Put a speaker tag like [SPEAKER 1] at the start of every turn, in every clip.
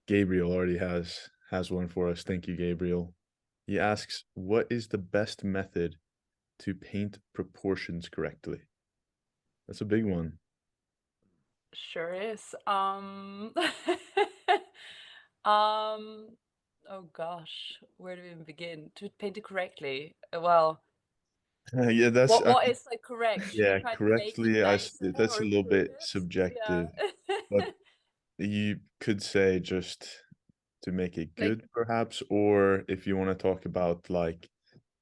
[SPEAKER 1] Gabriel already has one for us. Thank you, Gabriel. He asks, "What is the best method to paint proportions correctly?" That's a big one.
[SPEAKER 2] Sure is. Um, oh gosh, where do we even begin? To paint it correctly. Well,
[SPEAKER 1] Yeah, that's
[SPEAKER 2] what is like correct? Should we
[SPEAKER 1] yeah,
[SPEAKER 2] try to make it
[SPEAKER 1] correctly.
[SPEAKER 2] nicer
[SPEAKER 1] That's a
[SPEAKER 2] or
[SPEAKER 1] little
[SPEAKER 2] improve
[SPEAKER 1] bit
[SPEAKER 2] it?
[SPEAKER 1] subjective,
[SPEAKER 2] Yeah.
[SPEAKER 1] but you could say just to make it
[SPEAKER 3] Like,
[SPEAKER 1] good, perhaps, or if you want to talk about like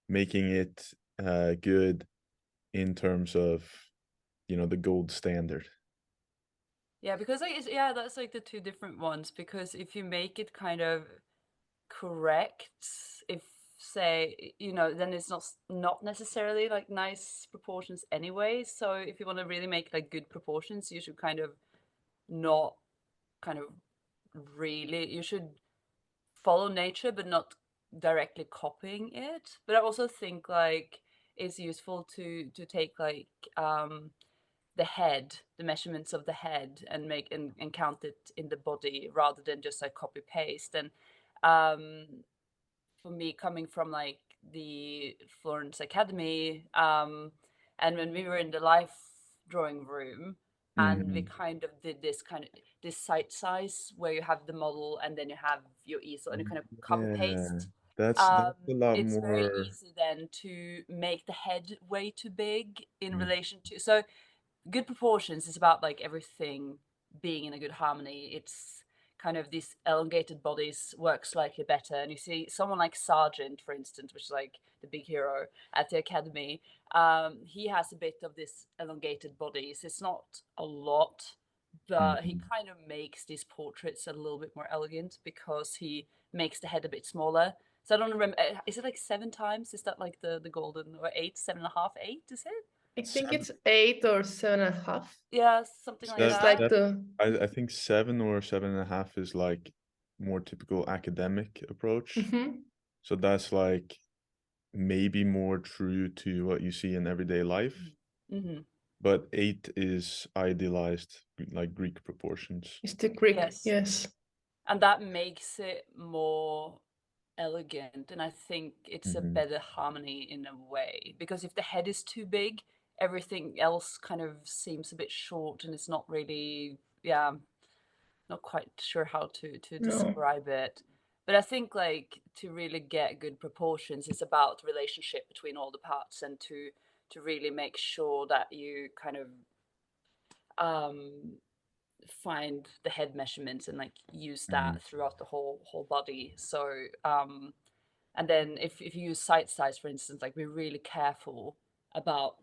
[SPEAKER 1] making it good in terms of, the gold standard.
[SPEAKER 2] Yeah, because like yeah, that's like the two different ones. Because if you make it kind of correct, if say then it's not necessarily like nice proportions anyway. So if you want to really make like good proportions, you should kind of not kind of really you should follow nature but not directly copying it. But I also think like it's useful to take like the head, the measurements of the head, and make and count it in the body rather than just like copy paste. And for me, coming from like the Florence Academy, and when we were in the life drawing room, and we
[SPEAKER 1] Mhm.
[SPEAKER 2] kind of did this site size where you have the model and then you have your easel and you kind of copy
[SPEAKER 1] Yeah,
[SPEAKER 2] paste.
[SPEAKER 1] that's a lot
[SPEAKER 2] It's very
[SPEAKER 1] more.
[SPEAKER 2] easy then to make the head way too big in
[SPEAKER 1] Mm,
[SPEAKER 2] relation to. So good proportions is about like everything being in a good harmony. It's kind of these elongated bodies work slightly better. And you see someone like Sargent, for instance, which is like the big hero at the academy. He has a bit of this elongated bodies. It's not a lot, but he
[SPEAKER 1] mhm.
[SPEAKER 2] kind of makes these portraits a little bit more elegant because he makes the head a bit smaller. So I don't remember. Is it like 7 times? Is that like the golden or eight, 7.5, 8? Is it?
[SPEAKER 3] I think
[SPEAKER 1] Seven,
[SPEAKER 3] it's 8 or 7.5.
[SPEAKER 2] Yeah, something like
[SPEAKER 3] It's
[SPEAKER 1] that
[SPEAKER 3] like
[SPEAKER 2] that.
[SPEAKER 1] that
[SPEAKER 3] the
[SPEAKER 1] I think 7 or 7.5 is like more typical academic approach.
[SPEAKER 3] Mhm.
[SPEAKER 1] So that's like maybe more true to what you see in everyday life,
[SPEAKER 2] Mm-hmm.
[SPEAKER 1] but 8 is idealized, like Greek proportions.
[SPEAKER 3] It's the Greek,
[SPEAKER 2] Yes.
[SPEAKER 3] yes.
[SPEAKER 2] And that makes it more elegant. And I think it's a
[SPEAKER 1] Hmm.
[SPEAKER 2] better harmony in a way. Because if the head is too big, everything else kind of seems a bit short and it's not really, yeah, not quite sure how to
[SPEAKER 3] No.
[SPEAKER 2] describe it. But I think like to really get good proportions is about relationship between all the parts and to really make sure that you kind of um find the head measurements and like use
[SPEAKER 1] Hmm.
[SPEAKER 2] that throughout the whole body. So and then if you use site size, for instance, like we're really careful about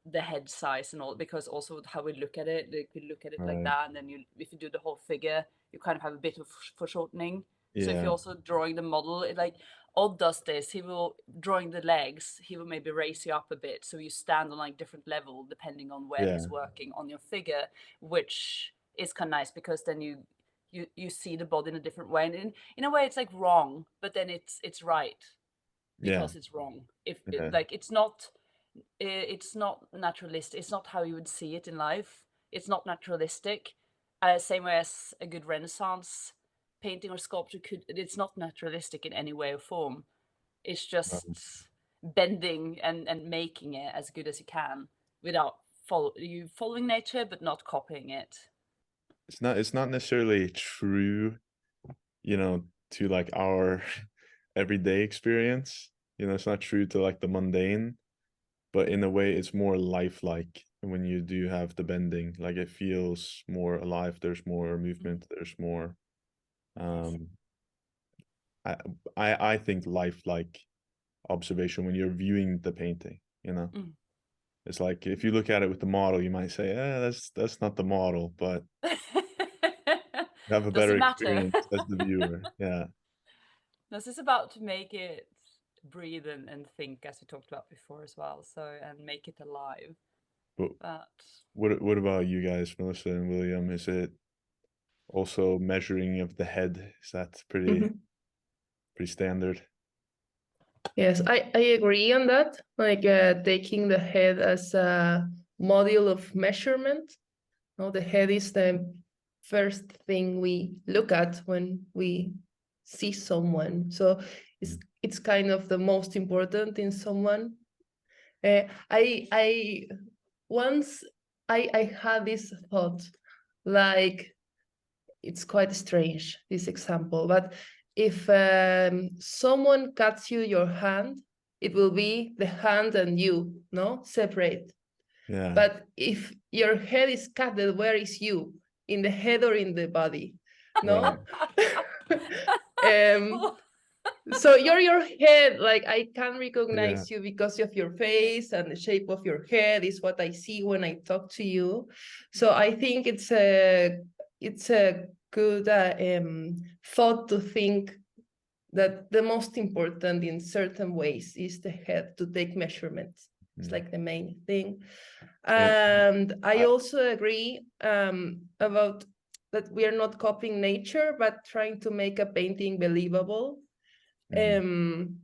[SPEAKER 2] the head size and all, because also how we look at it, like we look at it like
[SPEAKER 1] Right.
[SPEAKER 2] that, and then you if you do the whole figure, you kind of have a bit of foreshortening. So if
[SPEAKER 1] Yeah.
[SPEAKER 2] you're also drawing the model, like Odd does this, he will drawing the legs, he will maybe raise you up a bit so you stand on like different level depending on where
[SPEAKER 1] Yeah.
[SPEAKER 2] he's working on your figure, which is kind of nice because then you see the body in a different way, and in a way it's like wrong, but then it's right
[SPEAKER 1] Yeah.
[SPEAKER 2] because it's wrong. If it,
[SPEAKER 1] Yeah.
[SPEAKER 2] like it's not naturalistic, it's not how you would see it in life, it's not naturalistic. Same way as a good Renaissance painting or sculpture could, it's not naturalistic in any way or form. It's
[SPEAKER 1] Um,
[SPEAKER 2] just bending and making it as good as you can without following nature but not copying it.
[SPEAKER 1] it's not necessarily true, to like our everyday experience. It's not true to like the mundane, but in a way it's more lifelike when you do have the bending. Like it feels more alive, there's more
[SPEAKER 2] Mm.
[SPEAKER 1] movement, there's more
[SPEAKER 2] Yes.
[SPEAKER 1] um I I think lifelike observation when you're viewing the painting.
[SPEAKER 2] Mm.
[SPEAKER 1] It's like if you look at it with the model, you might say, that's not the model, but you have a
[SPEAKER 2] Does
[SPEAKER 1] better
[SPEAKER 2] it matter?
[SPEAKER 1] experience as the viewer. Yeah.
[SPEAKER 2] This is about to make it breathe and think, as we talked about before as well. So and make it alive.
[SPEAKER 1] But
[SPEAKER 2] But
[SPEAKER 1] what about you guys, Melissa and William? Is it also measuring of the head? Is that pretty
[SPEAKER 3] Mhm.
[SPEAKER 1] pretty standard?
[SPEAKER 3] Yes, I agree on that. Like taking the head as a module of measurement. No, the head is the first thing we look at when we see someone. So it's kind of the most important in someone. I once I had this thought, like, it's quite strange, this example, but if someone cuts you your hand, it will be the hand and you, no, separate.
[SPEAKER 1] Yeah.
[SPEAKER 3] But if your head is cut, then where is you? In the head or in the body? No. So you're your head, like I can recognize you because of your face, and the shape of your head is what I see when I talk to you. So I think it's a good thought to think that the most important in certain ways is the head, to take measurements. It's like the main thing. And I also agree about that we are not copying nature, but trying to make a painting believable. And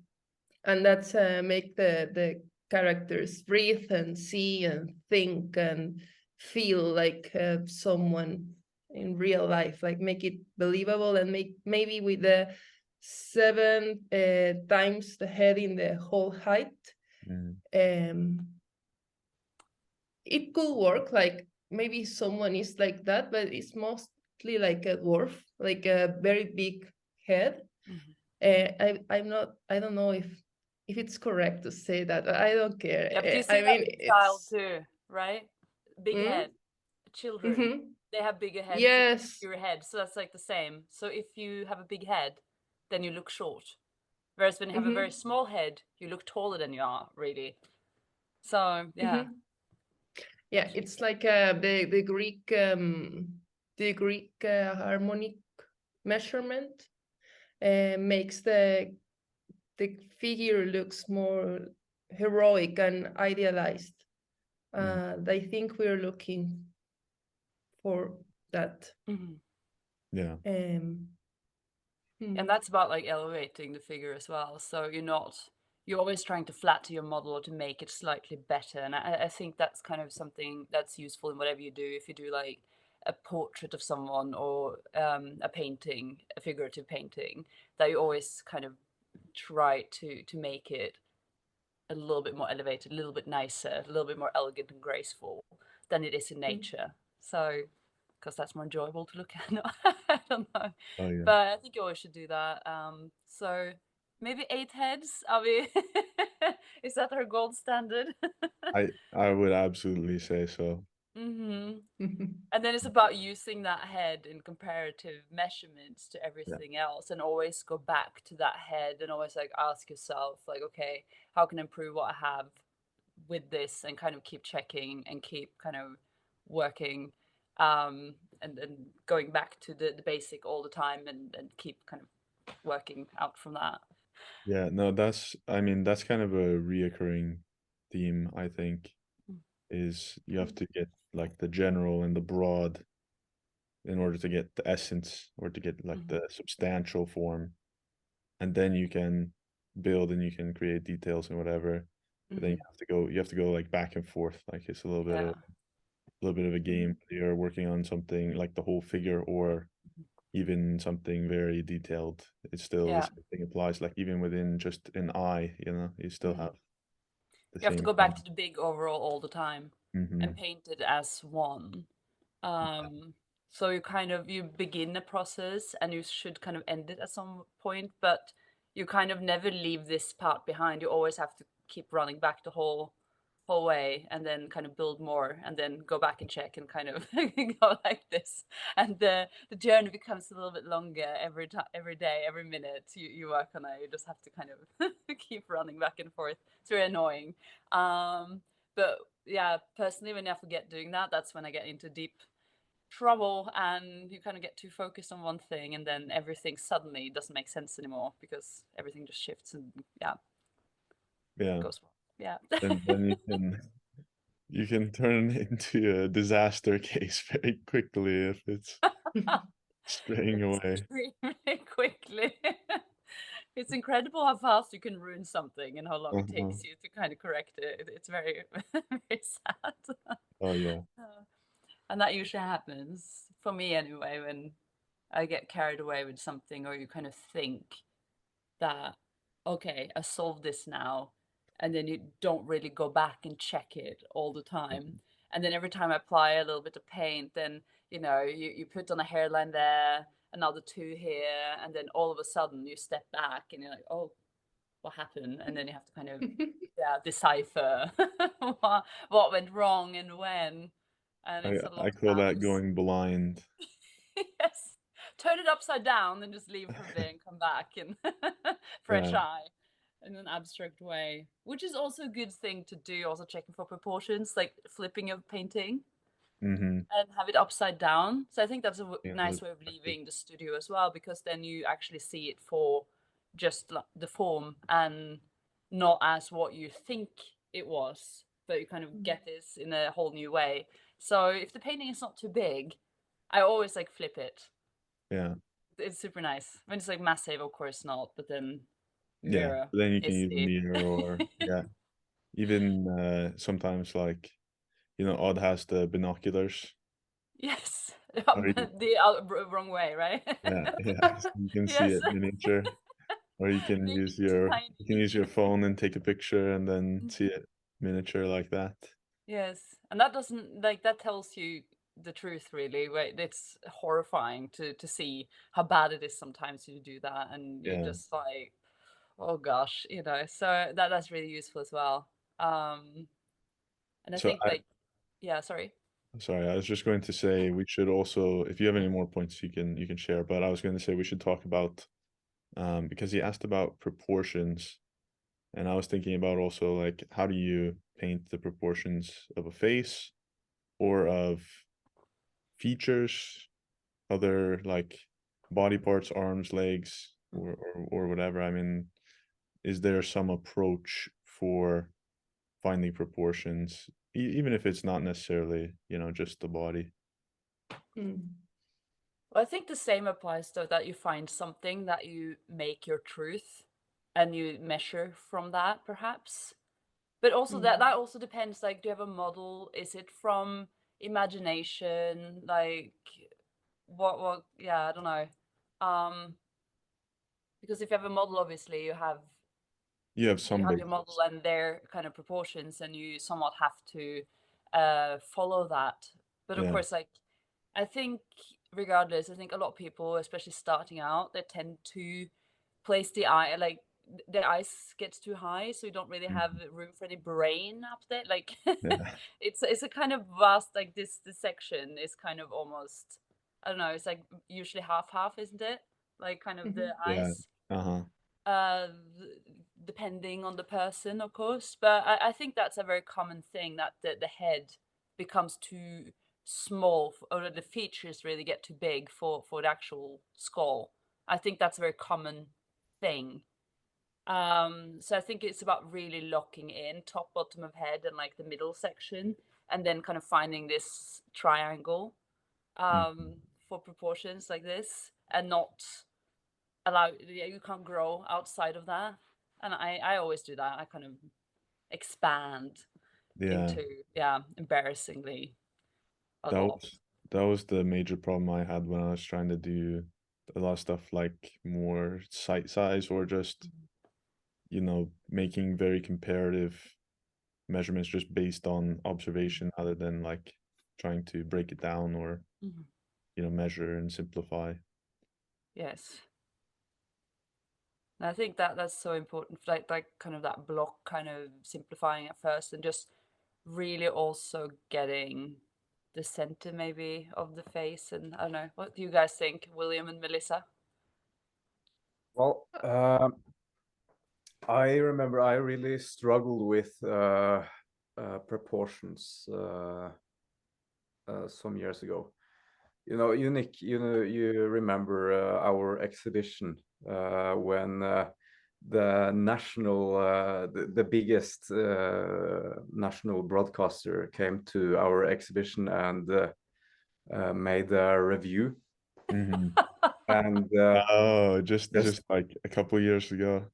[SPEAKER 3] that's make the characters breathe and see and think and feel like someone in real life, like make it believable, and make maybe with the 7 times the head in the whole height. It could work, like maybe someone is like that, but it's mostly like a dwarf, like a very big head. I don't know if it's correct to say that. I don't care.
[SPEAKER 2] Yeah, but you see
[SPEAKER 3] I mean,
[SPEAKER 2] that child too, right? Big head. Children, they have bigger heads.
[SPEAKER 3] Yes.
[SPEAKER 2] Your head, so that's like the same. So if you have a big head, then you look short. Whereas when you have a very small head, you look taller than you are, really. So yeah.
[SPEAKER 3] Yeah, it's like the Greek harmonic measurement makes the figure looks more heroic and idealized. I think we're looking for that.
[SPEAKER 1] Yeah.
[SPEAKER 2] And that's about like elevating the figure as well. So you're always trying to flatter your model or to make it slightly better. And I think that's kind of something that's useful in whatever you do. If you do like a portrait of someone or a painting, a figurative painting, that you always kind of try to make it a little bit more elevated, a little bit nicer, a little bit more elegant and graceful than it is in nature. So, because that's more enjoyable to look at. No, I don't know.
[SPEAKER 1] Oh, yeah.
[SPEAKER 2] But I think you always should do that. So maybe 8 heads. Are we? Is that our gold standard?
[SPEAKER 1] I would absolutely say so.
[SPEAKER 2] And then it's about using that head in comparative measurements to everything else, and always go back to that head and always like ask yourself, like, okay, how can I improve what I have with this, and kind of keep checking and keep kind of working, and going back to the basic all the time, and keep kind of working out from that.
[SPEAKER 1] Yeah, no, that's kind of a reoccurring theme, I think, is you have to get like the general and the broad in order to get the essence, or to get like the substantial form, and then you can build and you can create details and whatever. But then you have to go like back and forth. Like it's a little bit of a game. You're working on something like the whole figure, or even something very detailed. It's still the same thing applies. Like even within just an eye, you still have the
[SPEAKER 2] You have to
[SPEAKER 1] same
[SPEAKER 2] go back to the big overall all the time and
[SPEAKER 1] Mhm.
[SPEAKER 2] paint it as one. So you begin a process and you should kind of end it at some point, but you kind of never leave this part behind. You always have to keep running back the whole way, and then kind of build more, and then go back and check, and kind of go like this. And the journey becomes a little bit longer every time, every day, every minute you work on it. You just have to kind of keep running back and forth. It's very annoying. But yeah, personally, when I forget doing that, that's when I get into deep trouble, and you kind of get too focused on one thing, and then everything suddenly doesn't make sense anymore, because everything just shifts, and goes wrong. Yeah.
[SPEAKER 1] Then you can turn it into a disaster case very quickly if it's straying away.
[SPEAKER 2] Extremely quickly. It's incredible how fast you can ruin something and how long it takes you to kind of correct it. It's very, very sad.
[SPEAKER 1] Oh yeah.
[SPEAKER 2] And that usually happens for me anyway, when I get carried away with something, or you kind of think that, okay, I solved this now, and then you don't really go back and check it all the time. And then every time I apply a little bit of paint, then you put on a hairline there, another two here, and then all of a sudden you step back and you're like, oh, what happened? And then you have to kind of decipher what went wrong and when. And it's a lot
[SPEAKER 1] I
[SPEAKER 2] of
[SPEAKER 1] call that
[SPEAKER 2] times.
[SPEAKER 1] going blind.
[SPEAKER 2] Yes, turn it upside down and just leave for a bit and come back and fresh
[SPEAKER 1] Yeah.
[SPEAKER 2] eye in an abstract way, which is also a good thing to do, also checking for proportions, like flipping a painting
[SPEAKER 1] Mm-hmm.
[SPEAKER 2] and have it upside down. So I think that's a
[SPEAKER 1] Yeah,
[SPEAKER 2] nice way of leaving the studio as well, because then you actually see it for just the form and not as what you think it was, but you kind of get this in a whole new way. So if the painting is not too big, I always like flip it.
[SPEAKER 1] Yeah.
[SPEAKER 2] It's super nice. When it's like massive, of course not, but then
[SPEAKER 1] Yeah.
[SPEAKER 2] mirror
[SPEAKER 1] But then you can
[SPEAKER 2] is
[SPEAKER 1] use a mirror, or yeah. Even sometimes, like, Odd has the binoculars.
[SPEAKER 2] Yes.
[SPEAKER 1] Or you,
[SPEAKER 2] The wrong way, right?
[SPEAKER 1] yeah. So you can see
[SPEAKER 2] Yes.
[SPEAKER 1] it miniature. Or you can
[SPEAKER 2] Make
[SPEAKER 1] use
[SPEAKER 2] it
[SPEAKER 1] your
[SPEAKER 2] tiny.
[SPEAKER 1] phone and take a picture and then see it miniature like that.
[SPEAKER 2] Yes. And that doesn't that tells you the truth, really. Right? It's horrifying to see how bad it is sometimes to do that, and you're
[SPEAKER 1] Yeah.
[SPEAKER 2] just like, oh gosh, So that's really useful as well. And I
[SPEAKER 1] So
[SPEAKER 2] think yeah, sorry.
[SPEAKER 1] sorry, I was just going to say we should also, if you have any more points, you can share. But I was going to say we should talk about because he asked about proportions, and I was thinking about also, like, how do you paint the proportions of a face or of features, other like body parts, arms, legs, or whatever. I mean, is there some approach for finding proportions, even if it's not necessarily, just the body?
[SPEAKER 2] Well, I think the same applies though, that you find something that you make your truth and you measure from that, perhaps. But also that also depends, like, do you have a model? Is it from imagination? Like what yeah, I don't know. Because if you have a model, obviously
[SPEAKER 1] You have some
[SPEAKER 2] your model
[SPEAKER 1] basis.
[SPEAKER 2] and their kind of proportions, and you somewhat have to follow that. But of
[SPEAKER 1] Yeah.
[SPEAKER 2] course, like, I think regardless, I think a lot of people, especially starting out, they tend to place the eye, like the eyes gets too high, so you don't really have room for any brain up there. Like
[SPEAKER 1] Yeah.
[SPEAKER 2] it's a kind of vast, like this section is kind of almost, I don't know, it's like usually half, isn't it? Like kind of the
[SPEAKER 1] Yeah.
[SPEAKER 2] eyes.
[SPEAKER 1] Uh-huh.
[SPEAKER 2] Uh, Depending on the person, of course. But I think that's a very common thing, that the head becomes too small, or the features really get too big for the actual skull. I think that's a very common thing. So I think it's about really locking in top, bottom of head, and like the middle section, and then kind of finding this triangle for proportions like this, and not you can't grow outside of that. And I always do that. I kind of expand
[SPEAKER 1] Yeah.
[SPEAKER 2] into embarrassingly a
[SPEAKER 1] That
[SPEAKER 2] lot.
[SPEAKER 1] was the major problem I had when I was trying to do a lot of stuff, like more site size, or just, making very comparative measurements just based on observation, other than like trying to break it down, or measure and simplify.
[SPEAKER 2] Yes. And I think that's so important, like kind of that block, kind of simplifying at first, and just really also getting the center maybe of the face. And I don't know, what do you guys think, William and Melissa?
[SPEAKER 4] Well, I remember I really struggled with proportions some years ago. Nick, you remember our exhibition when the biggest national broadcaster came to our exhibition and made a review. And
[SPEAKER 1] just like a couple of years ago.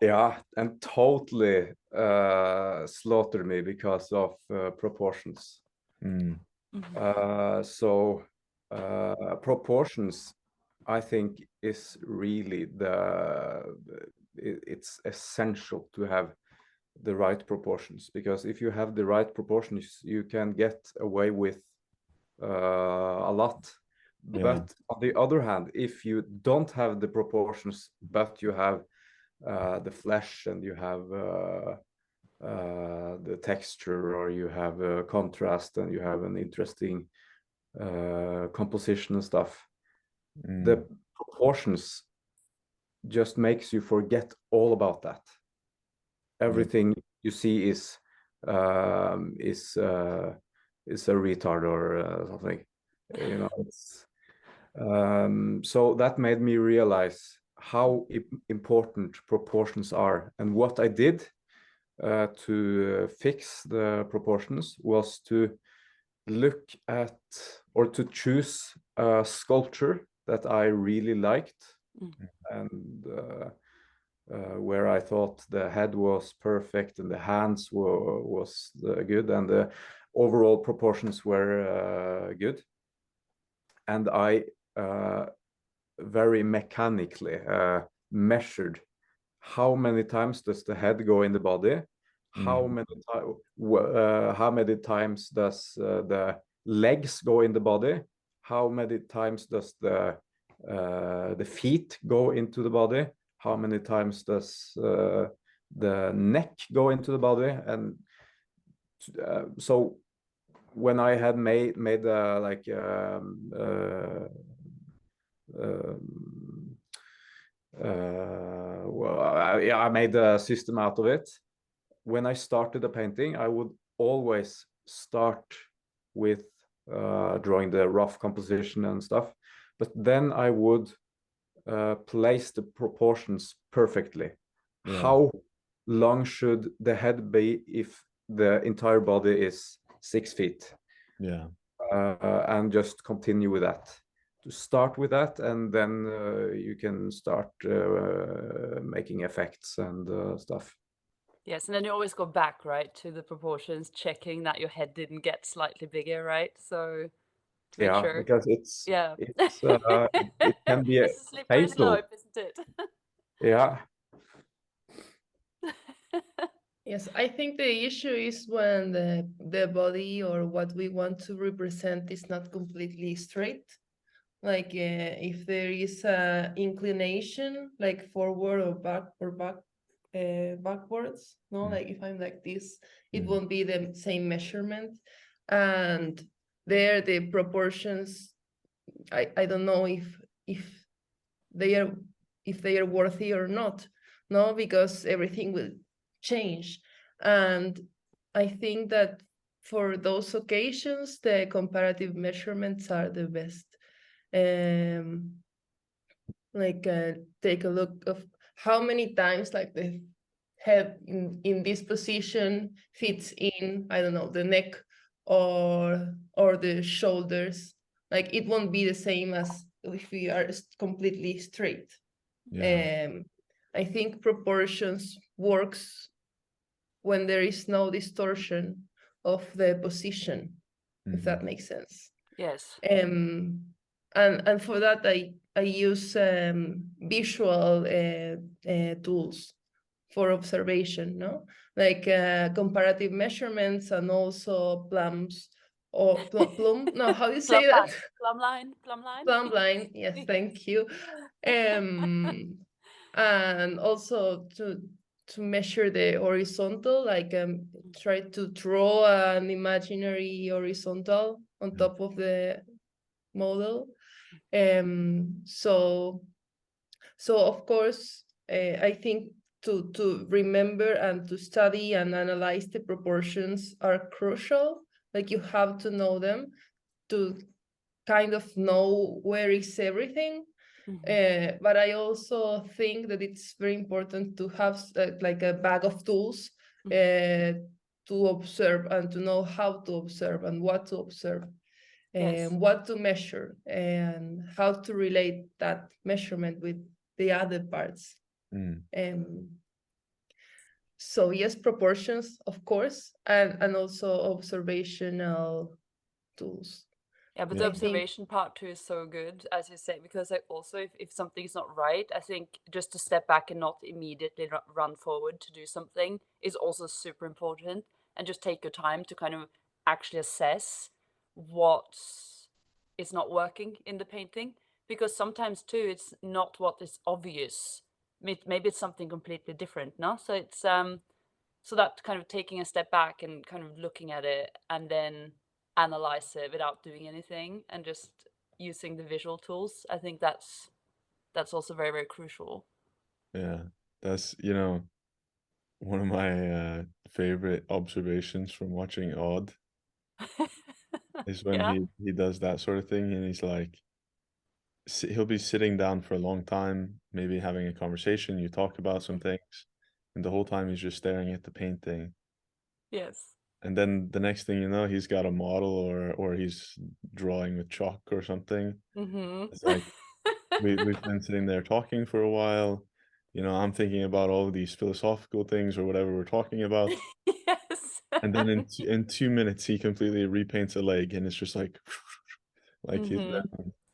[SPEAKER 4] Yeah, and totally slaughtered me because of proportions. So proportions, I think, is really it's essential to have the right proportions, because if you have the right proportions, you can get away with a lot.
[SPEAKER 1] Yeah.
[SPEAKER 4] But on the other hand, if you don't have the proportions, but you have the flesh, and you have the texture, or you have contrast, and you have an interesting composition and stuff, the proportions just makes you forget all about that. Everything you see is a retard or something, you know. It's so that made me realize how important proportions are. And what I did to fix the proportions was to look at, or to choose a sculpture that I really liked, and where I thought the head was perfect and the hands was good, and the overall proportions were good. And I very mechanically measured how many times does the head go in the body, how many times does the legs go in the body, how many times does the feet go into the body, how many times does the neck go into the body. And so when I had made like well, I made a system out of it. When I started a painting, I would always start with drawing the rough composition and stuff, but then I would place the proportions perfectly.
[SPEAKER 1] Yeah.
[SPEAKER 4] How long should the head be if the entire body is 6 feet?
[SPEAKER 1] Yeah.
[SPEAKER 4] And just continue with that. To start with that, and then you can start making effects and stuff.
[SPEAKER 2] Yes, and then you always go back, right, to the proportions, checking that your head didn't get slightly bigger, right? So to make sure.
[SPEAKER 4] Because it's
[SPEAKER 2] Yeah.
[SPEAKER 4] it can be
[SPEAKER 2] It's a slippery
[SPEAKER 4] fatal.
[SPEAKER 2] slope, isn't it?
[SPEAKER 4] Yeah.
[SPEAKER 3] Yes, I think the issue is when the body or what we want to represent is not completely straight. Like if there is a inclination, like forward or backwards, no, like if I'm like this, it won't be the same measurement. And there the proportions, I don't know if they are worthy or not, no, because everything will change. And I think that for those occasions, the comparative measurements are the best. Like take a look of how many times like the head in this position fits in, I don't know, the neck or the shoulders. Like it won't be the same as if we are completely straight.
[SPEAKER 1] Yeah.
[SPEAKER 3] I think proportions works when there is no distortion of the position, if that makes sense.
[SPEAKER 2] Yes.
[SPEAKER 3] And for that I use visual tools for observation, no, like comparative measurements, and also plums or plum. No, how do you say that?
[SPEAKER 2] Plumb line.
[SPEAKER 3] Plumb line. Yes, thank you. And also to measure the horizontal, like try to draw an imaginary horizontal on top of the model. So of course, I think to remember and to study and analyze the proportions are crucial. Like you have to know them to kind of know where is everything. But I also think that it's very important to have like a bag of tools to observe and to know how to observe and what to observe. And what to measure and how to relate that measurement with the other parts. So yes, proportions, of course, and also observational tools.
[SPEAKER 2] Yeah, but
[SPEAKER 1] Yeah.
[SPEAKER 2] the
[SPEAKER 3] I think
[SPEAKER 2] observation part too is so good, as you say, because like also if something's not right, I think just to step back and not immediately run forward to do something is also super important, and just take your time to kind of actually assess what is not working in the painting, because sometimes too it's not what is obvious. Maybe it's something completely different, no? So it's so that kind of taking a step back and kind of looking at it and then analyze it without doing anything and just using the visual tools, I think that's also very, very crucial.
[SPEAKER 1] Yeah. That's, you know, one of my favorite observations from watching Odd is when
[SPEAKER 2] Yeah.
[SPEAKER 1] he does that sort of thing, and he's like, he'll be sitting down for a long time, maybe having a conversation, you talk about some things, and the whole time he's just staring at the painting.
[SPEAKER 2] Yes.
[SPEAKER 1] And then the next thing you know, he's got a model, or he's drawing with chalk or something.
[SPEAKER 2] Mm-hmm.
[SPEAKER 1] It's like we've been sitting there talking for a while. You know, I'm thinking about all of these philosophical things or whatever we're talking about.
[SPEAKER 2] Yes.
[SPEAKER 1] And then in 2 minutes, he completely repaints a leg, and it's just like he's
[SPEAKER 2] Mm-hmm.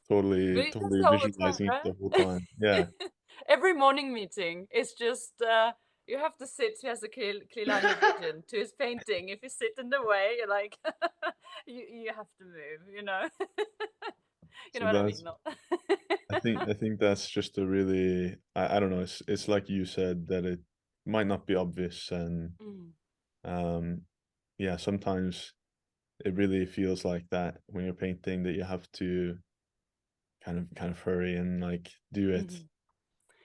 [SPEAKER 1] totally
[SPEAKER 2] But that's
[SPEAKER 1] totally
[SPEAKER 2] all the time,
[SPEAKER 1] visualizing it
[SPEAKER 2] right?
[SPEAKER 1] the whole time. Yeah.
[SPEAKER 2] Every morning meeting is just you have to sit. He has a clear line of vision to his painting. If you sit in the way, you're like you have to move. You know, you know
[SPEAKER 1] So
[SPEAKER 2] what I mean?
[SPEAKER 1] that's
[SPEAKER 2] No?
[SPEAKER 1] I think that's just a really I don't know, it's like you said that it might not be obvious, and
[SPEAKER 2] Mm,
[SPEAKER 1] um yeah, sometimes it really feels like that when you're painting, that you have to kind of hurry and like do it.
[SPEAKER 2] mhm.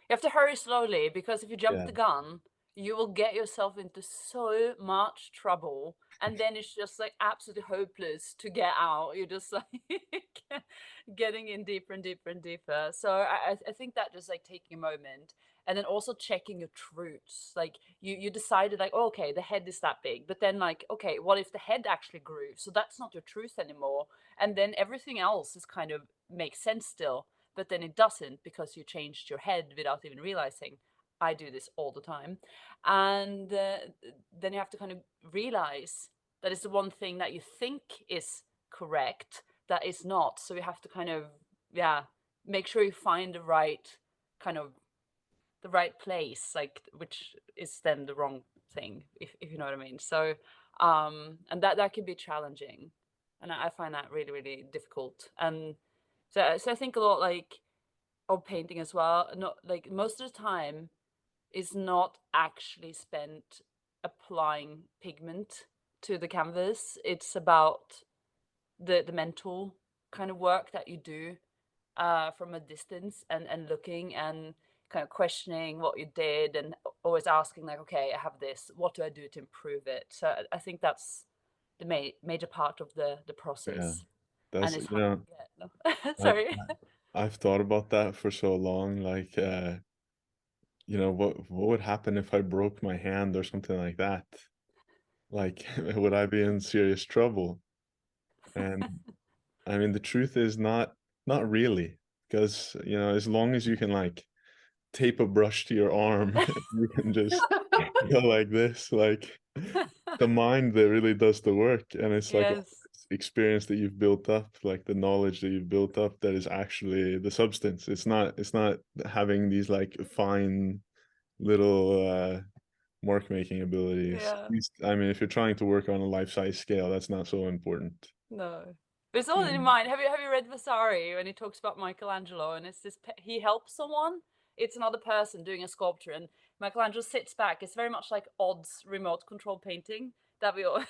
[SPEAKER 2] You have to hurry slowly, because if you jump
[SPEAKER 1] Yeah,
[SPEAKER 2] the gun, you will get yourself into so much trouble, and then it's just like absolutely hopeless to get out. You're just like getting in deeper and deeper and deeper. So I think that just like taking a moment and then also checking your truths. Like you decided like, oh, okay, the head is that big, but then like, okay, what if the head actually grew? So that's not your truth anymore, and then everything else is kind of makes sense still, but then it doesn't because you changed your head without even realizing. I do this all the time. And then you have to kind of realize that it's the one thing that you think is correct that is not. So you have to kind of, yeah, make sure you find the right kind of the right place, like which is then the wrong thing, if you know what I mean. So and that can be challenging, and I find that really, really difficult. And so I think a lot like of painting as well, not like most of the time is not actually spent applying pigment to the canvas. It's about the mental kind of work that you do from a distance, and looking and kind of questioning what you did, and always asking like, okay, I have this, what do I do to improve it? So I think that's the major part of the
[SPEAKER 1] yeah.
[SPEAKER 2] process, and
[SPEAKER 1] That's,
[SPEAKER 2] it's
[SPEAKER 1] you
[SPEAKER 2] hard
[SPEAKER 1] know,
[SPEAKER 2] to get. No?
[SPEAKER 1] I,
[SPEAKER 2] Sorry.
[SPEAKER 1] I've thought about that for so long. Like, you know, what would happen if I broke my hand or something like that? Like, would I be in serious trouble? And I mean, the truth is not really, because you know, as long as you can like tape a brush to your arm, you can just go like this. Like, the mind that really does the work, and it's like all
[SPEAKER 2] Yes.
[SPEAKER 1] this experience that you've built up, like the knowledge that you've built up, that is actually the substance. It's not having these like fine little mark making abilities. At
[SPEAKER 2] Yeah.
[SPEAKER 1] least, I mean, if you're trying to work on a life-size scale, that's not so important.
[SPEAKER 2] No. But it's all in your
[SPEAKER 3] Mm.
[SPEAKER 2] mind. Have you read Vasari when he talks about Michelangelo, and it's this he helps someone. It's another person doing a sculpture, and Michelangelo sits back. It's very much like Odd's remote control painting that we all, you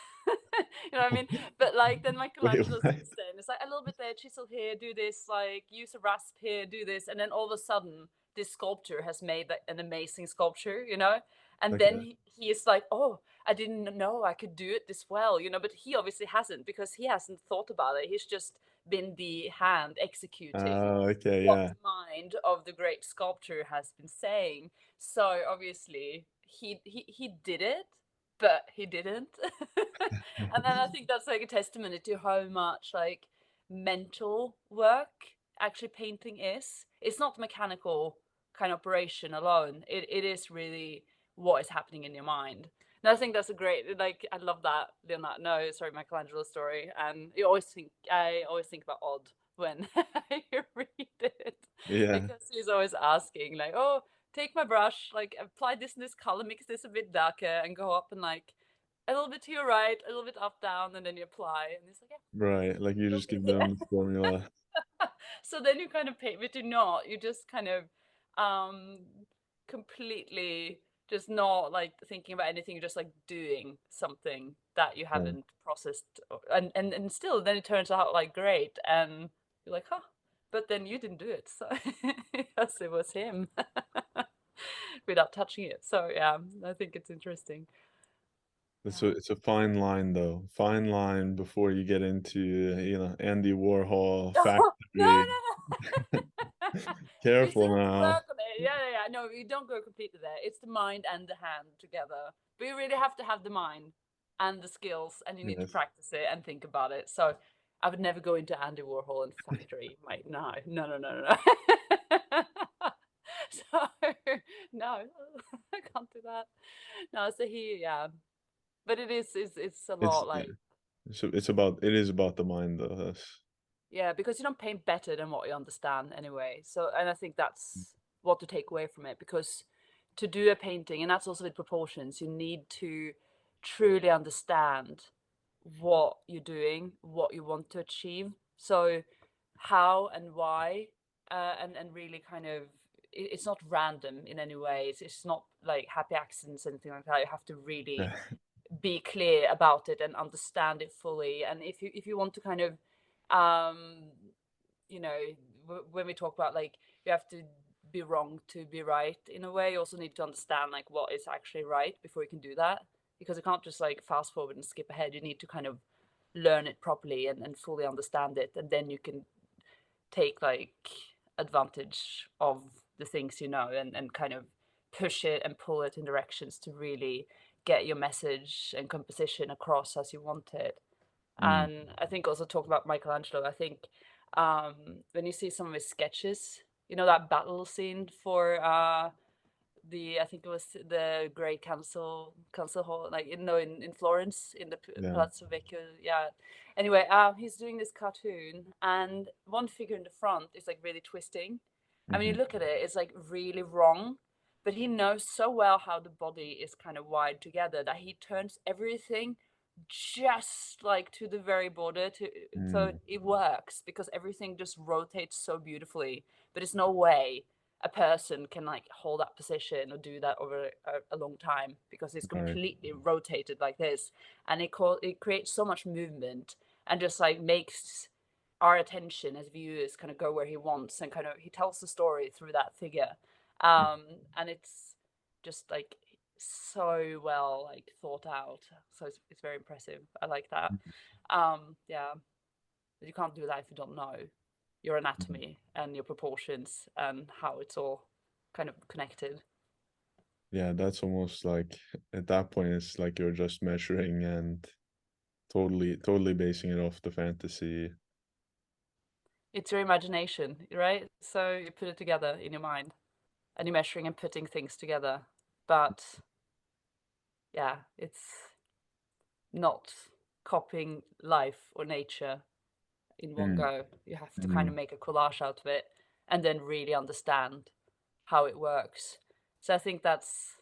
[SPEAKER 2] know what I mean? But like then
[SPEAKER 1] Wait,
[SPEAKER 2] Michelangelo
[SPEAKER 1] what?
[SPEAKER 2] sits there, and it's like a little bit there, chisel here, do this, like use a rasp here, do this, and then all of a sudden this sculptor has made like an amazing sculpture, you know? And then
[SPEAKER 1] Okay.
[SPEAKER 2] he is like, oh, I didn't know I could do it this well, you know, but he obviously hasn't, because he hasn't thought about it. He's just been the hand executing
[SPEAKER 1] Oh, okay,
[SPEAKER 2] what
[SPEAKER 1] yeah.
[SPEAKER 2] the mind of the great sculptor has been saying. So obviously he did it, but he didn't. And then I think that's like a testimony to how much like mental work actually painting is. It's not mechanical kind of operation alone. It is really what is happening in your mind. No, I think that's a great, like, I love that Michelangelo story. And I always think about Odd when I read it,
[SPEAKER 1] Yeah,
[SPEAKER 2] because he's always asking, like, oh, take my brush, like, apply this and this color, mix this a bit darker, and go up and like a little bit to your right, a little bit up, down, and then you apply. And he's like, yeah,
[SPEAKER 1] right. Like you
[SPEAKER 2] it'll
[SPEAKER 1] just
[SPEAKER 2] be
[SPEAKER 1] give
[SPEAKER 2] here.
[SPEAKER 1] them the formula.
[SPEAKER 2] So then you kind of paint, but you're not. You just kind of um completely just not like thinking about anything. You're just like doing something that you
[SPEAKER 1] Yeah.
[SPEAKER 2] haven't processed, and still, then it turns out like great, and you're like, huh. But then you didn't do it, so yes, it was him without touching it. So yeah, I think it's interesting. Yeah.
[SPEAKER 1] It's a fine line though. Fine line before you get into, Andy Warhol
[SPEAKER 2] Oh, no,
[SPEAKER 1] factory.
[SPEAKER 2] no, no. We
[SPEAKER 1] Careful
[SPEAKER 2] still have to
[SPEAKER 1] now.
[SPEAKER 2] work on it. Yeah, yeah, yeah. No, you don't go completely there. It's the mind and the hand together. But you really have to have the mind and the skills, and you need to
[SPEAKER 1] Yes.
[SPEAKER 2] practice it and think about it. So I would never go into Andy Warhol and factory. Mate, no, no, no, no, no. So no, I can't do that. No, so yeah. But it's a
[SPEAKER 1] It's
[SPEAKER 2] lot
[SPEAKER 1] yeah.
[SPEAKER 2] like,
[SPEAKER 1] So it is about the mind though.
[SPEAKER 2] yeah, because you don't paint better than what you understand anyway. So, and I think that's what to take away from it, because to do a painting, and that's also with proportions, you need to truly understand what you're doing, what you want to achieve. So, how and why, and really kind of, it's not random in any way. It's not like happy accidents, anything like that. You have to really
[SPEAKER 1] Yeah.
[SPEAKER 2] be clear about it and understand it fully. And if you want to kind of um you know when we talk about like you have to be wrong to be right, in a way you also need to understand like what is actually right before you can do that, because you can't just like fast forward and skip ahead. You need to kind of learn it properly and fully understand it, and then you can take like advantage of the things you know, and kind of push it and pull it in directions to really get your message and composition across as you want it.
[SPEAKER 1] Mm.
[SPEAKER 2] And I think also talk about Michelangelo. I think when you see some of his sketches, you know that battle scene for the, I think it was the Great Council Hall, like in Florence, in the
[SPEAKER 1] Yeah.
[SPEAKER 2] Palazzo Vecchio. Yeah. Anyway, he's doing this cartoon, and one figure in the front is like really twisting. I mean, you
[SPEAKER 1] Mhm.
[SPEAKER 2] look at it, it's like really wrong, but he knows so well how the body is kind of wired together that he turns everything just like to the very border to, so
[SPEAKER 1] Mm.
[SPEAKER 2] it works because everything just rotates so beautifully. But there's no way a person can like hold that position or do that over a long time, because it's
[SPEAKER 1] Right.
[SPEAKER 2] completely rotated like this, and it creates so much movement, and just like makes our attention as viewers kind of go where he wants, and kind of he tells the story through that figure. And it's just like so well like thought out, so it's very impressive. I like that. Yeah, but you can't do that if you don't know your
[SPEAKER 1] Mhm.
[SPEAKER 2] anatomy and your proportions and how it's all kind of connected.
[SPEAKER 1] Yeah, that's almost like at that point it's like you're just measuring and totally basing it off the fantasy.
[SPEAKER 2] It's your imagination, right? So you put it together in your mind, and you're measuring and putting things together. But yeah, it's not copying life or nature in one
[SPEAKER 1] Mm.
[SPEAKER 2] go. You have to kind of
[SPEAKER 1] Mm.
[SPEAKER 2] make a collage out of it, and then really understand how it works. So I think that's,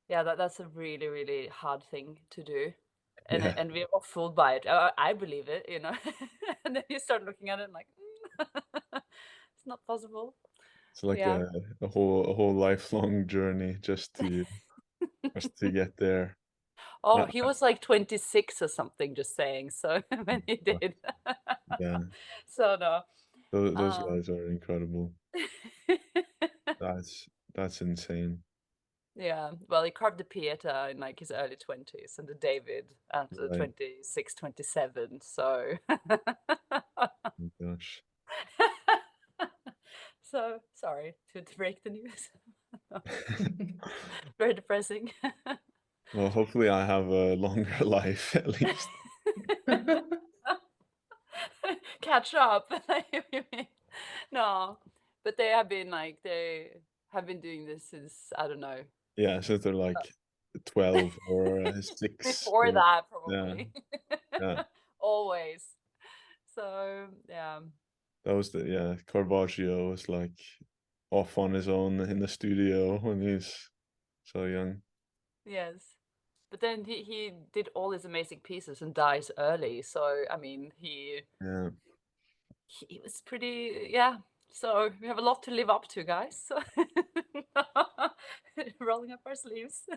[SPEAKER 2] yeah, that's a really, really hard thing to do.
[SPEAKER 1] Yeah.
[SPEAKER 2] And we're all fooled by it. I believe it, you know. And then you start looking at it and like, it's not possible.
[SPEAKER 1] It's like
[SPEAKER 2] Yeah.
[SPEAKER 1] a whole lifelong journey just to get there.
[SPEAKER 2] Oh,
[SPEAKER 1] Uh,
[SPEAKER 2] he was like 26 or something, just saying. So when he did.
[SPEAKER 1] yeah,
[SPEAKER 2] So no.
[SPEAKER 1] those
[SPEAKER 2] Um,
[SPEAKER 1] guys are incredible. That's insane.
[SPEAKER 2] yeah. Well, he carved the Pieta in like his early 20s, and the David at
[SPEAKER 1] Right.
[SPEAKER 2] 26, 27. So
[SPEAKER 1] Oh my gosh.
[SPEAKER 2] so sorry to break the news. Very depressing.
[SPEAKER 1] Well, hopefully I have a longer life at least.
[SPEAKER 2] Catch up. No, but they have been doing this since, I don't know.
[SPEAKER 1] Yeah, since they're like 12 or 6.
[SPEAKER 2] Before that,
[SPEAKER 1] Yeah,
[SPEAKER 2] probably.
[SPEAKER 1] yeah.
[SPEAKER 2] Always. So yeah.
[SPEAKER 1] That was Caravaggio was like off on his own in the studio when he's so young.
[SPEAKER 2] Yes. But then he did all his amazing pieces and dies early. So I mean
[SPEAKER 1] Yeah.
[SPEAKER 2] he was pretty, yeah. So we have a lot to live up to, guys. So rolling up our sleeves.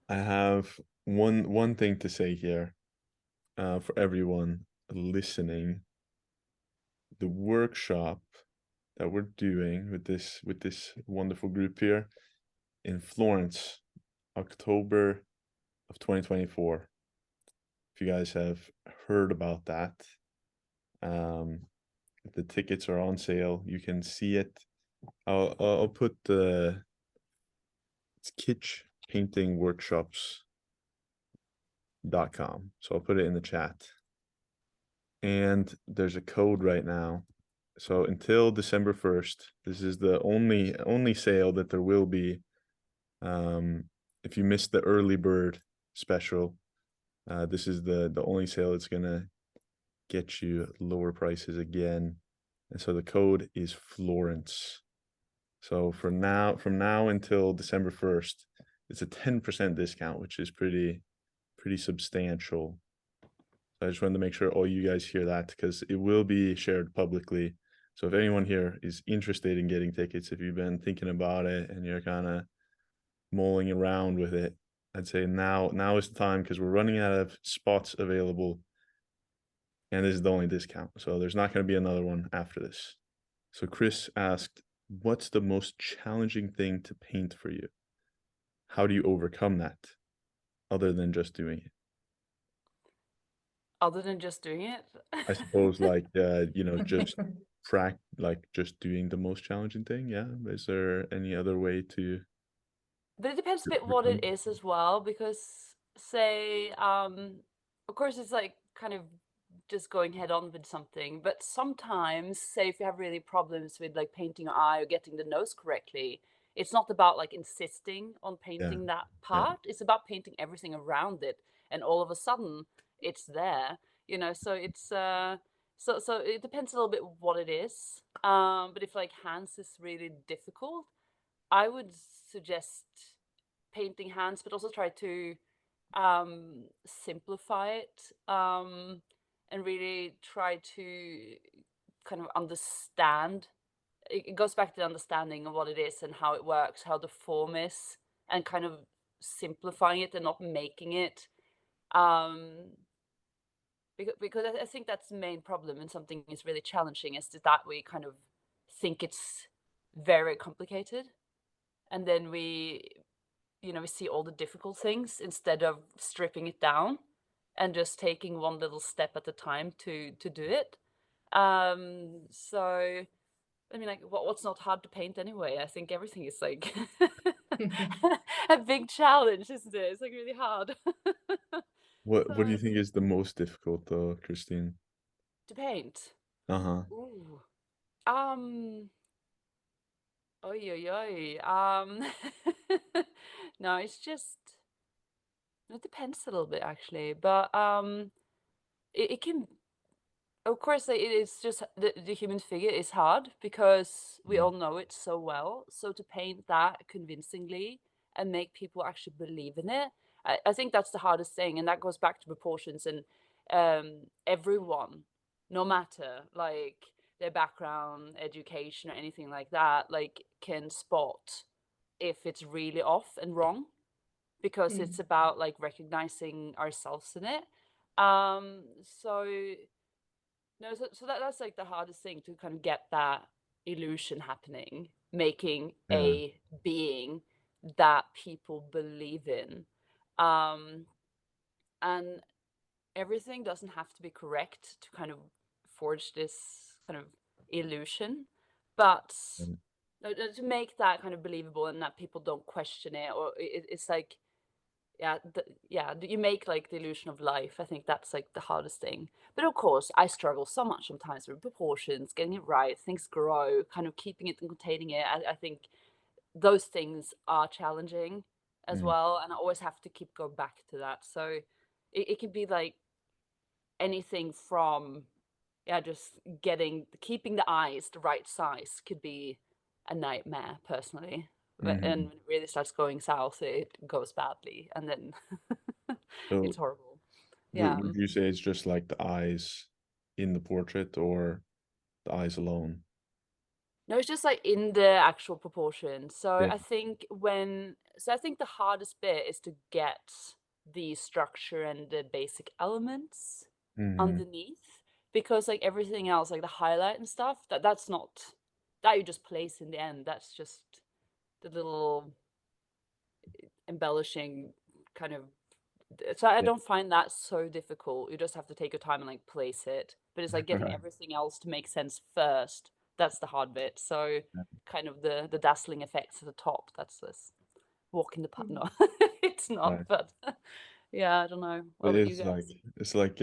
[SPEAKER 1] I have one thing to say here, for everyone listening. The workshop that we're doing with this wonderful group here in Florence, October of 2024. If you guys have heard about that, the tickets are on sale. You can see it. I'll put it's Kitsch Painting Workshops.com. So I'll put it in the chat. And there's a code right now. So until December 1st, this is the only sale that there will be. If you missed the early bird special, this is the only sale that's gonna get you lower prices again. And so the code is Florence. So from now until December 1st, it's a 10% discount, which is pretty substantial. So I just wanted to make sure all you guys hear that, because it will be shared publicly. So if anyone here is interested in getting tickets, if you've been thinking about it and you're kind of mulling around with it, I'd say now is the time, because we're running out of spots available. And this is the only discount. So there's not going to be another one after this. So Chris asked, what's the most challenging thing to paint for you? How do you overcome that other than just doing it?
[SPEAKER 2] Other than just doing it?
[SPEAKER 1] I suppose like, just just doing the most challenging thing. Yeah. Is there any other way to?
[SPEAKER 2] But it depends a bit what it is as well, because say, of course it's like kind of just going head on with something, but sometimes, say if you have really problems with like painting your eye or getting the nose correctly, it's not about like insisting on painting that part. It's about painting everything around it, and all of a sudden it's there, so it's so it depends a little bit what it is. But if like hands is really difficult, I would suggest painting hands, but also try to simplify it, and really try to kind of understand. It goes back to the understanding of what it is and how it works, how the form is, and kind of simplifying it and not making it. Because I think that's the main problem when something is really challenging, is that we kind of think it's very complicated, and then we see all the difficult things instead of stripping it down and just taking one little step at a time to do it. So I mean, like, what's not hard to paint anyway? I think everything is like a big challenge, isn't it? It's like really hard.
[SPEAKER 1] What do you think is the most difficult though, Kristine?
[SPEAKER 2] To paint?
[SPEAKER 1] Uh-huh.
[SPEAKER 2] Ooh. Oy, oy, oy. No, it depends a little bit actually, but it can, of course, it is just the human figure is hard because we all know it so well. So to paint that convincingly and make people actually believe in it, I think that's the hardest thing, and that goes back to proportions. And everyone, no matter like their background, education, or anything like that, like can spot if it's really off and wrong, because it's about like recognizing ourselves in it. So no, so that's like the hardest thing, to kind of get that illusion happening, making a being that people believe in. And everything doesn't have to be correct to kind of forge this kind of illusion, but to make that kind of believable and that people don't question it, or it's like, you make like the illusion of life. I think that's like the hardest thing. But of course, I struggle so much sometimes with proportions, getting it right, things grow, kind of keeping it and containing it. I think those things are challenging. as well, and I always have to keep going back to that. So it can be like anything from just keeping the eyes the right size could be a nightmare personally. And when it really starts going south, it goes badly, and then
[SPEAKER 1] So
[SPEAKER 2] it's horrible. Yeah.
[SPEAKER 1] would you say it's just like the eyes in the portrait or the eyes alone?
[SPEAKER 2] No, it's just like in the actual proportion. So
[SPEAKER 1] Yeah.
[SPEAKER 2] I think the hardest bit is to get the structure and the basic elements underneath, because like everything else, like the highlight and stuff, that's not that you just place in the end. That's just the little embellishing kind of. So I don't find that so difficult. You just have to take your time and like place it. But it's like getting
[SPEAKER 1] Right.
[SPEAKER 2] everything else to make sense first. That's the hard bit. So kind of the dazzling effects at the top. That's this walk in the park. No, it's not.
[SPEAKER 1] Right.
[SPEAKER 2] But yeah, I don't know. What
[SPEAKER 1] It
[SPEAKER 2] about you
[SPEAKER 1] is
[SPEAKER 2] guys?
[SPEAKER 1] it's like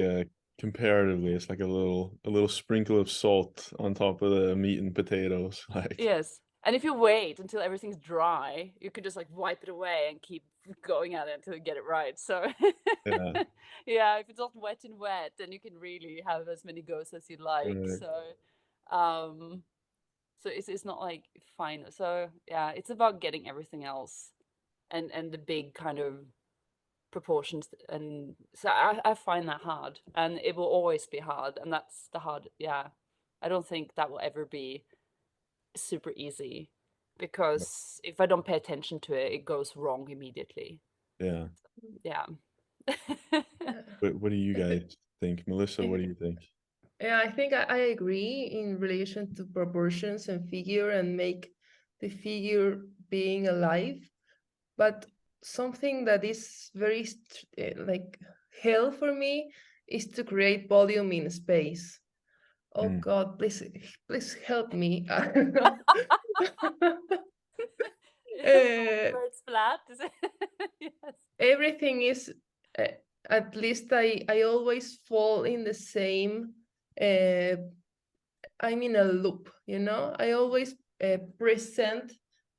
[SPEAKER 1] comparatively, it's like a little sprinkle of salt on top of the meat and potatoes. Like
[SPEAKER 2] Yes. And if you wait until everything's dry, you can just like wipe it away and keep going at it until you get it right. So
[SPEAKER 1] yeah,
[SPEAKER 2] yeah, if it's not wet and wet, then you can really have as many goes as you like.
[SPEAKER 1] right.
[SPEAKER 2] Um, so it's not like fine. So yeah, it's about getting everything else and the big kind of proportions, and so I find that hard, and it will always be hard, and that's the hard. Yeah, I don't think that will ever be super easy, because if I don't pay attention to it, it goes wrong immediately.
[SPEAKER 1] Yeah.
[SPEAKER 2] Yeah.
[SPEAKER 1] But what do you guys think? Melissa, what do you think?
[SPEAKER 3] Yeah, I think I agree in relation to proportions and figure and make the figure being alive. But something that is very like hell for me is to create volume in space. Oh God, please help me.
[SPEAKER 2] Where it's flat. Yes.
[SPEAKER 3] Everything is, at least I always fall in the same, I'm in a loop, you know? I always present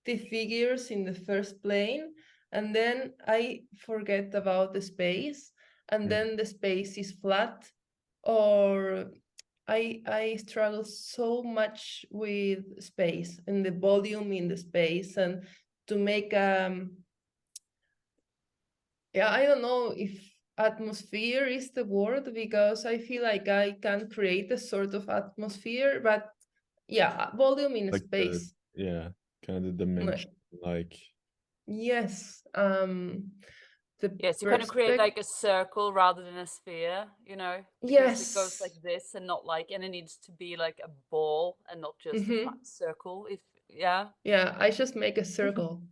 [SPEAKER 3] the figures in the first plane, and then I forget about the space, and then the space is flat, or I struggle so much with space and the volume in the space, and to make I don't know if atmosphere is the word, because I feel like I can create a sort of atmosphere, but yeah, volume in
[SPEAKER 1] Like
[SPEAKER 3] space.
[SPEAKER 1] kind of the dimension, like
[SPEAKER 3] Yes. The
[SPEAKER 2] Yes, you kind of create like a circle rather than a sphere, you know, because it goes
[SPEAKER 3] Yes.
[SPEAKER 2] like this and not like, and it needs to be like a ball and not just a flat circle. If yeah.
[SPEAKER 3] Yeah, I just make a circle.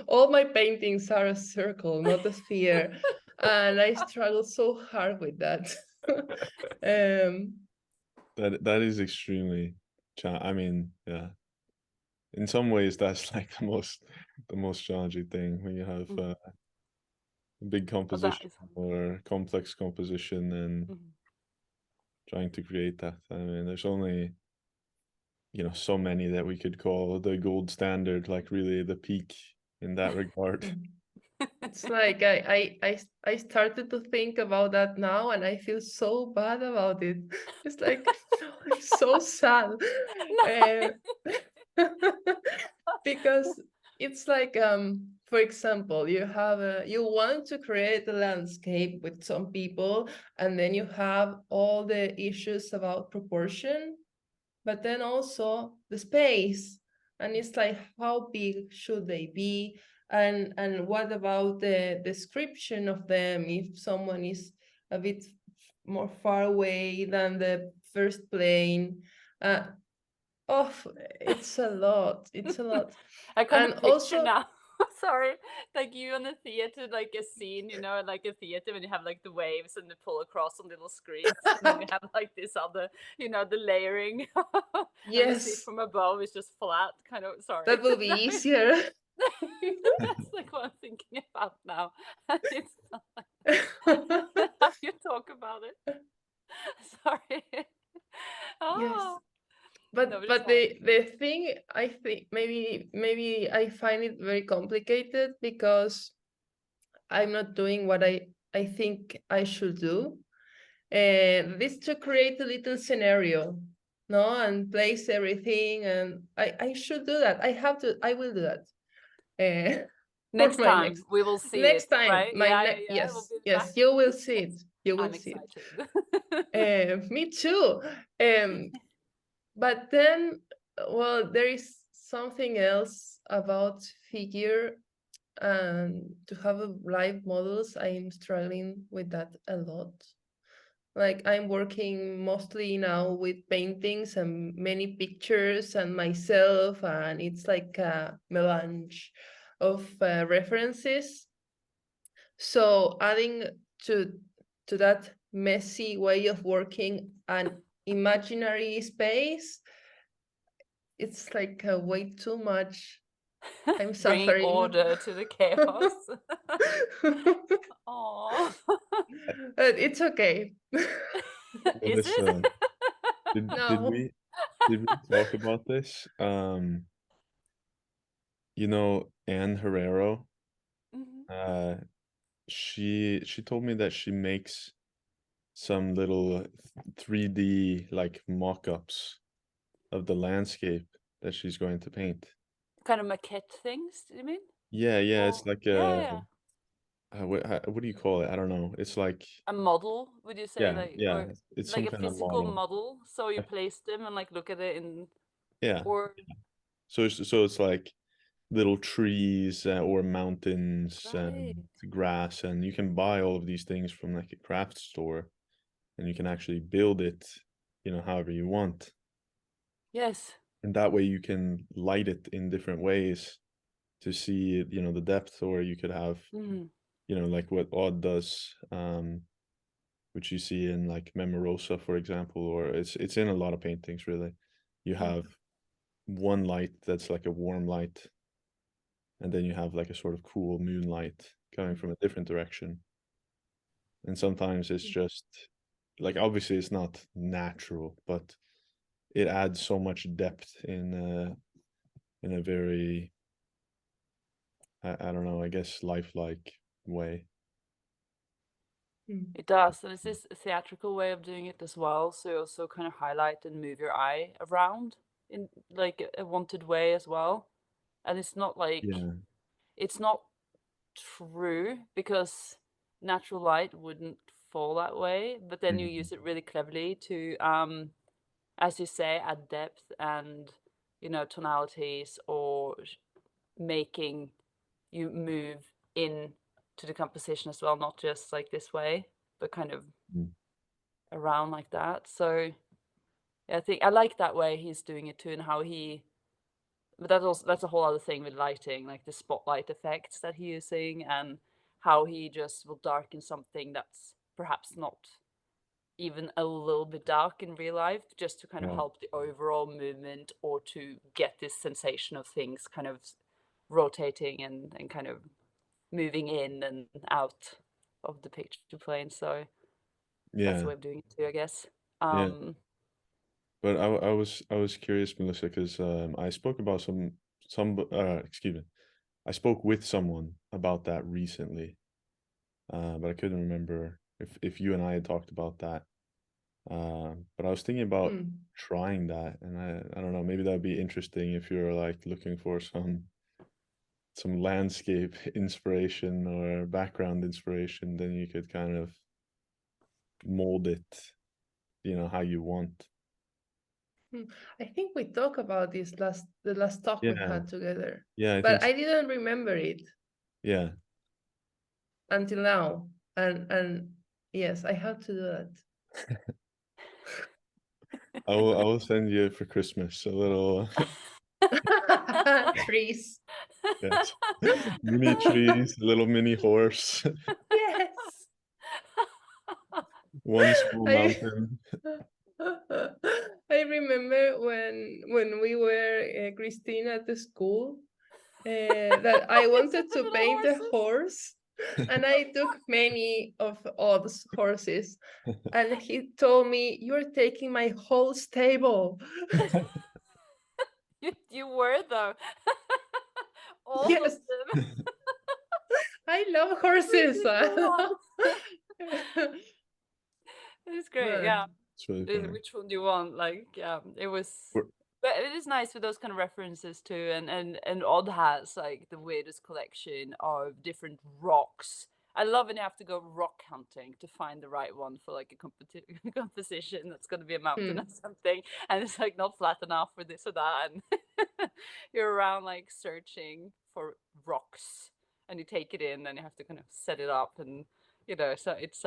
[SPEAKER 3] All my paintings are a circle, not a sphere, and I struggle so hard with that.
[SPEAKER 1] that is extremely I mean, yeah. In some ways that's like the most challenging thing when you have a big composition or complex composition and trying to create that. I mean, there's only so many that we could call the gold standard, like really the peak in that regard.
[SPEAKER 3] It's like I started to think about that now, and I feel so bad about it. It's like it's so sad. Because it's like for example, you want to create a landscape with some people, and then you have all the issues about proportion, but then also the space, and it's like, how big should they be, and what about the description of them if someone is a bit more far away than the first plane. It's a lot.
[SPEAKER 2] I kind
[SPEAKER 3] And
[SPEAKER 2] of picture now. Sorry, like you on a theater, like a scene, like a theater when you have like the waves and they pull across on little screens, and then you have like this other, the layering.
[SPEAKER 3] Yes.
[SPEAKER 2] And the seat from above is just flat, kind of. Sorry.
[SPEAKER 3] That will be easier.
[SPEAKER 2] That's like what I'm thinking about now. It's not like how you talk about it. Sorry.
[SPEAKER 3] Yes. But
[SPEAKER 2] No, but
[SPEAKER 3] but
[SPEAKER 2] it's
[SPEAKER 3] the thing, I think maybe I find it very complicated because I'm not doing what I think I should do. And this to create a little scenario, no, and place everything, and I should do that. I will do that. For
[SPEAKER 2] next
[SPEAKER 3] my
[SPEAKER 2] time we will see
[SPEAKER 3] next
[SPEAKER 2] it,
[SPEAKER 3] time,
[SPEAKER 2] right? Yeah, yeah, yeah. We'll
[SPEAKER 3] yes,
[SPEAKER 2] be back.
[SPEAKER 3] yes, you will see it. You will
[SPEAKER 2] I'm
[SPEAKER 3] see
[SPEAKER 2] excited.
[SPEAKER 3] it. Me too. But then, well, there is something else about figure and to have a live models. I'm struggling with that a lot. Like I'm working mostly now with paintings and many pictures and myself, and it's like a melange of references. So adding to to that messy way of working an imaginary space, it's like way too much. I'm
[SPEAKER 2] Bringing
[SPEAKER 3] suffering.
[SPEAKER 2] order to the chaos. Oh,
[SPEAKER 3] But it's okay.
[SPEAKER 2] is it?
[SPEAKER 1] Melissa, did
[SPEAKER 3] No.
[SPEAKER 1] we talk about this? You know, Anne Herrero,
[SPEAKER 2] Mhm.
[SPEAKER 1] she told me that she makes some little 3D like mock-ups of the landscape that she's going to paint.
[SPEAKER 2] Kind of maquette things, do you mean?
[SPEAKER 1] Yeah, it's
[SPEAKER 2] Or
[SPEAKER 1] like
[SPEAKER 2] yeah.
[SPEAKER 1] what do you call it? I don't know. It's like
[SPEAKER 2] A model, would you say, like,
[SPEAKER 1] yeah,
[SPEAKER 2] or
[SPEAKER 1] it's
[SPEAKER 2] like
[SPEAKER 1] some
[SPEAKER 2] a
[SPEAKER 1] kind of
[SPEAKER 2] physical
[SPEAKER 1] model.
[SPEAKER 2] model? So you
[SPEAKER 1] Uh,
[SPEAKER 2] place them and like look at it in,
[SPEAKER 1] Yeah.
[SPEAKER 2] or
[SPEAKER 1] So it's like little trees or mountains
[SPEAKER 2] right.
[SPEAKER 1] and grass, and you can buy all of these things from like a craft store, and you can actually build it, you know, however you want.
[SPEAKER 2] Yes.
[SPEAKER 1] And that way you can light it in different ways to see, you know, the depth, or you could have,
[SPEAKER 2] Mhm.
[SPEAKER 1] you know, like what Odd does, which you see in like Memorosa, for example, or it's in a lot of paintings really. You have one light that's like a warm light, and then you have like a sort of cool moonlight coming from a different direction. And sometimes it's just like, obviously it's not natural, but it adds so much depth in a very I don't know, I guess lifelike way.
[SPEAKER 2] It does, and it's this theatrical way of doing it as well. So you also kind of highlight and move your eye around in like a wanted way as well. And it's not like
[SPEAKER 1] Yeah.
[SPEAKER 2] it's not true because natural light wouldn't fall that way, but then you use it really cleverly to as you say, add depth and, you know, tonalities, or making you move in to the composition as well, not just like this way, but kind of
[SPEAKER 1] Mm.
[SPEAKER 2] around like that. So yeah, I think I like that way he's doing it too, and how he. But that's a whole other thing with lighting, like the spotlight effects that he's using, and how he just will darken something that's perhaps not even a little bit dark in real life, just to kind of
[SPEAKER 1] Yeah.
[SPEAKER 2] help the overall movement, or to get this sensation of things kind of rotating and kind of moving in and out of the picture plane. So that's the
[SPEAKER 1] Yeah.
[SPEAKER 2] way of doing it too, I guess.
[SPEAKER 1] Yeah. But I was curious, Melissa, because I spoke about excuse me, I spoke with someone about that recently, but I couldn't remember if you and I had talked about that. But I was thinking about trying that, and I don't know, maybe that'd be interesting if you're like looking for some landscape inspiration or background inspiration, then you could kind of mold it, you know, how you want.
[SPEAKER 3] I think we talked about this the last talk we
[SPEAKER 1] Yeah.
[SPEAKER 3] had together,
[SPEAKER 1] Yeah, I think
[SPEAKER 3] but I didn't remember it
[SPEAKER 1] yeah.
[SPEAKER 3] until now. And yes, I have to do that.
[SPEAKER 1] I will send you for Christmas a little
[SPEAKER 3] Trees.
[SPEAKER 1] yes. Mini trees, a little mini horse,
[SPEAKER 3] Yes.
[SPEAKER 1] one small
[SPEAKER 3] I
[SPEAKER 1] mountain.
[SPEAKER 3] I remember when we were Christine at the school that I wanted
[SPEAKER 2] The
[SPEAKER 3] to
[SPEAKER 2] little
[SPEAKER 3] paint a
[SPEAKER 2] horses.
[SPEAKER 3] horse, And I took many of Odd's horses, and he told me, "You're taking my whole stable."
[SPEAKER 2] You were though. All
[SPEAKER 3] Yes,
[SPEAKER 2] of them.
[SPEAKER 3] I love horses.
[SPEAKER 2] It's great.
[SPEAKER 3] But
[SPEAKER 2] Yeah.
[SPEAKER 1] It's really funny.
[SPEAKER 2] Which one do you want? Like, yeah, it was.
[SPEAKER 1] We're-
[SPEAKER 2] But it is nice with those kind of references too, and Odd has like the weirdest collection of different rocks. I love when you have to go rock hunting to find the right one for like a composition that's going to be a mountain or something, and it's like not flat enough for this or that, and you're around like searching for rocks, and you take it in, and you have to kind of set it up, and so it's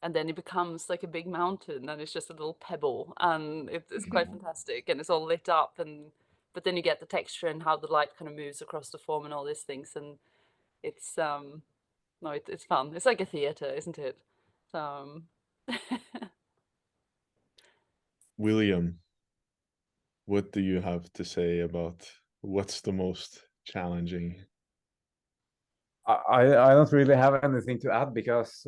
[SPEAKER 2] and then it becomes like a big mountain and it's just a little pebble, and it's quite fantastic, and it's all lit up, and but then you get the texture and how the light kind of moves across the form and all these things, and it's no, it's fun. It's like a theater, isn't it?
[SPEAKER 1] William, what do you have to say about what's the most challenging?
[SPEAKER 4] I don't really have anything to add because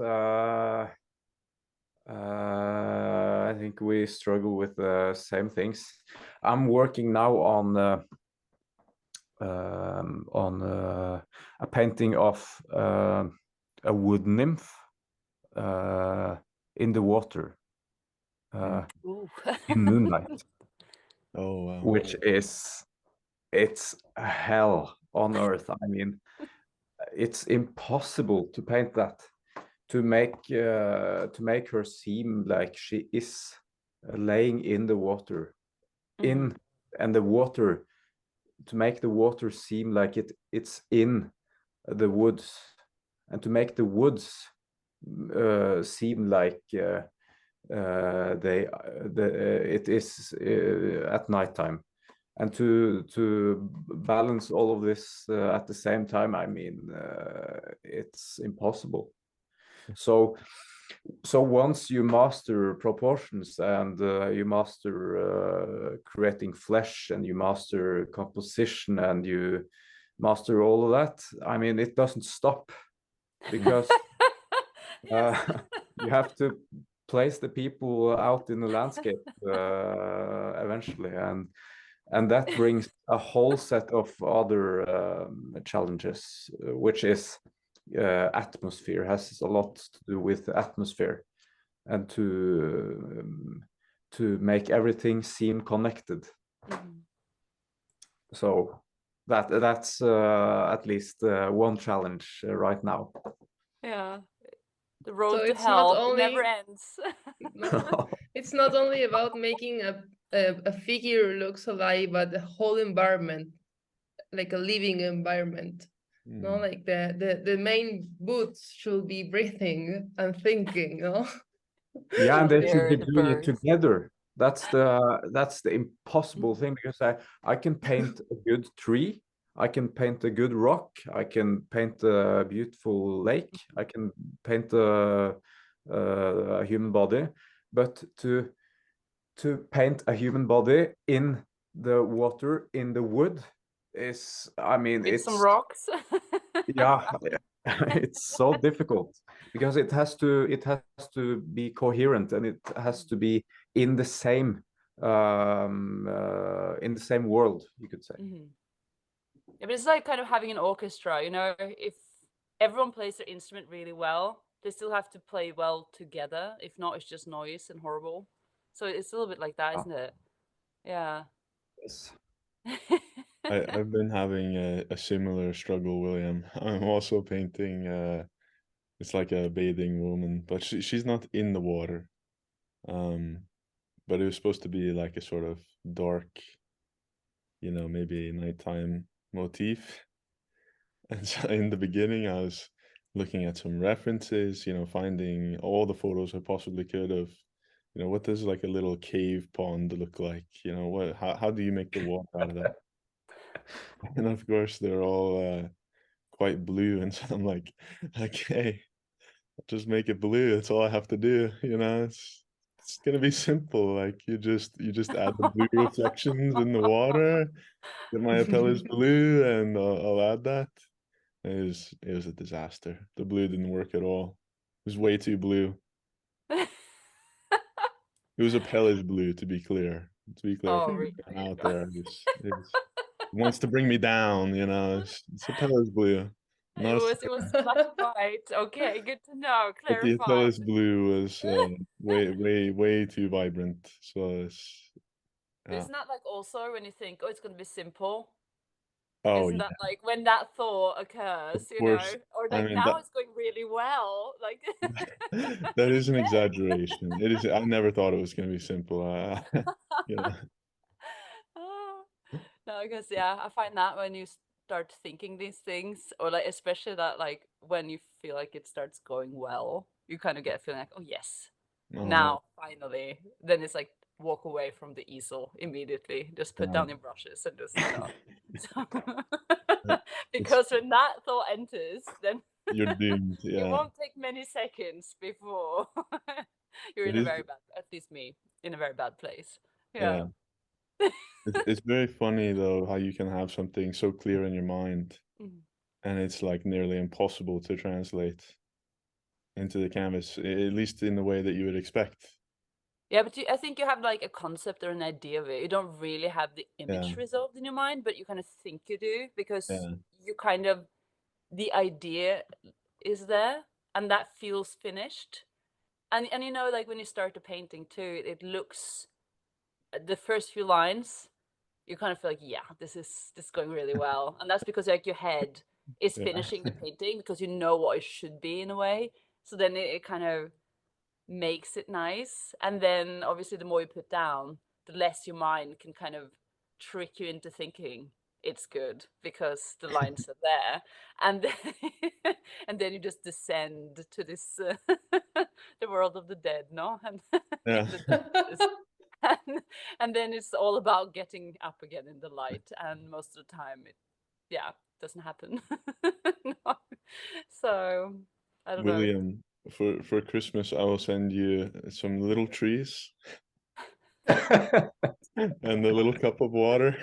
[SPEAKER 4] I think we struggle with the same things. I'm working now on a painting of a wood nymph in the water in moonlight,
[SPEAKER 1] Oh wow.
[SPEAKER 4] which it's hell on earth. I mean, it's impossible to paint that, to make her seem like she is laying in the water, and the water, to make the water seem like it's in the woods, and to make the woods seem like it is at nighttime, and to balance all of this at the same time. I mean, it's impossible. So once you master proportions, and you master creating flesh, and you master composition, and you master all of that, I mean, it doesn't stop, because you have to place the people out in the landscape eventually, and that brings a whole set of other challenges, which is atmosphere, has a lot to do with atmosphere, and to make everything seem connected. So that's at least one challenge right now.
[SPEAKER 2] Yeah, the road
[SPEAKER 3] So
[SPEAKER 2] to
[SPEAKER 3] it's not
[SPEAKER 2] hell, it never
[SPEAKER 3] only
[SPEAKER 2] ends.
[SPEAKER 3] it's not only about making a figure looks alive, but the whole environment, like a living environment. No, like the main boots should be breathing and thinking, no?
[SPEAKER 4] Yeah, and they should be
[SPEAKER 2] The
[SPEAKER 4] doing it
[SPEAKER 2] birds.
[SPEAKER 4] together. That's the impossible thing, because I can paint a good tree, I can paint a good rock, I can paint a beautiful lake, I can paint a human body, but to paint a human body in the water, in the wood, is, I mean,
[SPEAKER 2] With
[SPEAKER 4] it's
[SPEAKER 2] some rocks.
[SPEAKER 4] yeah, it's so difficult, because it has to be coherent, and it has to be in the same world, you could say.
[SPEAKER 2] Yeah, but it's like kind of having an orchestra, if everyone plays their instrument really well, they still have to play well together. If not, it's just noise and horrible. So it's a little bit like that, isn't it? Yeah.
[SPEAKER 4] Yes.
[SPEAKER 1] I've been having a similar struggle, William. I'm also painting it's like a bathing woman, but she's not in the water. But it was supposed to be like a sort of dark, maybe nighttime motif. And so in the beginning, I was looking at some references, finding all the photos I possibly could of, what does like a little cave pond look like? How do you make the water out of that? And of course, they're all quite blue. And so I'm like, okay, I'll just make it blue. That's all I have to do. It's gonna be simple. Like you just add the blue reflections in the water. Get my appellate blue, and I'll add that. It was a disaster. The blue didn't work at all. It was way too blue. It was a Pellish blue, to be clear. To be clear,
[SPEAKER 2] Oh,
[SPEAKER 1] for
[SPEAKER 2] really?
[SPEAKER 1] anyone out there, it wants to bring me down, you know. It's a Pellish blue. Not a,
[SPEAKER 2] It was black and white. Okay, good to know.
[SPEAKER 1] but the
[SPEAKER 2] Clarified.
[SPEAKER 1] Pellish blue was way too vibrant. So
[SPEAKER 2] But isn't that like also when you think, oh, it's gonna be simple?
[SPEAKER 1] oh
[SPEAKER 2] Isn't
[SPEAKER 1] yeah,
[SPEAKER 2] that like when that thought
[SPEAKER 1] of
[SPEAKER 2] occurs, you know?
[SPEAKER 1] course.
[SPEAKER 2] Or
[SPEAKER 1] I
[SPEAKER 2] like
[SPEAKER 1] mean
[SPEAKER 2] now it's going really well. Like
[SPEAKER 1] that is an exaggeration. It is. I never thought it was going to be simple. Yeah,
[SPEAKER 2] Ah. No, I guess yeah, I find that when you start thinking these things, or like especially that like when you feel like it starts going well, you kind of get a feeling like, oh yes,
[SPEAKER 1] oh,
[SPEAKER 2] now finally. Then it's like walk away from the easel immediately. Just put
[SPEAKER 1] yeah.
[SPEAKER 2] down your brushes and just So
[SPEAKER 1] It's
[SPEAKER 2] because when that thought enters, then
[SPEAKER 1] you're doomed.
[SPEAKER 2] it
[SPEAKER 1] Yeah,
[SPEAKER 2] won't take many seconds before you're
[SPEAKER 1] it
[SPEAKER 2] in a
[SPEAKER 1] is.
[SPEAKER 2] very bad, at least me, in a very bad place.
[SPEAKER 1] Yeah,
[SPEAKER 2] Yeah.
[SPEAKER 1] it's very funny though how you can have something so clear in your mind,
[SPEAKER 2] Mhm.
[SPEAKER 1] and it's like nearly impossible to translate into the canvas, at least in the way that you would expect.
[SPEAKER 2] Yeah, but I think you have like a concept or an idea of it. You don't really have the
[SPEAKER 1] Yeah,
[SPEAKER 2] image resolved in your mind, but you kind of think you do because
[SPEAKER 1] yeah,
[SPEAKER 2] you kind of, the idea is there and that feels finished. And you know, like when you start a painting too, it looks, the first few lines, you kind of feel like, yeah, this is going really well. And that's because like your head is
[SPEAKER 1] yeah,
[SPEAKER 2] finishing the painting because you know what it should be in a way. So then it kind of makes it nice. And then obviously the more you put down, the less your mind can kind of trick you into thinking it's good because the lines are there. And then, and then you just descend to this the world of the dead, no? And
[SPEAKER 1] yeah.
[SPEAKER 2] in the darkness. And then it's all about getting up again in the light. And most of the time it, yeah, doesn't happen. No. So I don't know.
[SPEAKER 1] William, for Christmas, I will send you some little trees and a little cup of water.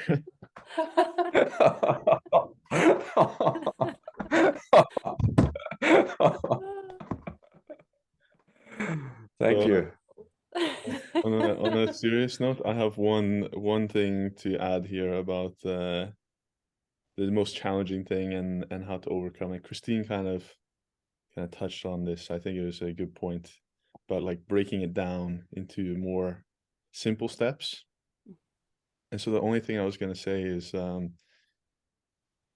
[SPEAKER 4] Thank
[SPEAKER 1] So,
[SPEAKER 4] you.
[SPEAKER 1] on a serious note, I have one thing to add here about the most challenging thing and how to overcome it. Kristine kind of touched on this. I think it was a good point about like breaking it down into more simple steps. And so the only thing I was gonna say is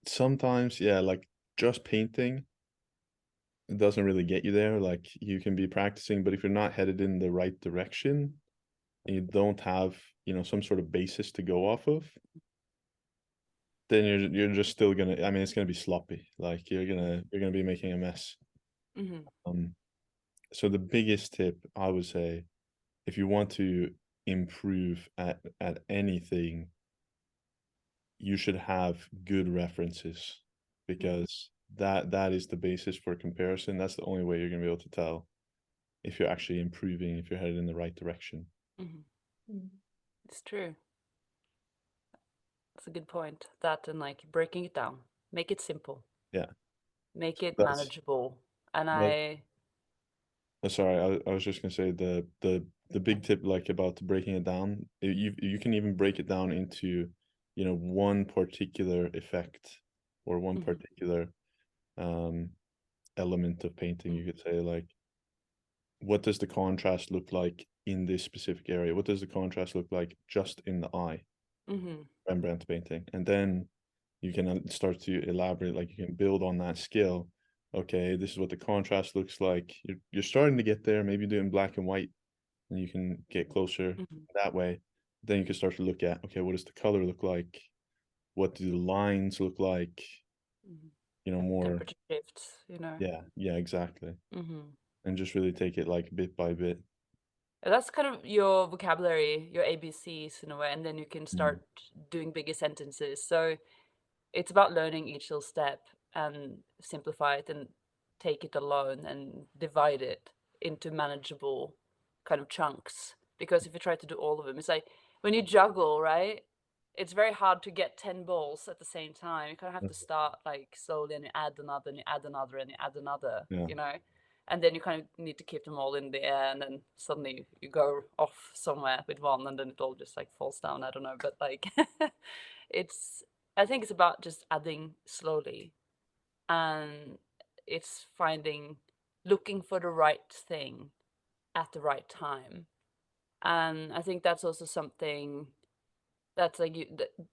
[SPEAKER 1] sometimes, yeah, like just painting, it doesn't really get you there. Like you can be practicing, but if you're not headed in the right direction and you don't have, you know, some sort of basis to go off of, then you're just still gonna, I mean, it's gonna be sloppy. Like you're gonna be making a mess.
[SPEAKER 2] Mhm.
[SPEAKER 1] So the biggest tip I would say, if you want to improve at anything, you should have good references because that is the basis for comparison. That's the only way you're gonna be able to tell if you're actually improving, if you're headed in the right direction.
[SPEAKER 2] Mhm. It's true. That's a good point. That and like breaking it down, make it simple,
[SPEAKER 1] Yeah,
[SPEAKER 2] make it
[SPEAKER 1] that's
[SPEAKER 2] manageable. And
[SPEAKER 1] that.
[SPEAKER 2] I,
[SPEAKER 1] Sorry, I was just gonna say the big tip like about breaking it down. You can even break it down into, you know, one particular effect or one
[SPEAKER 2] Mhm.
[SPEAKER 1] particular um element of painting. You could say like, what does the contrast look like in this specific area? What does the contrast look like just in the eye?
[SPEAKER 2] Mhm.
[SPEAKER 1] Rembrandt painting, and then you can start to elaborate, like you can build on that skill. Okay, this is what the contrast looks like. You're starting to get there, maybe do it in black and white, and you can get closer
[SPEAKER 2] Mhm.
[SPEAKER 1] that way. Then you can start to look at, okay, what does the color look like? What do the lines look like?
[SPEAKER 2] Mhm.
[SPEAKER 1] You know, more,
[SPEAKER 2] Temperature shifts, you know.
[SPEAKER 1] yeah, exactly.
[SPEAKER 2] Mhm.
[SPEAKER 1] And just really take it like bit by bit.
[SPEAKER 2] That's kind of your vocabulary, your ABCs in a way, and then you can
[SPEAKER 1] Mm.
[SPEAKER 2] start doing bigger sentences. So it's about learning each little step and simplify it and take it alone and divide it into manageable kind of chunks. Because if you try to do all of them, it's like when you juggle, right? it's very hard to get 10 balls at the same time. You kind of have to start like slowly, and you add another, and you add another, and you add another, you know, and then you kind of need to keep them all in the air, and then suddenly you go off somewhere with one, and then it all just like falls down. I don't know, but like I think it's about just adding slowly, and it's looking for the right thing at the right time. And I think that's also something that's like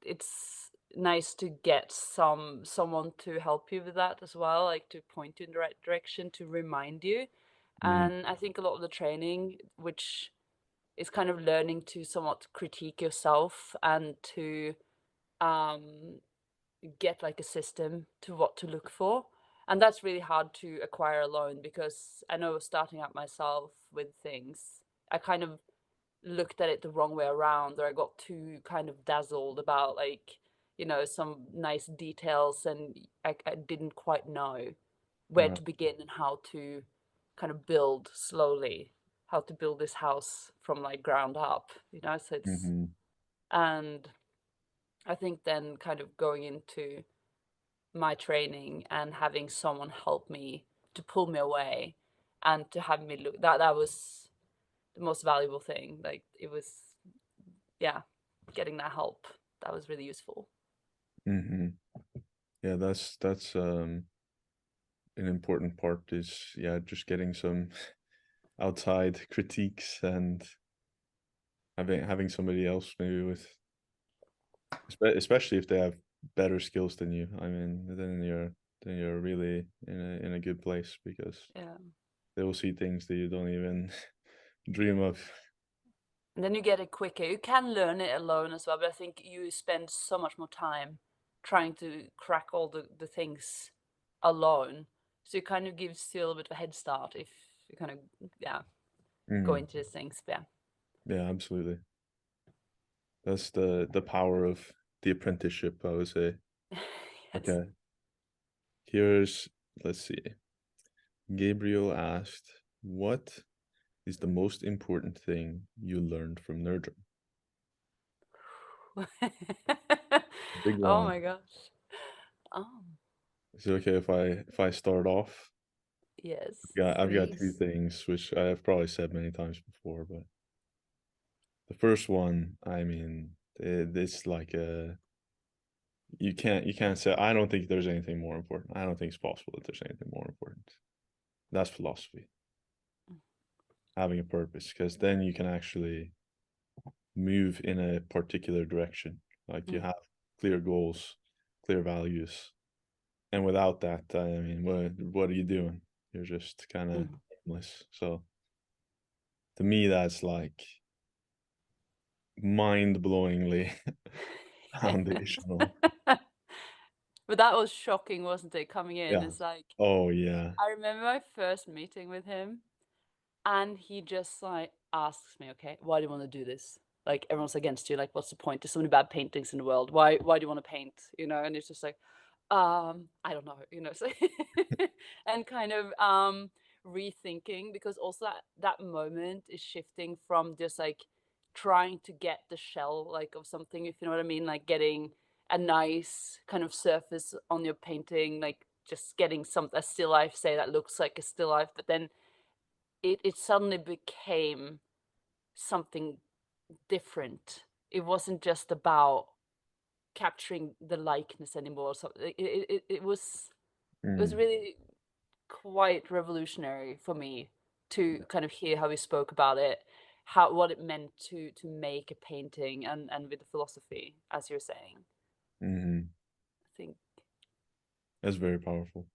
[SPEAKER 2] it's nice to get someone to help you with that as well, like to point you in the right direction, to remind you. And I think a lot of the training, which is kind of learning to somewhat critique yourself and to get like a system to what to look for. And that's really hard to acquire alone, because I know starting out myself with things, I kind of looked at it the wrong way around, or I got too kind of dazzled about like, you know, some nice details, and I didn't quite know where to begin and how to kind of build slowly, how to build this house from like ground up, you know. So it's and I think then kind of going into my training and having someone help me to pull me away and to have me look, that was the most valuable thing. Like it was, yeah, getting that help, that was really useful.
[SPEAKER 1] Yeah, that's an important part, is just getting some outside critiques and having somebody else maybe with, especially if they have better skills than you. I mean, then you're really in a good place, because they will see things that you don't even dream of.
[SPEAKER 2] And then you get it quicker. You can learn it alone as well, but I think you spend so much more time trying to crack all the things alone. So it kind of gives you a little bit of a head start if you kind of go into these things.
[SPEAKER 1] Yeah, absolutely. That's the power of the apprenticeship, I would say.
[SPEAKER 2] Yes.
[SPEAKER 1] Okay. Let's see. Gabriel asked, what is the most important thing you learned from Nerdrum? Big
[SPEAKER 2] Oh
[SPEAKER 1] one.
[SPEAKER 2] my gosh.
[SPEAKER 1] Is it okay if I start off?
[SPEAKER 2] Yes.
[SPEAKER 1] I've got two
[SPEAKER 3] Please.
[SPEAKER 1] things which I have probably said many times before, but the first one, I mean, it's like you can't say, I don't think there's anything more important. I don't think it's possible that there's anything more important. That's philosophy. Having a purpose, because then you can actually move in a particular direction. Like you have clear goals, clear values. And without that, I mean, what are you doing? You're just kind of aimless. So to me, that's like mind-blowingly foundational.
[SPEAKER 2] But that was shocking, wasn't it? Coming in,
[SPEAKER 1] Yeah.
[SPEAKER 2] it's like,
[SPEAKER 1] Oh yeah.
[SPEAKER 2] I remember my first meeting with him, and he just like asks me, okay, why do you want to do this? Like everyone's against you. Like, what's the point? There's so many bad paintings in the world. Why do you want to paint? You know? And it's just like, I don't know, you know. So and kind of rethinking, because also that moment is shifting from just like trying to get the shell like of something, if you know what I mean, like getting a nice kind of surface on your painting, like just getting a still life, say, that looks like a still life, but then it suddenly became something different. It wasn't just about capturing the likeness anymore. So it was really quite revolutionary for me to kind of hear how he spoke about it, what it meant to make a painting, and with the philosophy, as you're saying. I think
[SPEAKER 1] That's very powerful.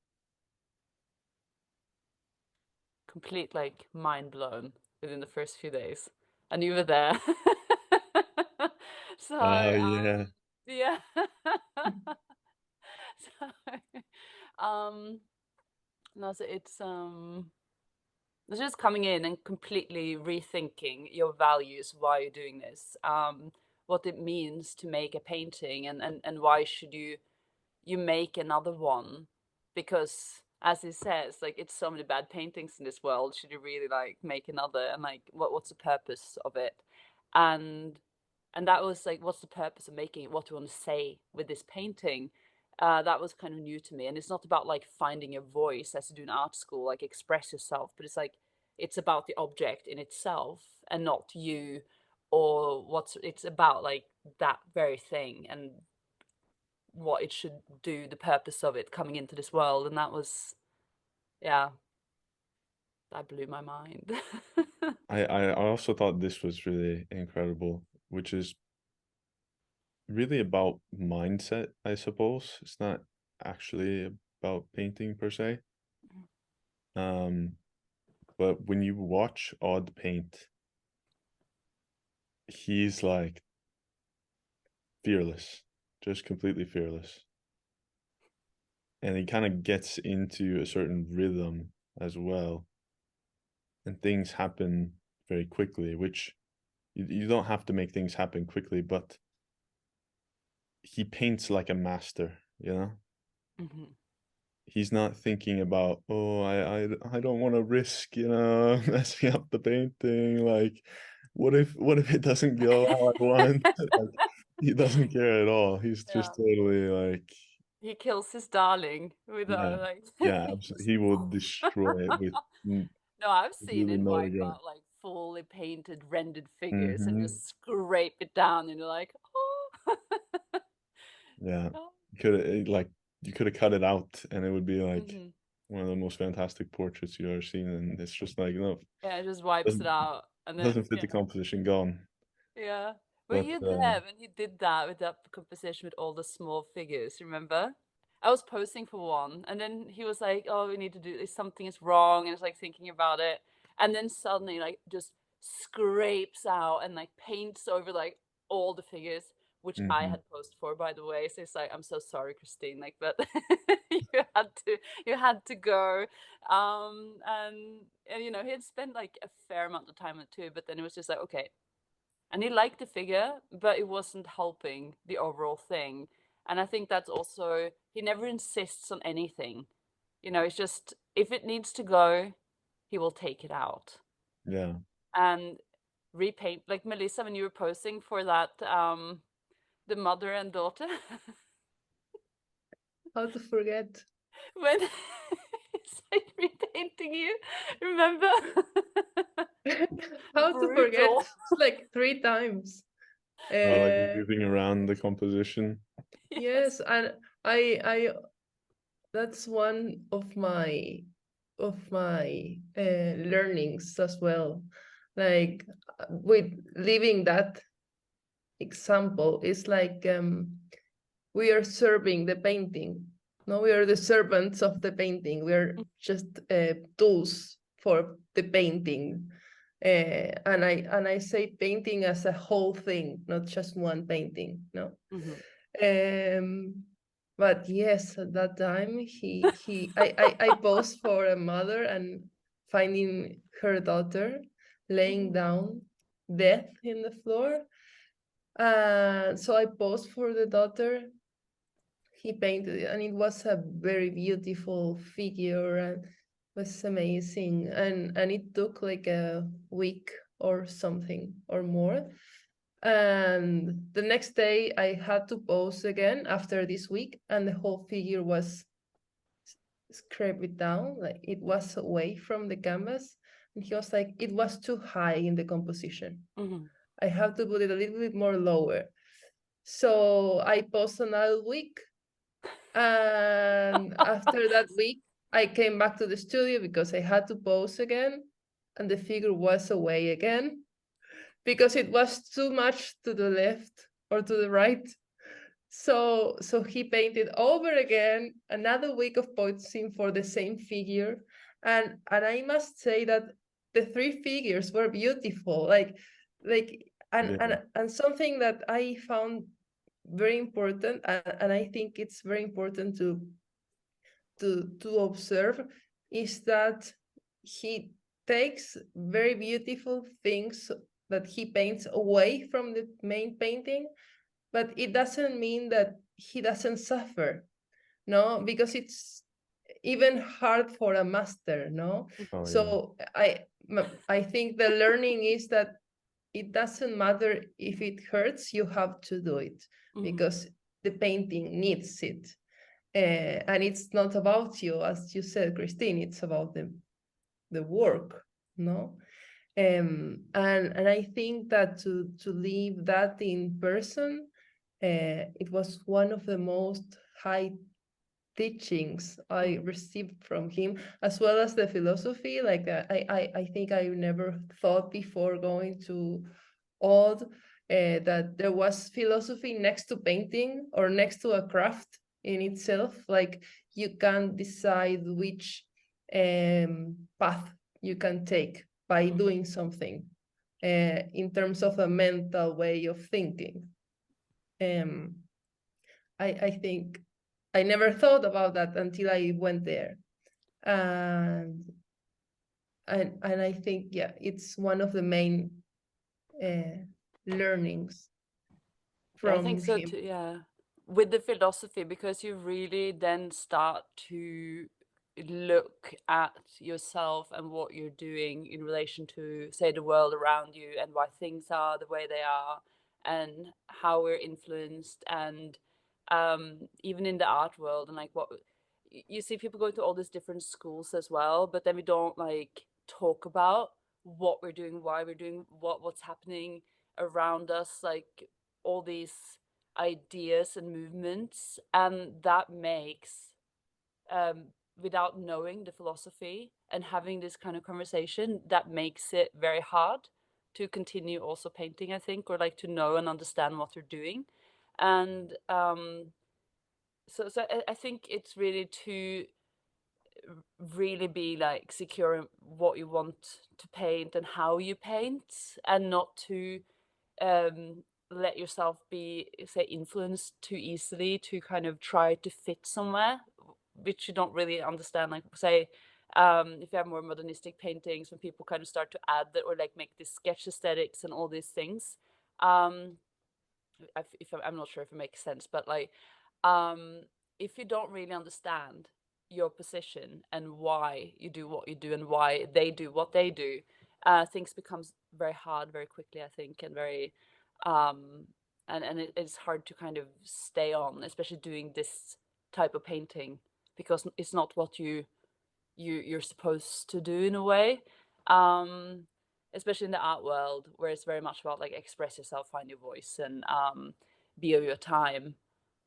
[SPEAKER 2] complete like mind blown within the first few days, and you were there. So
[SPEAKER 1] Yeah.
[SPEAKER 2] yeah. So no, so it's just coming in and completely rethinking your values, why you're doing this, what it means to make a painting, and why should you make another one, because as he says, like, it's so many bad paintings in this world, should you really like make another, and like what's the purpose of it? And And that was like, what's the purpose of making it? What do you want to say with this painting? That was kind of new to me. And it's not about like finding a voice as you do in art school, like express yourself, but it's like, it's about the object in itself and not you, or it's about like that very thing and what it should do, the purpose of it coming into this world. And that was, yeah, that blew my mind.
[SPEAKER 1] I also thought this was really incredible, which is really about mindset, I suppose. It's not actually about painting per se. But when you watch Odd paint, he's like fearless, just completely fearless. And he kind of gets into a certain rhythm as well. And things happen very quickly, which you don't have to make things happen quickly, but he paints like a master, you know?
[SPEAKER 2] Mhm.
[SPEAKER 1] He's not thinking about, oh, I don't want to risk, you know, messing up the painting. Like, what if it doesn't go how I want? Like, he doesn't care at all. He's
[SPEAKER 2] Yeah.
[SPEAKER 1] just totally like,
[SPEAKER 2] He kills his darling with
[SPEAKER 1] yeah,
[SPEAKER 2] like
[SPEAKER 1] yeah, he will destroy it with
[SPEAKER 2] No, I've seen
[SPEAKER 1] really
[SPEAKER 2] him
[SPEAKER 1] no
[SPEAKER 2] wipe
[SPEAKER 1] regret.
[SPEAKER 2] out like fully painted rendered figures and
[SPEAKER 1] Mm-hmm.
[SPEAKER 2] just scrape it down and you're like, oh.
[SPEAKER 1] Yeah,
[SPEAKER 2] Oh.
[SPEAKER 1] like you could have cut it out and it would be like
[SPEAKER 2] Mhm.
[SPEAKER 1] one of the most fantastic portraits you've ever seen, and it's just like, no,
[SPEAKER 2] Yeah, it just wipes it
[SPEAKER 1] doesn't
[SPEAKER 2] out and then
[SPEAKER 1] doesn't fit the composition, gone.
[SPEAKER 2] yeah. Were
[SPEAKER 1] But
[SPEAKER 2] you there when he did that with that composition with all the small figures, remember? I was posing for one and then he was like, oh, we need to do this, something is wrong, and it's like thinking about it. And then suddenly like just scrapes out and like paints over like all the figures, which I
[SPEAKER 1] mhm.
[SPEAKER 2] had posed for, by the way. So it's like, I'm so sorry, Kristine, like, but you had to go. And you know, he had spent like a fair amount of time on it too, but then it was just like, okay, and he liked the figure, but it wasn't helping the overall thing. And I think that's also, he never insists on anything. You know, it's just, if it needs to go, he will take it out.
[SPEAKER 1] Yeah.
[SPEAKER 2] And repaint, like Melissa, when you were posing for that, the mother and daughter,
[SPEAKER 3] How to forget?
[SPEAKER 2] when it's like repainting you, remember?
[SPEAKER 3] How to forget?
[SPEAKER 2] Brutal.
[SPEAKER 3] It's like 3 times.
[SPEAKER 1] Like
[SPEAKER 3] Uh,
[SPEAKER 1] moving around the composition.
[SPEAKER 3] yes, and I that's one of my learnings as well. Like with leaving that example, it's like we are serving the painting. No, we are the servants of the painting. We are just tools for the painting. And I say painting as a whole thing, not just one painting. No. But yes, at that time I posed for a mother and finding her daughter laying down dead in the floor. So I posed for the daughter. He painted it, and it was a very beautiful figure and was amazing. And it took like a week or something or more. And the next day I had to pose again after this week, and the whole figure was scraped it down, like it was away from the canvas. And he was like, it was too high in the composition. I have to put it a little bit more lower. So I posed another week. And after that week, I came back to the studio because I had to pose again, and the figure was away again because it was too much to the left or to the right. So he painted over again, another week of posing for the same figure. And I must say that the 3 figures were beautiful. And something that I found very important, and I think it's very important to observe, is that he takes very beautiful things that he paints away from the main painting, but it doesn't mean that he doesn't suffer, no, because it's even hard for a master, no.
[SPEAKER 1] Oh,
[SPEAKER 3] So I think the learning is that it doesn't matter if it hurts, you have to do it because the painting needs it. And it's not about you, as you said, Kristine, it's about the work, no? And I think that to leave that in person, it was one of the most high teachings I received from him, as well as the philosophy. Like I think I never thought before going to Odd that there was philosophy next to painting or next to a craft in itself. Like you can decide which path you can take by doing something in terms of a mental way of thinking. I think I never thought about that until I went there. And I think, yeah, it's one of the main learnings
[SPEAKER 2] Yeah, I
[SPEAKER 3] from
[SPEAKER 2] think so
[SPEAKER 3] him.
[SPEAKER 2] too, yeah. With the philosophy, because you really then start to look at yourself and what you're doing in relation to, say, the world around you and why things are the way they are and how we're influenced, and even in the art world, and like what you see people going to all these different schools as well, but then we don't like talk about what we're doing, why we're doing what's happening around us, like all these ideas and movements, and that makes without knowing the philosophy and having this kind of conversation, that makes it very hard to continue also painting, I think, or like to know and understand what you're doing. And so I think it's really to really be like secure in what you want to paint and how you paint, and not to let yourself be, say, influenced too easily to kind of try to fit somewhere which you don't really understand. Like, say, if you have more modernistic paintings, when people kind of start to add that or like make this sketch aesthetics and all these things, I'm not sure if it makes sense, but like if you don't really understand your position and why you do what you do and why they do what they do, things becomes very hard very quickly, I think, and very it's hard to kind of stay on, especially doing this type of painting, because it's not what you're supposed to do in a way. Especially in the art world, where it's very much about like express yourself, find your voice, and be of your time.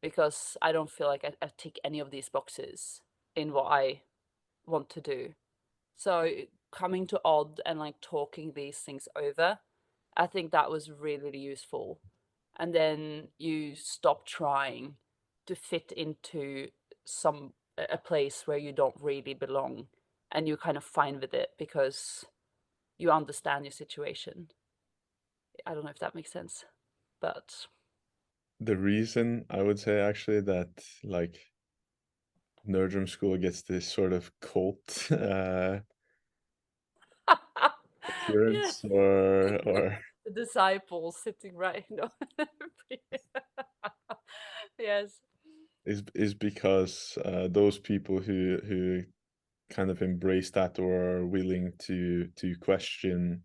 [SPEAKER 2] Because I don't feel like I tick any of these boxes in what I want to do. So coming to Odd and like talking these things over, I think that was really, really useful. And then you stop trying to fit into a place where you don't really belong, and you're kind of fine with it because you understand your situation. I don't know if that makes sense, but
[SPEAKER 1] The reason I would say actually that like Nerdrum school gets this sort of cult
[SPEAKER 2] yeah,
[SPEAKER 1] appearance or
[SPEAKER 2] the disciples sitting right. No. Yes.
[SPEAKER 1] is because those people who kind of embrace that or are willing to question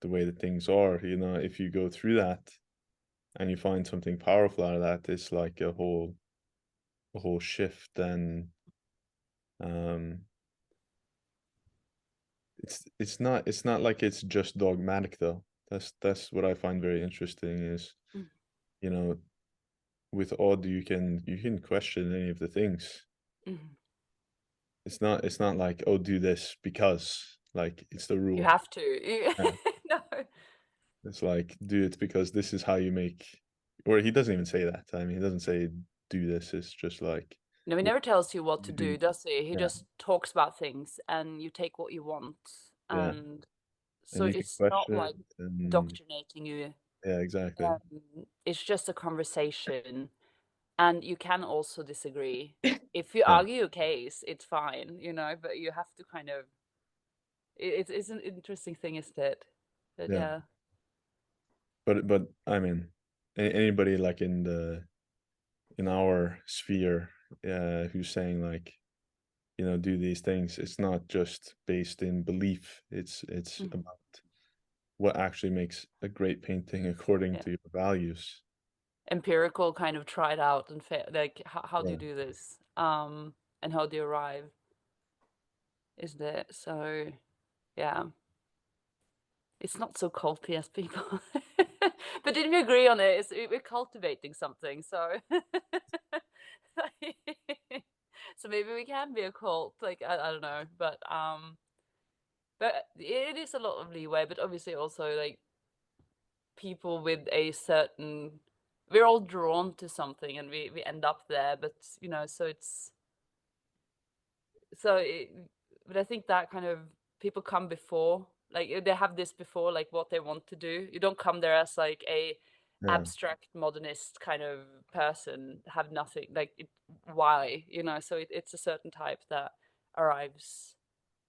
[SPEAKER 1] the way that things are, you know, if you go through that and you find something powerful out of that, it's like a whole shift. And um it's not like it's just dogmatic though. That's what I find very interesting is, you know, with Odd you can question any of the things.
[SPEAKER 2] Mhm.
[SPEAKER 1] It's not like, oh, do this because like it's the
[SPEAKER 2] You
[SPEAKER 1] rule.
[SPEAKER 2] have to.
[SPEAKER 1] Yeah.
[SPEAKER 2] No.
[SPEAKER 1] It's like, do it because this is how you make, or he doesn't even say that. I mean, he doesn't say do this. It's just like,
[SPEAKER 2] No, he never tells you what to
[SPEAKER 1] you
[SPEAKER 2] do,
[SPEAKER 1] do.
[SPEAKER 2] does he? He
[SPEAKER 1] Yeah,
[SPEAKER 2] just talks about things and you take what you want.
[SPEAKER 1] yeah.
[SPEAKER 2] And so
[SPEAKER 1] And you can
[SPEAKER 2] it's not
[SPEAKER 1] question it
[SPEAKER 2] like
[SPEAKER 1] and
[SPEAKER 2] doctrinating you.
[SPEAKER 1] yeah, exactly.
[SPEAKER 2] It's just a conversation. And you can also disagree. If you
[SPEAKER 1] Yeah,
[SPEAKER 2] argue your case, it's fine, but you have to kind of, it's an interesting thing, isn't it? But
[SPEAKER 1] yeah.
[SPEAKER 2] yeah.
[SPEAKER 1] But I mean, anybody like in our sphere, who's saying like, you know, do these things, it's not just based in belief. It's
[SPEAKER 2] Mhm.
[SPEAKER 1] about what actually makes a great painting according to your values.
[SPEAKER 2] Empirical, kind of tried out and like how do you
[SPEAKER 1] Yeah.
[SPEAKER 2] do this, and how do you arrive, isn't it? So yeah, it's not so culty as people. But did we agree on it? We're cultivating something, so so maybe we can be a cult. Like I don't know, but it is a lot of leeway. But obviously also like people with a certain, we're all drawn to something and we end up there. But you know, so it's but I think that kind of people come before, like they have this before, like what they want to do. You don't come there as like a abstract modernist kind of person, have nothing like why, you know. So it's a certain type that arrives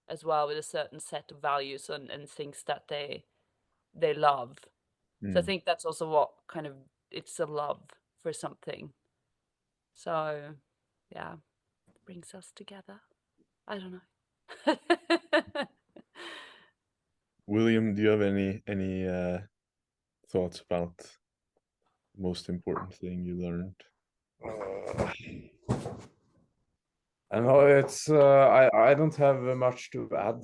[SPEAKER 2] as well with a certain set of values and things that they love. So I think that's also what kind of, it's a love for something. So yeah, it brings us together. I don't know.
[SPEAKER 1] William, do you have any thoughts about the most important thing you learned?
[SPEAKER 4] I know it's I don't have much to add.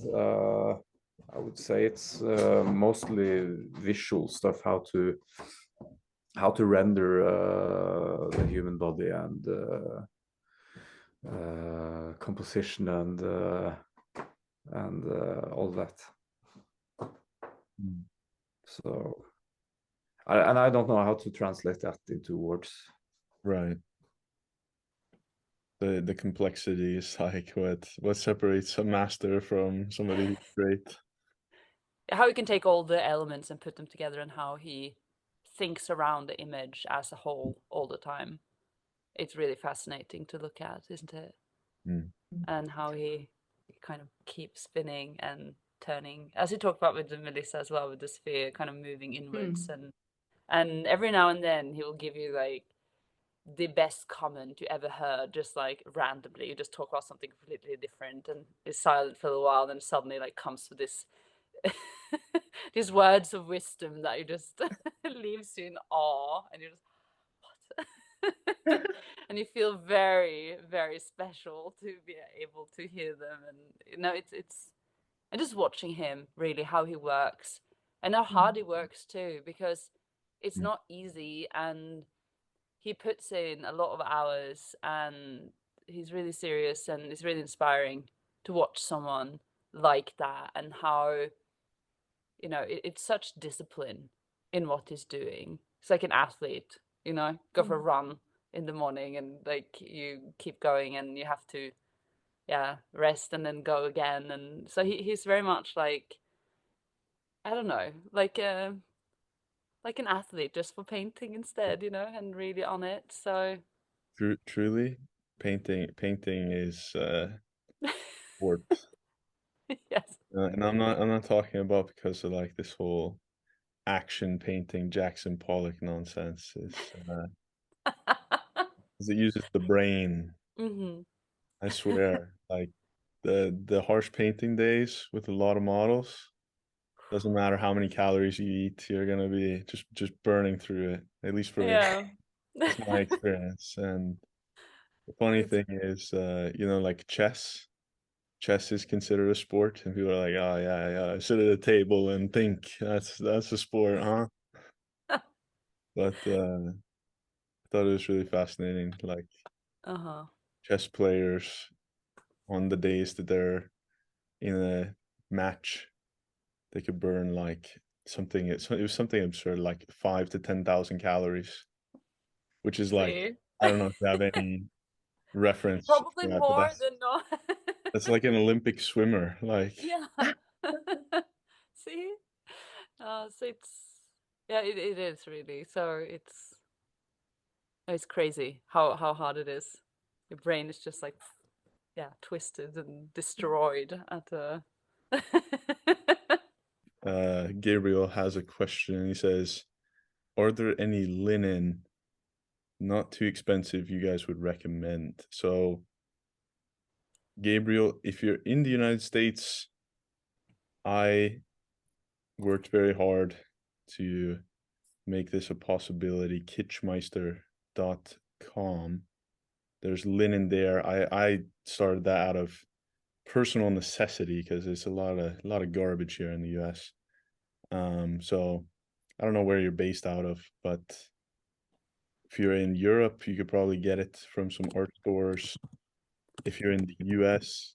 [SPEAKER 4] I would say it's mostly visual stuff, how to render the human body and composition and all that. So I don't know how to translate that into words.
[SPEAKER 1] Right. The complexity is like what separates a master from somebody who's great.
[SPEAKER 2] How he can take all the elements and put them together, and how he thinks around the image as a whole all the time. It's really fascinating to look at, isn't it? And how he kind of keeps spinning and turning, as he talked about with the Melissa as well, with the sphere kind of moving inwards. And every now and then he will give you like the best comment you ever heard, just like randomly. You just talk about something completely different and is silent for a while, then suddenly like comes with this these words of wisdom that you just leaves you in awe, and you're just what? And you feel very, very special to be able to hear them. And you know, it's and just watching him, really, how he works and how hard he works too, because it's not easy, and he puts in a lot of hours, and he's really serious, and it's really inspiring to watch someone like that, and how, you know, it's such discipline in what he's doing. It's like an athlete, you know, go for a run in the morning and like you keep going, and you have to rest and then go again. And so he's very much like, I don't know, like an athlete just for painting instead, you know, and really on it. So
[SPEAKER 1] Truly, painting is sport.
[SPEAKER 2] yes.
[SPEAKER 1] And I'm not talking about because of like this whole action painting Jackson Pollock nonsense. It's it uses the brain. I swear, like the harsh painting days with a lot of models, doesn't matter how many calories you eat, you're gonna be just burning through it. At least for that's my experience. And the funny thing is, you know, like chess. Chess is considered a sport, and people are like, "Oh yeah, sit at a table and think. That's a sport, huh?" But I thought it was really fascinating, like chess players on the days that they're in a match, they could burn like something. It was something absurd, like 5 to 10,000 calories, which is like, I don't know if you have any reference to
[SPEAKER 2] Probably
[SPEAKER 1] that, but
[SPEAKER 2] more than not.
[SPEAKER 1] that's like an Olympic swimmer, like.
[SPEAKER 2] Yeah. See? So it's, it is really. So it's crazy how hard it is. Your brain is just like, twisted and destroyed at a.
[SPEAKER 1] Gabriel has a question. He says, "Are there any linen, not too expensive, you guys would recommend?" So, Gabriel, if you're in the United States, I worked very hard to make this a possibility. Kitschmeister.com. There's linen there. I started that out of personal necessity because it's a lot of garbage here in the US. So I don't know where you're based out of, but if you're in Europe, you could probably get it from some art stores. If you're in the US,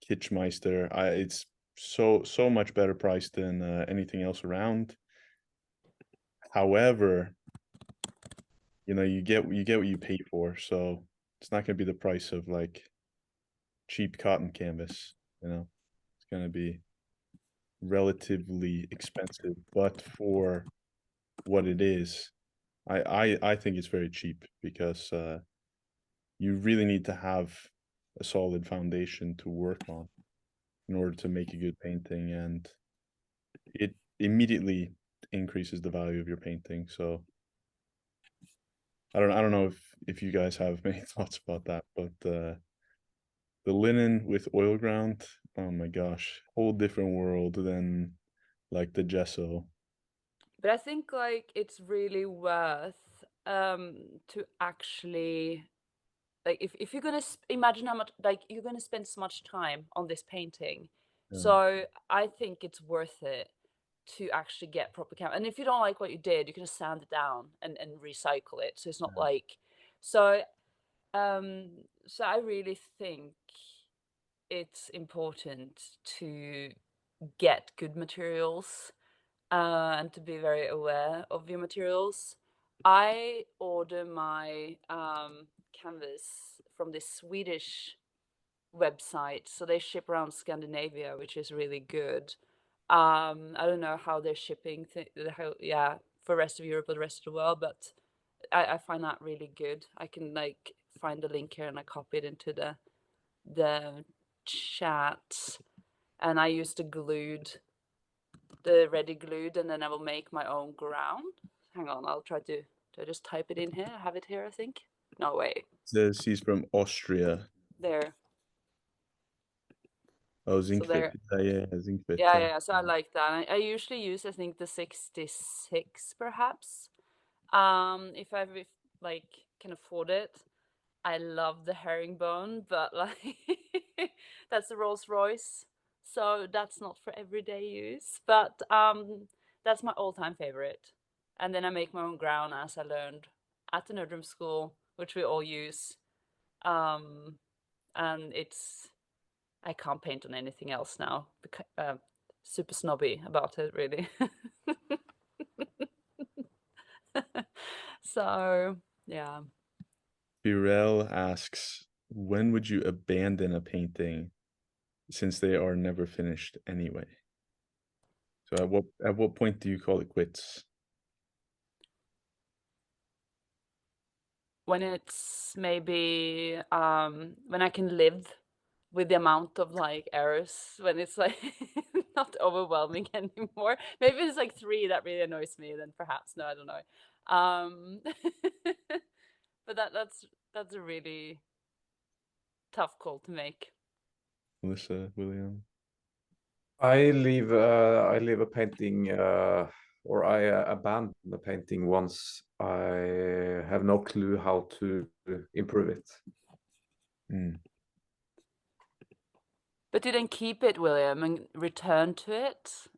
[SPEAKER 1] Kitschmeister, it's so much better priced than anything else around. However, you get what you pay for, so it's not gonna be the price of like cheap cotton canvas. It's gonna be relatively expensive, but for what it is, I think it's very cheap because you really need to have a solid foundation to work on in order to make a good painting, and it immediately increases the value of your painting. So I don't know if you guys have many thoughts about that, but the linen with oil ground, oh my gosh, whole different world than like the gesso.
[SPEAKER 2] But I think like it's really worth to actually like if you're gonna imagine how much like you're gonna spend so much time on this painting,
[SPEAKER 1] Yeah.
[SPEAKER 2] so I think it's worth it to actually get proper camera. And if you don't like what you did, you can just sand it down and recycle it. So it's not like so. So I really think it's important to get good materials and to be very aware of your materials. I order my canvas from this Swedish website, so they ship around Scandinavia, which is really good. I don't know how they're shipping, for the rest of Europe or the rest of the world, but I find that really good. I can like find the link here and I copy it into the chat, and I use the ready glued, and then I will make my own ground. Hang on, I'll try to. Do I just type it in here? I have it here, I think. No, wait.
[SPEAKER 1] Says he's from Austria.
[SPEAKER 2] There.
[SPEAKER 1] Oh,
[SPEAKER 2] So there.
[SPEAKER 1] yeah, Zinkfit.
[SPEAKER 2] Yeah. So I like that. I usually use, I think, the 66 perhaps. If I like can afford it. I love the herringbone, but like that's the Rolls Royce, so that's not for everyday use. But that's my all-time favorite. And then I make my own ground as I learned at the Nerdrum school, which we all use. And I can't paint on anything else now because super snobby about it, really. So yeah.
[SPEAKER 1] Birel asks, when would you abandon a painting since they are never finished anyway? So at what point do you call it quits?
[SPEAKER 2] When it's maybe when I can live with the amount of like errors, when it's like not overwhelming anymore. Maybe it's like 3 that really annoys me, then perhaps no, I don't know. But that's a really tough call to make.
[SPEAKER 1] Melissa, William?
[SPEAKER 4] I leave a painting or I abandon the painting once I have no clue how to improve it.
[SPEAKER 2] But you then keep it, William, and return to it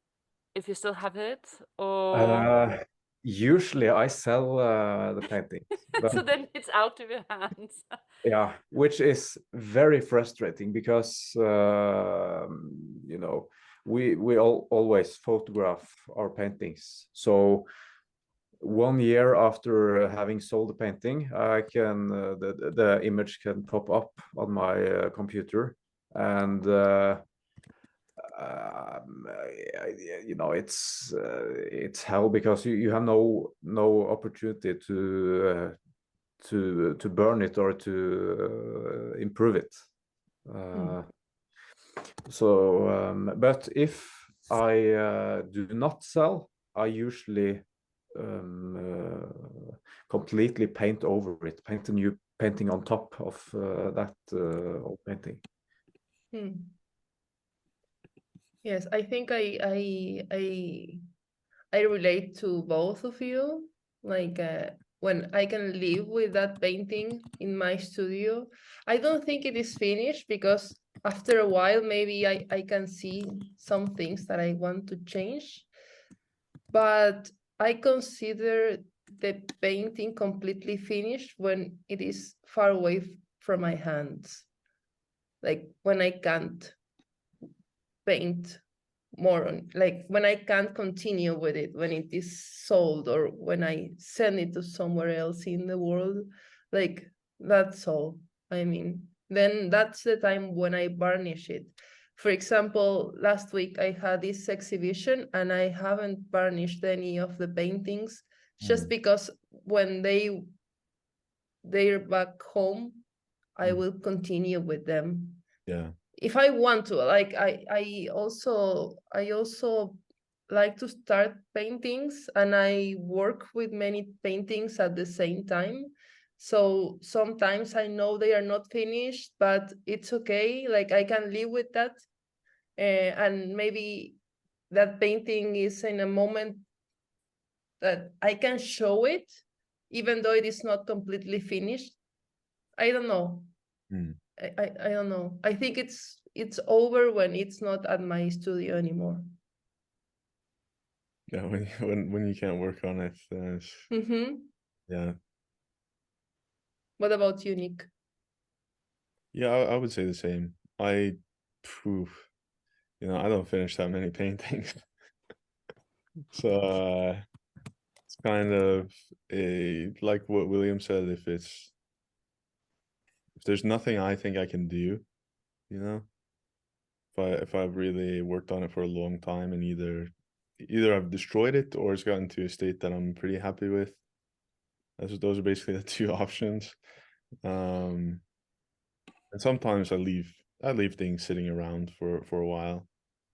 [SPEAKER 2] if you still have it, or
[SPEAKER 4] usually I sell the painting.
[SPEAKER 2] so then it's out of your hands.
[SPEAKER 4] Yeah, which is very frustrating because we always photograph our paintings. So 1 year after having sold the painting, I can the image can pop up on my computer, and it's hell because you have no opportunity to burn it or to improve it. But if I do not sell, I usually completely paint over it, paint a new painting on top of that old painting.
[SPEAKER 3] Yes, I think I relate to both of you. Like when I can live with that painting in my studio, I don't think it is finished because after a while maybe I can see some things that I want to change. But I consider the painting completely finished when it is far away from my hands. Like when I can't paint more on, like when I can't continue with it, when it is sold or when I send it to somewhere else in the world, like that's all. I mean, then that's the time when I varnish it. For example, last week I had this exhibition and I haven't varnished any of the paintings just because when they're back home, I will continue with them.
[SPEAKER 1] Yeah.
[SPEAKER 3] If I want to, like I also like to start paintings and I work with many paintings at the same time. So sometimes I know they are not finished, but it's okay. Like I can live with that. And maybe that painting is in a moment that I can show it, even though it is not completely finished. I don't know. I don't know. I think it's over when it's not at my studio anymore.
[SPEAKER 1] Yeah, when you can't work on it, yeah.
[SPEAKER 3] What about you, Nick?
[SPEAKER 1] Yeah, I would say the same. I don't finish that many paintings. So it's kind of like what William said, if there's nothing I think I can do, if I've really worked on it for a long time and either I've destroyed it or it's gotten to a state that I'm pretty happy with. Those are basically the two options. And sometimes I leave things sitting around for a while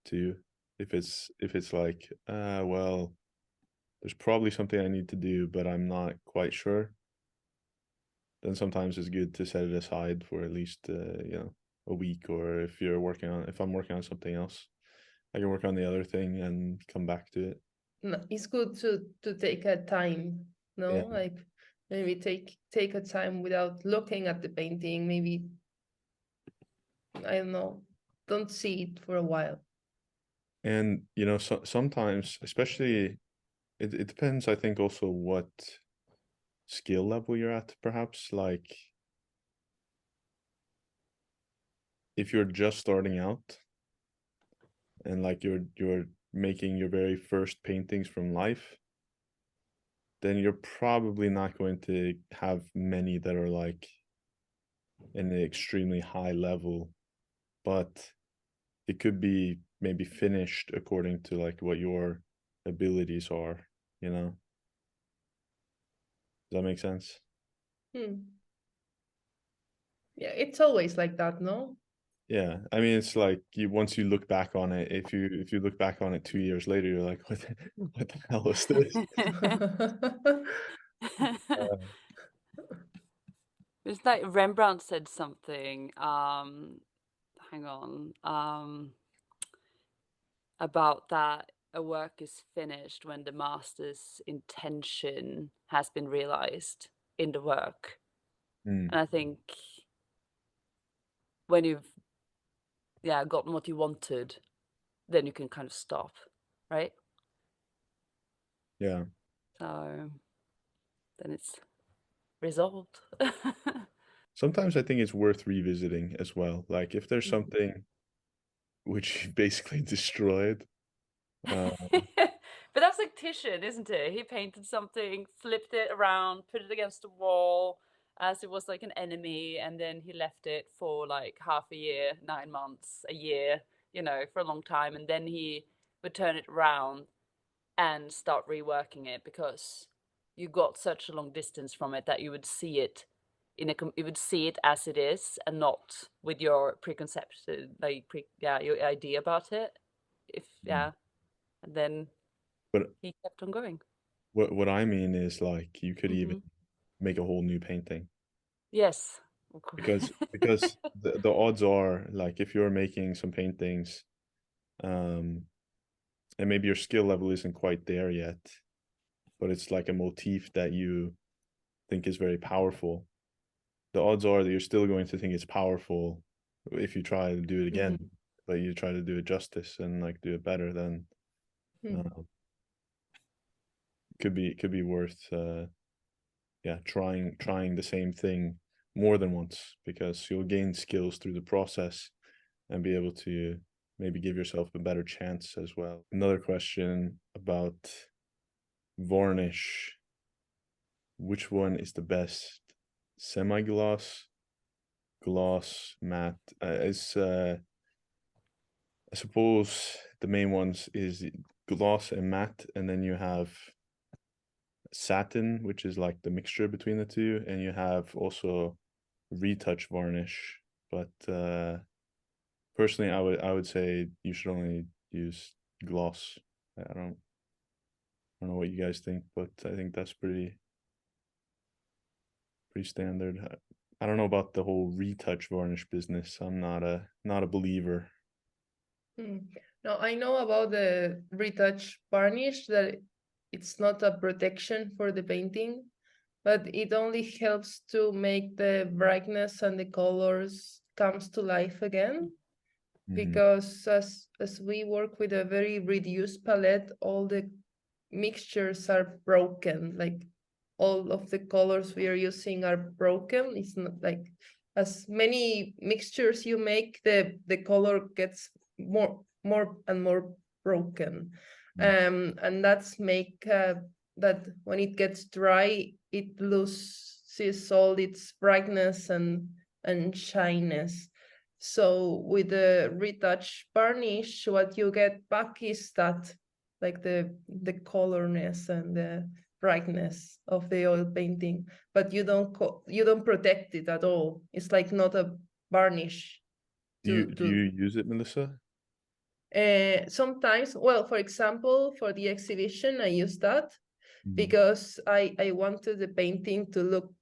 [SPEAKER 1] too. If it's like, well, there's probably something I need to do, but I'm not quite sure. Then sometimes it's good to set it aside for at least a week, or if I'm working on something else, I can work on the other thing and come back to it.
[SPEAKER 3] No, it's good to take a time, no?
[SPEAKER 1] Yeah.
[SPEAKER 3] Like maybe take a time without looking at the painting, maybe I don't know, don't see it for a while.
[SPEAKER 1] And sometimes, especially, it depends, I think, also what skill level you're at, perhaps. Like if you're just starting out and like you're making your very first paintings from life, then you're probably not going to have many that are like in an extremely high level, but it could be maybe finished according to like what your abilities are, you know? Does that make sense?
[SPEAKER 3] Yeah, it's always like that, no?
[SPEAKER 1] Yeah, I mean, it's like once you look back on it, if you look back on it 2 years later, you're like, what the hell is this?
[SPEAKER 2] It's like Rembrandt said something, hang on, about that a work is finished when the master's intention has been realized in the work. And I think when you've gotten what you wanted, then you can kind of stop, right?
[SPEAKER 1] Yeah.
[SPEAKER 2] So then it's resolved.
[SPEAKER 1] Sometimes I think it's worth revisiting as well. Like if there's something which you basically destroyed.
[SPEAKER 2] But that's like Titian, isn't it? He painted something, flipped it around, put it against the wall as it was like an enemy, and then he left it for like half a year, 9 months, a year, for a long time, and then he would turn it around and start reworking it because you got such a long distance from it that you would see it you would see it as it is and not with your preconception, like your idea about it. And then
[SPEAKER 1] But
[SPEAKER 2] he kept on going.
[SPEAKER 1] what I mean is like you could even make a whole new painting.
[SPEAKER 2] Yes.
[SPEAKER 1] Because the odds are, like, if you're making some paintings and maybe your skill level isn't quite there yet, but it's like a motif that you think is very powerful, the odds are that you're still going to think it's powerful if you try to do it again, but you try to do it justice and like do it better, then could be worth trying the same thing more than once, because you'll gain skills through the process and be able to maybe give yourself a better chance as well. Another question about varnish. Which one is the best? Semi-gloss, gloss, matte? I suppose the main ones is gloss and matte, and then you have satin, which is like the mixture between the two, and you have also retouch varnish. But personally, I would say you should only use gloss. I don't know what you guys think, but I think that's pretty standard. I don't know about the whole retouch varnish business. I'm not a believer.
[SPEAKER 3] No, I know about the retouch varnish, that it's not a protection for the painting, but it only helps to make the brightness and the colors comes to life again. Because as we work with a very reduced palette, all the mixtures are broken. Like all of the colors we are using are broken. It's not like as many mixtures you make, the color gets more and more broken. And that's make that when it gets dry, it loses all its brightness and shyness. So with the retouch varnish, what you get back is that, like the colorness and the brightness of the oil painting, but you don't protect it at all. It's like not a varnish.
[SPEAKER 1] Do you use it, Melissa?
[SPEAKER 3] Sometimes, well, for example, for the exhibition, I use that because I wanted the painting to look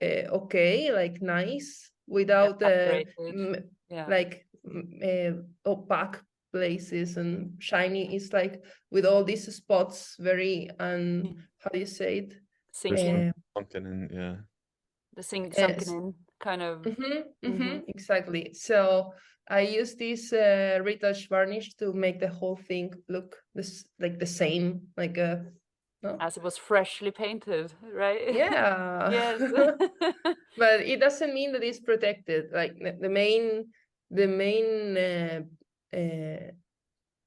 [SPEAKER 3] okay, like nice, without like opaque places and shiny. It's like with all these spots, very how do you say it?
[SPEAKER 1] Sunken in, yeah.
[SPEAKER 2] The sunken in kind of.
[SPEAKER 3] Exactly. So I use this retouch varnish to make the whole thing look like the same, like a. No?
[SPEAKER 2] As it was freshly painted, right?
[SPEAKER 3] Yeah.
[SPEAKER 2] Yes.
[SPEAKER 3] But it doesn't mean that it's protected. Like the main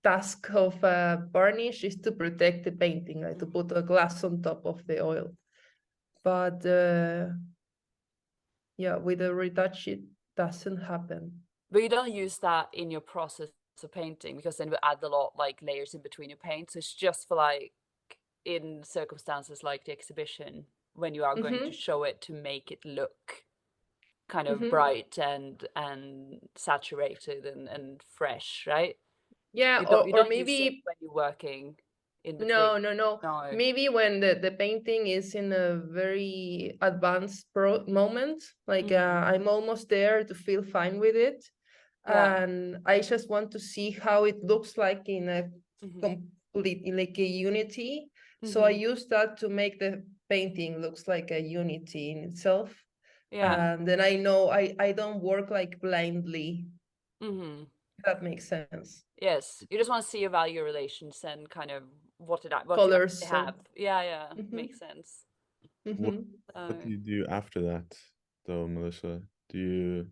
[SPEAKER 3] task of varnish is to protect the painting, like to put a glass on top of the oil. But yeah, with the retouch, it doesn't happen.
[SPEAKER 2] But you don't use that in your process of painting, because then we add a lot like layers in between your paint. So it's just for like in circumstances like the exhibition, when you are going to show it, to make it look kind of bright and saturated and fresh, right?
[SPEAKER 3] Yeah,
[SPEAKER 2] you don't
[SPEAKER 3] maybe
[SPEAKER 2] use it when you're working in between.
[SPEAKER 3] No. Maybe when the painting is in a very advanced moment, like I'm almost there to feel fine with it, and I just want to see how it looks like in a complete, like a unity. So I use that to make the painting looks like a unity in itself. And then I know I don't work like blindly. That makes sense.
[SPEAKER 2] Yes, you just want to see your value relations and kind of what
[SPEAKER 3] colors
[SPEAKER 2] you have. Yeah, makes sense.
[SPEAKER 1] What do you do after that, though, Melissa? Do you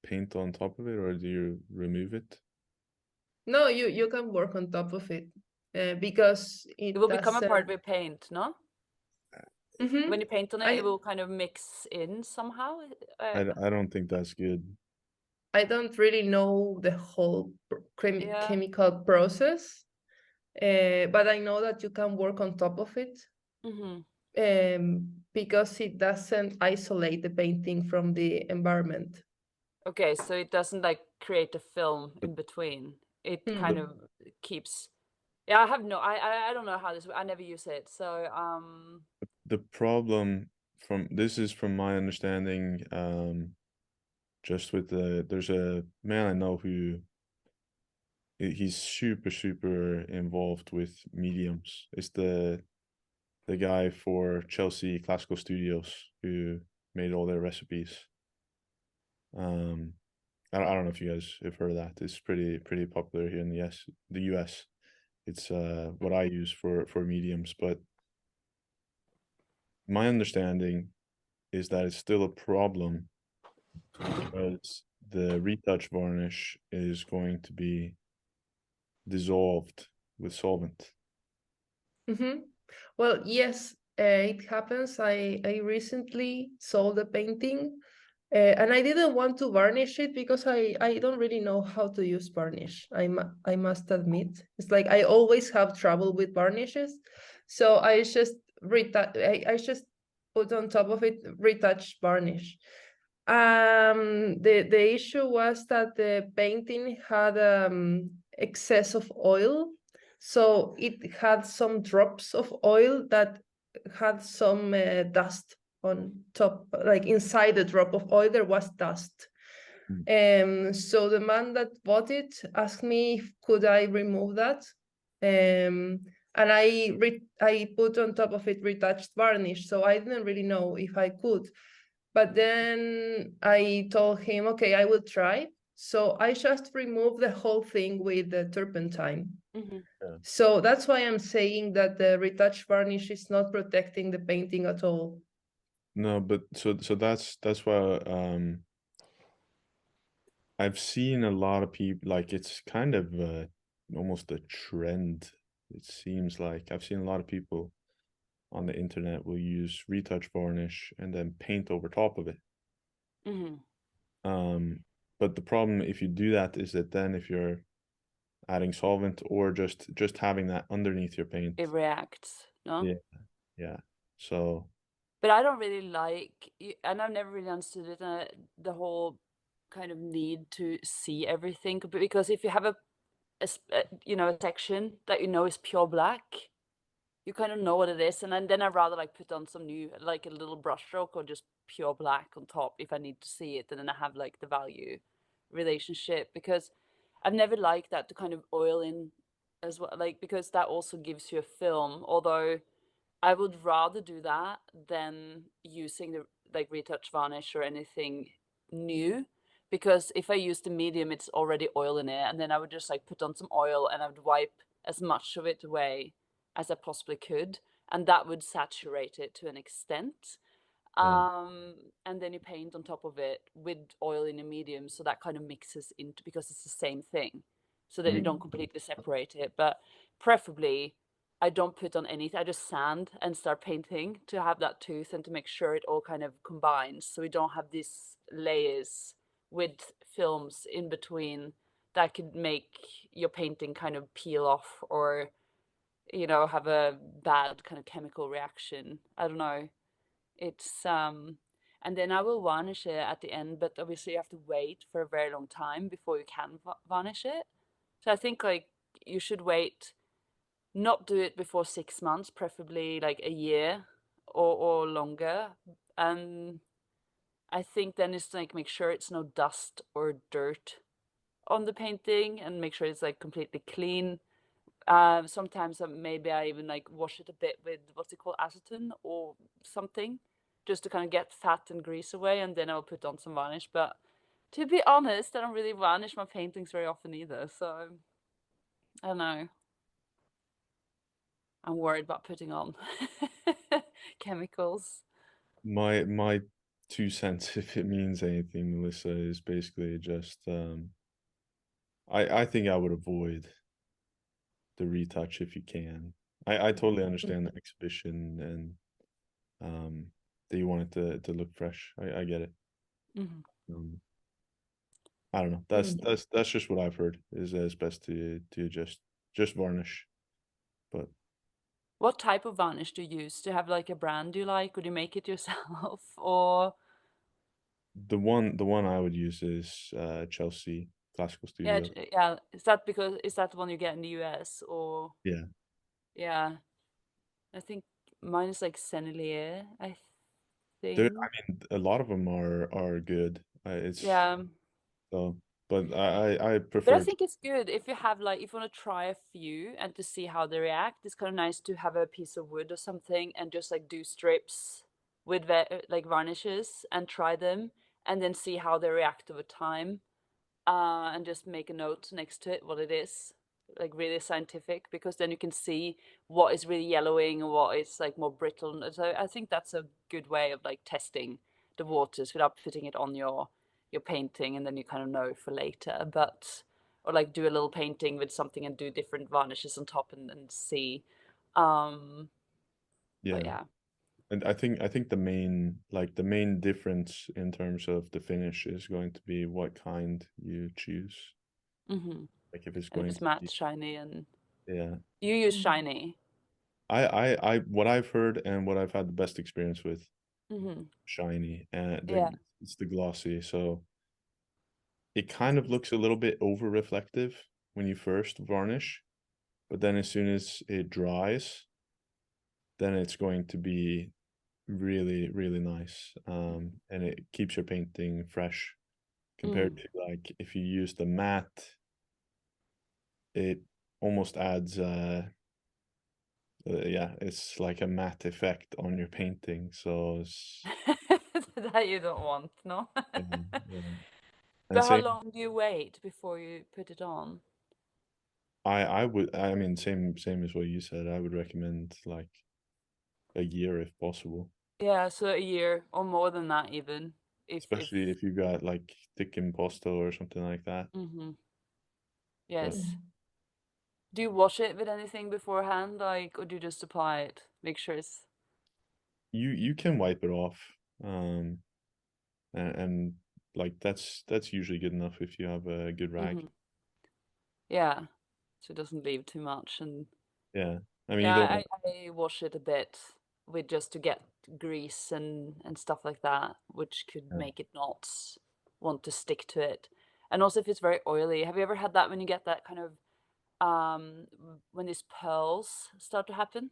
[SPEAKER 1] paint on top of it, or do you remove it?
[SPEAKER 3] No, you can work on top of it, because it
[SPEAKER 2] will become a part of your paint, no? When you paint on it, it will kind of mix in somehow.
[SPEAKER 1] I don't think that's good.
[SPEAKER 3] I don't really know the whole chemical process, but I know that you can work on top of it, because it doesn't isolate the painting from the environment.
[SPEAKER 2] Okay, so it doesn't like create a film in between. It kind of keeps. Yeah, I don't know how this. I never use it, so
[SPEAKER 1] The problem from my understanding, just with there's a man I know who he's super involved with mediums. It's the guy for Chelsea Classical Studios who made all their recipes. I don't know if you guys have heard of that. It's pretty popular here in the US. It's what I use for mediums, but my understanding is that it's still a problem because the retouch varnish is going to be dissolved with solvent.
[SPEAKER 3] Well, yes, it happens. I recently sold a painting, and I didn't want to varnish it because I don't really know how to use varnish. I must admit, it's like I always have trouble with varnishes, so I just put on top of it retouch varnish. The issue was that the painting had excess of oil, so it had some drops of oil that had some dust on top, like inside the drop of oil there was dust. So the man that bought it asked me if could I remove that, and I put on top of it retouched varnish, so I didn't really know if I could. But then I told him, okay, I will try. So I just removed the whole thing with the turpentine. So that's why I'm saying that the retouch varnish is not protecting the painting at all.
[SPEAKER 1] No, but so that's why I've seen a lot of people, like it's kind of almost a trend. It seems like I've seen a lot of people on the internet will use retouch varnish and then paint over top of it. But the problem if you do that is that then if you're adding solvent or just having that underneath your paint,
[SPEAKER 2] it reacts, no?
[SPEAKER 1] Yeah. So.
[SPEAKER 2] But I don't really like, and I've never really understood it, the whole kind of need to see everything, because if you have a section that is pure black, you kind of know what it is, and then I'd rather like put on some new, like a little brush stroke or just pure black on top if I need to see it, and then I have like the value relationship, because I've never liked that to kind of oil in as well, like, because that also gives you a film, although I would rather do that than using the like retouch varnish or anything new, because if I use the medium, it's already oil in it, and then I would just like put on some oil and I would wipe as much of it away as I possibly could, and that would saturate it to an extent. And then you paint on top of it with oil in a medium, so that kind of mixes into, because it's the same thing, so that you don't completely separate it. But preferably I don't put on anything. I just sand and start painting to have that tooth and to make sure it all kind of combines, so we don't have these layers with films in between that could make your painting kind of peel off or have a bad kind of chemical reaction. I don't know. It's and then I will varnish it at the end, but obviously you have to wait for a very long time before you can varnish it. So I think like you should wait, not do it before 6 months, preferably like a year or longer. And I think then it's like make sure it's no dust or dirt on the painting and make sure it's like completely clean. Sometimes maybe I even like wash it a bit with what's it called, acetone or something, just to kind of get fat and grease away, and then I'll put on some varnish. But to be honest, I don't really varnish my paintings very often either, so I don't know. I'm worried about putting on chemicals.
[SPEAKER 1] My 2 cents, if it means anything, Melissa, is basically just I think I would avoid the retouch if you can. I totally understand the exhibition and that you want it to look fresh. I get it. I don't know. That's just what I've heard is it's best to just varnish. But
[SPEAKER 2] what type of varnish do you use? Do you have like a brand you like, or do you make it yourself, or?
[SPEAKER 1] The one I would use is Chelsea Classical Studio.
[SPEAKER 2] Yeah. Is that the one you get in the US, or?
[SPEAKER 1] Yeah.
[SPEAKER 2] Yeah. I think mine is like Sennelier, I think.
[SPEAKER 1] I mean, a lot of them are good. It's
[SPEAKER 2] Yeah.
[SPEAKER 1] so, but I
[SPEAKER 2] But
[SPEAKER 1] prefer.
[SPEAKER 2] I think it's good if you have like, if you want to try a few and to see how they react, it's kind of nice to have a piece of wood or something and just like do strips with like varnishes and try them and then see how they react over time. And just make a note next to it what it is, like really scientific, because then you can see what is really yellowing and what is like more brittle. So I think that's a good way of like testing the waters without putting it on your painting, and then you kind of know for later. But or like do a little painting with something and do different varnishes on top and see. But
[SPEAKER 1] Yeah.
[SPEAKER 2] yeah.
[SPEAKER 1] And I think the main difference in terms of the finish is going to be what kind you choose.
[SPEAKER 2] Mm-hmm.
[SPEAKER 1] Like if it's
[SPEAKER 2] And if
[SPEAKER 1] going
[SPEAKER 2] it's
[SPEAKER 1] to
[SPEAKER 2] matte,
[SPEAKER 1] be,
[SPEAKER 2] shiny, and
[SPEAKER 1] yeah.
[SPEAKER 2] you use shiny.
[SPEAKER 1] I what I've heard and what I've had the best experience with,
[SPEAKER 2] Mm-hmm.
[SPEAKER 1] shiny, and
[SPEAKER 2] Yeah.
[SPEAKER 1] it's the glossy. So it kind of looks a little bit over reflective when you first varnish, but then as soon as it dries, then it's going to be really, really nice. And it keeps your painting fresh compared to like if you use the matte, it almost adds yeah, it's like a matte effect on your painting. So it's
[SPEAKER 2] That you don't want, no?
[SPEAKER 1] yeah, yeah. And
[SPEAKER 2] But how
[SPEAKER 1] same,
[SPEAKER 2] long do you wait before you put it on?
[SPEAKER 1] I mean same as what you said. I would recommend like a year if possible,
[SPEAKER 2] Yeah, so a year or more than that even. If
[SPEAKER 1] especially if you got like thick impasto or something like that.
[SPEAKER 2] mm-hmm.
[SPEAKER 1] But
[SPEAKER 2] Yes. Do you wash it with anything beforehand, like, or do you just apply it? Make sure it's
[SPEAKER 1] you can wipe it off, um, and like that's usually good enough if you have a good rag.
[SPEAKER 2] mm-hmm. Yeah, so it doesn't leave too much. And
[SPEAKER 1] Yeah, I mean you
[SPEAKER 2] yeah,
[SPEAKER 1] don't
[SPEAKER 2] I wash it a bit with just to get grease and stuff like that, which could
[SPEAKER 1] want.
[SPEAKER 2] make it not want to stick to it. And also if it's very oily. Have you ever had that when you get that kind of when these pearls start to happen?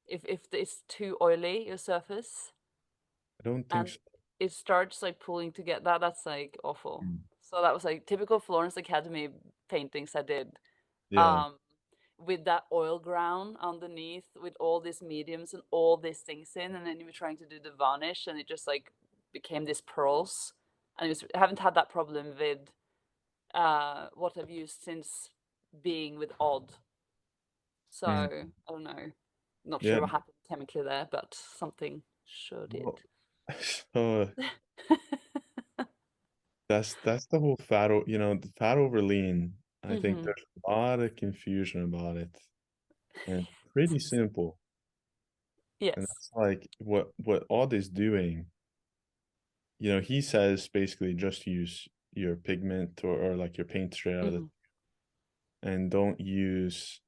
[SPEAKER 2] If it's too oily, your surface,
[SPEAKER 1] I don't think
[SPEAKER 2] and
[SPEAKER 1] so.
[SPEAKER 2] it starts like pulling together, that's like awful.
[SPEAKER 1] Mm.
[SPEAKER 2] So that was like typical Florence Academy paintings I did.
[SPEAKER 1] Yeah,
[SPEAKER 2] Um, with that oil ground underneath with all these mediums and all these things in, and then you were trying to do the varnish and it just like became these pearls. And I haven't had that problem with what I've used since being with Odd. So
[SPEAKER 1] mm.
[SPEAKER 2] I don't know. Not
[SPEAKER 1] Yeah.
[SPEAKER 2] sure what happened chemically there, but something sure did.
[SPEAKER 1] Well, so that's the whole the fat over lean. I think
[SPEAKER 2] Mm-hmm.
[SPEAKER 1] there's a lot of confusion about it, and it's pretty simple. And
[SPEAKER 2] Yes.
[SPEAKER 1] that's like what Odd is doing. He says basically just use your pigment or like your paint straight out of the
[SPEAKER 2] Mm-hmm.
[SPEAKER 1] and don't use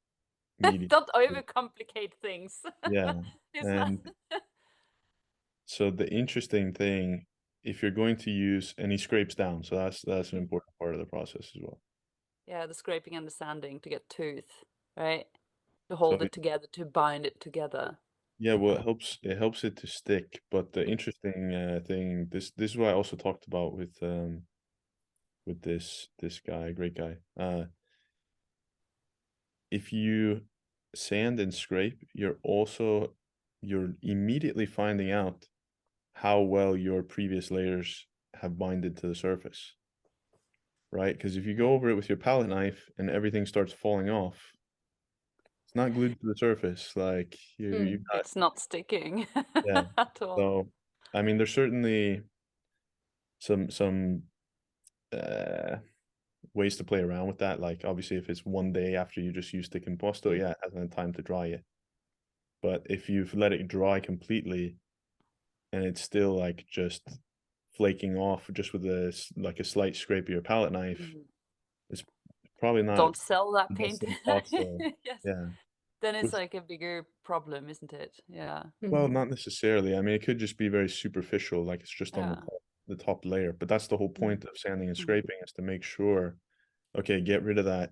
[SPEAKER 1] medium.
[SPEAKER 2] Don't overcomplicate things.
[SPEAKER 1] Yeah.
[SPEAKER 2] It's not.
[SPEAKER 1] And so the interesting thing, if you're going to use, and he scrapes down, so that's an important part of the process as well.
[SPEAKER 2] Yeah, the scraping and the sanding to get tooth, right? To
[SPEAKER 1] So
[SPEAKER 2] hold it together, to bind it together.
[SPEAKER 1] yeah, well, it helps it to stick. But the interesting thing, this is what I also talked about with this guy, great guy. If you sand and scrape, you're immediately finding out how well your previous layers have binded to the surface, right? Because if you go over it with your palette knife and everything starts falling off, it's not glued to the surface. Like you got,
[SPEAKER 2] It's not sticking
[SPEAKER 1] yeah.
[SPEAKER 2] at all.
[SPEAKER 1] So, I mean, there's certainly some uh ways to play around with that. Like obviously, if it's one day after you just use stick and posto, yeah, it hasn't had time to dry yet. But if you've let it dry completely and it's still like just flaking off just with a slight scrape of your palette knife,
[SPEAKER 2] Mhm.
[SPEAKER 1] it's probably not
[SPEAKER 2] Don't sell that
[SPEAKER 1] the best
[SPEAKER 2] paint.
[SPEAKER 1] thing possible.
[SPEAKER 2] Yes.
[SPEAKER 1] Yeah.
[SPEAKER 2] Then it's
[SPEAKER 1] Which,
[SPEAKER 2] like a bigger problem, isn't it? Yeah.
[SPEAKER 1] well, not necessarily. I mean, it could just be very superficial, like it's just on
[SPEAKER 2] Yeah.
[SPEAKER 1] the top layer. But that's the whole point of sanding and scraping is to make sure, okay, get rid of that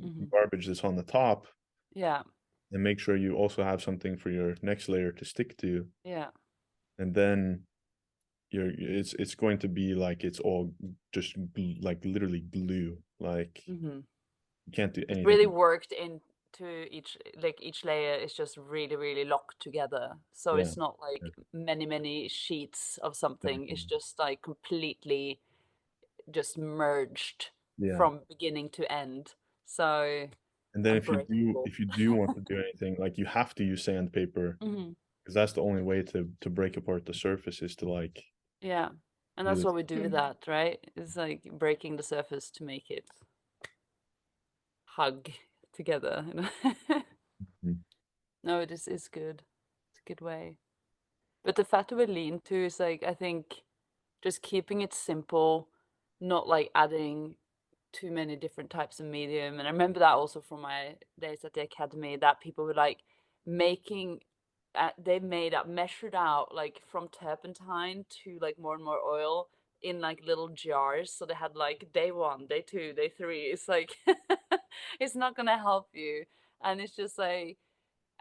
[SPEAKER 2] Mm-hmm.
[SPEAKER 1] garbage that's on the top
[SPEAKER 2] Yeah.
[SPEAKER 1] and make sure you also have something for your next layer to stick to.
[SPEAKER 2] Yeah.
[SPEAKER 1] And then it's going to be like it's all just like literally glue. Like you can't do anything.
[SPEAKER 2] Really worked into each layer is just really, really locked together. So
[SPEAKER 1] Yeah.
[SPEAKER 2] it's not like many sheets of something. It's
[SPEAKER 1] Exactly.
[SPEAKER 2] just like completely just merged
[SPEAKER 1] Yeah.
[SPEAKER 2] from beginning to end. So
[SPEAKER 1] And then
[SPEAKER 2] unbreakable.
[SPEAKER 1] if you do want to do anything, like you have to use sandpaper because that's the only way to break apart the surface is to like
[SPEAKER 2] Yeah. And that's what we do with that, right? It's like breaking the surface to make it hug together. You know? No, it's good. It's a good way. But the fact we lean to is like, I think just keeping it simple, not like adding too many different types of medium. And I remember that also from my days at the academy, that people were like making they measured out like from turpentine to like more and more oil in like little jars. So they had like day 1, day 2, day 3. It's like it's not gonna help you. And it's just like,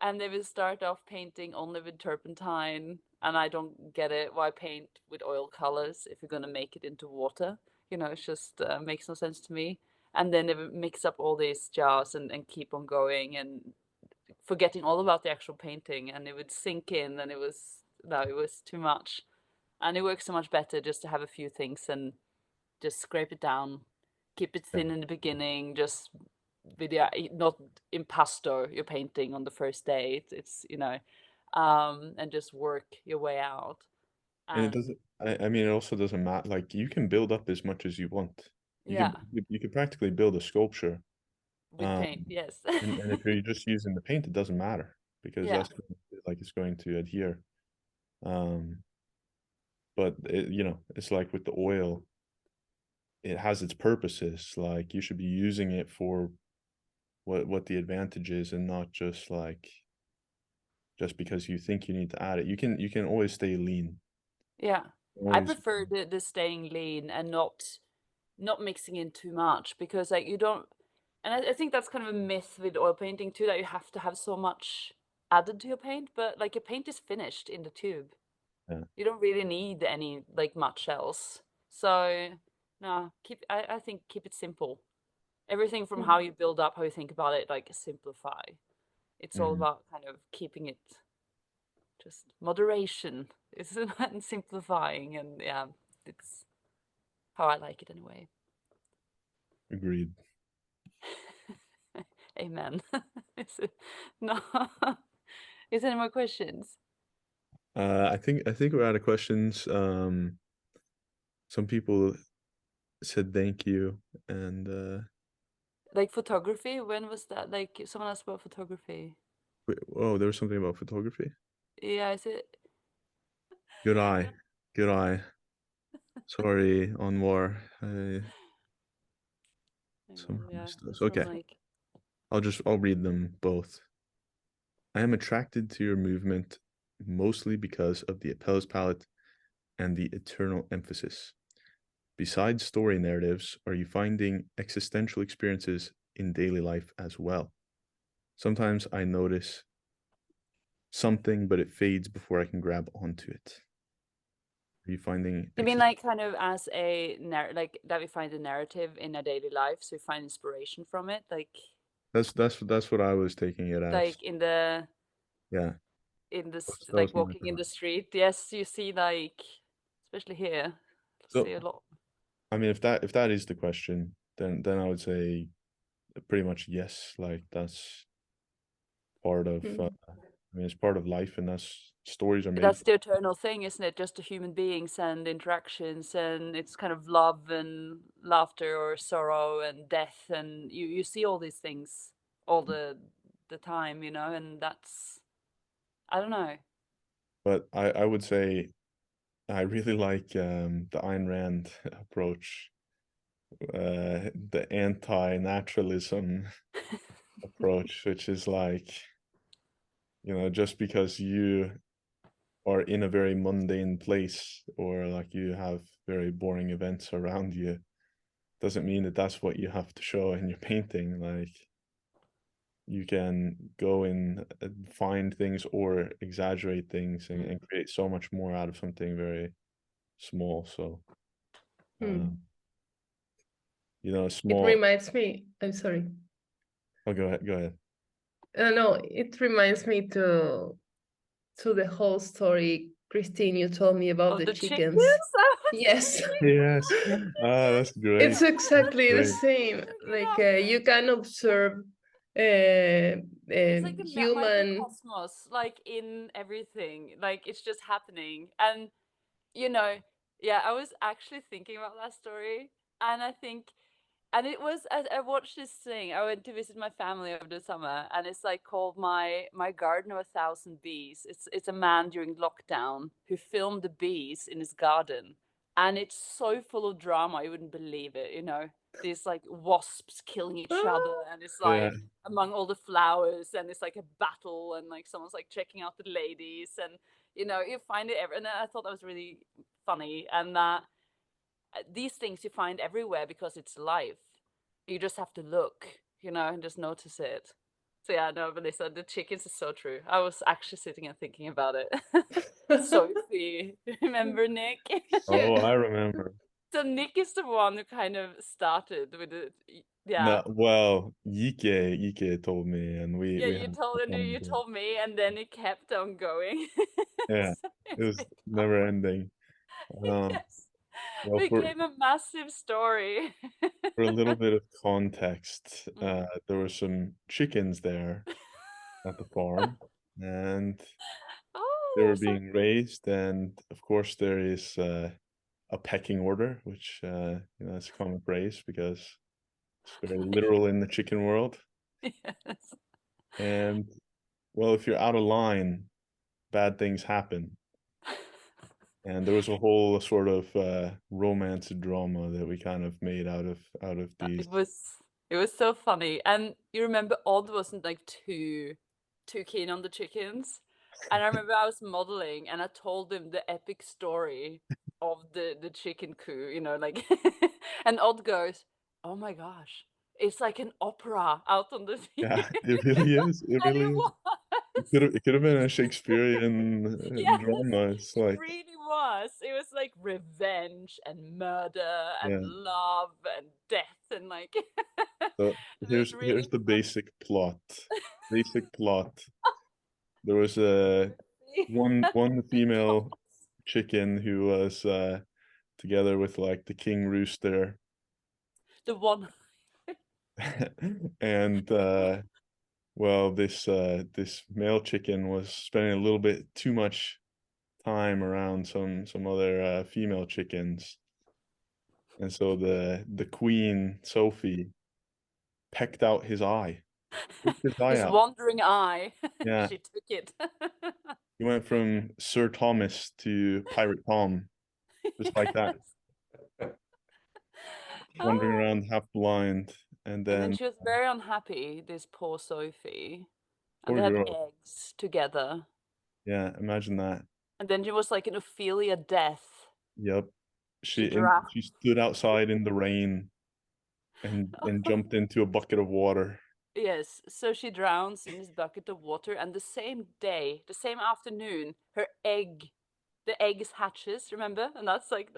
[SPEAKER 2] and they will start off painting only with turpentine, and I don't get it. Why paint with oil colors if you're gonna make it into water? You know, it's just makes no sense to me. And then they would mix up all these jars and keep on going and forgetting all about the actual painting, and it would sink in, and it was too much. And it works so much better just to have a few things and just scrape it down, keep it thin in the beginning, just with not impasto you're painting on the first day. It's and just work your way out.
[SPEAKER 1] And it doesn't. I mean, it also doesn't matter. Like you can build up as much as you want.
[SPEAKER 2] Yeah,
[SPEAKER 1] You could practically build a sculpture.
[SPEAKER 2] with paint, yes.
[SPEAKER 1] And if you're just using the paint, it doesn't matter because
[SPEAKER 2] Yeah,
[SPEAKER 1] like it's going to adhere. But it's like with the oil, it has its purposes. Like you should be using it for what the advantage is, and not just like just because you think you need to add it. You can always stay lean.
[SPEAKER 2] yeah. I
[SPEAKER 1] Always.
[SPEAKER 2] prefer the staying lean and not mixing in too much, because like you don't, and I think that's kind of a myth with oil painting too, that you have to have so much added to your paint, but like your paint is finished in the tube.
[SPEAKER 1] Yeah.
[SPEAKER 2] You don't really need any like much else. So no, I think keep it simple. Everything from how you build up, how you think about it, like simplify. It's all about kind of keeping it just moderation, isn't it? And simplifying, and yeah, it's how I like it anyway.
[SPEAKER 1] Agreed.
[SPEAKER 2] Amen. No. Is there any more questions?
[SPEAKER 1] I think we're out of questions. Some people said thank you, and
[SPEAKER 2] Like photography, when was that? Like someone asked about photography.
[SPEAKER 1] oh, there was something about photography.
[SPEAKER 2] Yeah, is it?
[SPEAKER 1] Good eye, good eye. Sorry, on more. Some
[SPEAKER 2] Yeah,
[SPEAKER 1] stuff.
[SPEAKER 2] it's from
[SPEAKER 1] Okay,
[SPEAKER 2] like.
[SPEAKER 1] I'll read them both. I am attracted to your movement mostly because of the Apelles palette and the eternal emphasis. Besides story narratives, are you finding existential experiences in daily life as well? Sometimes I notice something, but it fades before I can grab onto it. Are you finding?
[SPEAKER 2] You mean like kind of as a like that we find a narrative in a daily life, so we find inspiration from it, like
[SPEAKER 1] That's what I was taking it as.
[SPEAKER 2] like in the
[SPEAKER 1] Yeah, that
[SPEAKER 2] like
[SPEAKER 1] was my
[SPEAKER 2] walking in
[SPEAKER 1] thought.
[SPEAKER 2] the street. Yes, you see like, especially here, see a
[SPEAKER 1] So,
[SPEAKER 2] lot.
[SPEAKER 1] I mean, if that is the question, then I would say pretty much yes. Like that's part of. I mean, it's part of life, and that's stories are made.
[SPEAKER 2] That's the eternal thing, isn't it? Just the human beings and interactions, and it's kind of love and laughter or sorrow and death, and you see all these things all the time, and that's, I don't know.
[SPEAKER 1] But I would say I really like the Ayn Rand approach, the anti-naturalism approach, which is like, just because you are in a very mundane place or like you have very boring events around you, doesn't mean that that's what you have to show in your painting. Like you can go and find things or exaggerate things and create so much more out of something very small. So,
[SPEAKER 3] Hmm.
[SPEAKER 1] you know,
[SPEAKER 3] It
[SPEAKER 1] small.
[SPEAKER 3] reminds me, I'm sorry.
[SPEAKER 1] Oh, go ahead. Go ahead.
[SPEAKER 3] No, it reminds me to the whole story, Kristine, you told me about the
[SPEAKER 2] the
[SPEAKER 3] chickens. Yes.
[SPEAKER 1] Yes. That's great.
[SPEAKER 3] It's exactly the
[SPEAKER 1] Great.
[SPEAKER 3] same. Like you can observe
[SPEAKER 2] It's like a
[SPEAKER 3] human.
[SPEAKER 2] microcosmos, like in everything. Like it's just happening. And you know, yeah, I was actually thinking about that story, and I think, and it was, I watched this thing. I went to visit my family over the summer, and it's like called my Garden of a Thousand Bees. It's a man during lockdown who filmed the bees in his garden, and it's so full of drama you wouldn't believe it. You know, these like wasps killing each other, and it's like among all the flowers, and it's like a battle, and like someone's like checking out the ladies, and you know, you find it and I thought that was really funny, and that these things you find everywhere because it's life. You just have to look, you know, and just notice it. So yeah, no, but Melissa, the chickens is so true. I was actually sitting and thinking about it. Sophie, remember Nick?
[SPEAKER 1] Oh, I remember.
[SPEAKER 2] So Nick is the one who kind of started with it. Yeah.
[SPEAKER 1] No, well, Yike told me, and we
[SPEAKER 2] Yeah,
[SPEAKER 1] had
[SPEAKER 2] you told me, and then it kept on going.
[SPEAKER 1] Yeah, it was never ending.
[SPEAKER 2] Yes.
[SPEAKER 1] Well,
[SPEAKER 2] Became a massive story.
[SPEAKER 1] for a little bit of context, there were some chickens there at the farm, and they were being raised, and of course there is a pecking order, which you know, is a common phrase because it's very literal in the chicken world.
[SPEAKER 2] Yes.
[SPEAKER 1] And well, if you're out of line, bad things happen. And there was a whole sort of romance drama that we kind of made out of these.
[SPEAKER 2] It was so funny. And you remember Odd wasn't like too keen on the chickens. And I remember I was modeling and I told him the epic story of the chicken coup, you know, like and Odd goes, "Oh my gosh, it's like an opera out on the field."
[SPEAKER 1] Yeah, it really is. It
[SPEAKER 2] And
[SPEAKER 1] really
[SPEAKER 2] it
[SPEAKER 1] is.
[SPEAKER 2] was.
[SPEAKER 1] It could have been a Shakespearean
[SPEAKER 2] Yes,
[SPEAKER 1] drama. It's
[SPEAKER 2] it
[SPEAKER 1] like,
[SPEAKER 2] really was. It was like revenge and murder and
[SPEAKER 1] yeah.
[SPEAKER 2] love and death and like
[SPEAKER 1] So
[SPEAKER 2] it was really
[SPEAKER 1] here's the
[SPEAKER 2] fun.
[SPEAKER 1] basic plot. Basic plot. There was a one female chicken who was together with like the king rooster,
[SPEAKER 2] The one.
[SPEAKER 1] and well, this male chicken was spending a little bit too much time around some other female chickens, and so the queen Sophie pecked out his eye. Took his eye
[SPEAKER 2] His
[SPEAKER 1] out.
[SPEAKER 2] wandering eye.
[SPEAKER 1] Yeah,
[SPEAKER 2] She took it.
[SPEAKER 1] he went from Sir Thomas to Pirate Tom, just like that, wandering
[SPEAKER 2] Oh.
[SPEAKER 1] around half blind, and
[SPEAKER 2] And then
[SPEAKER 1] then
[SPEAKER 2] she was very unhappy, this poor Sophie. And
[SPEAKER 1] poor
[SPEAKER 2] they had
[SPEAKER 1] girl.
[SPEAKER 2] eggs together.
[SPEAKER 1] Yeah, imagine that.
[SPEAKER 2] And then she was like an Ophelia death.
[SPEAKER 1] Yep.
[SPEAKER 2] She drowned.
[SPEAKER 1] She stood outside in the rain and jumped into a bucket of water.
[SPEAKER 2] Yes, so she drowns in this bucket of water, and the same day, the same afternoon, the egg hatches, remember? And that's
[SPEAKER 1] Like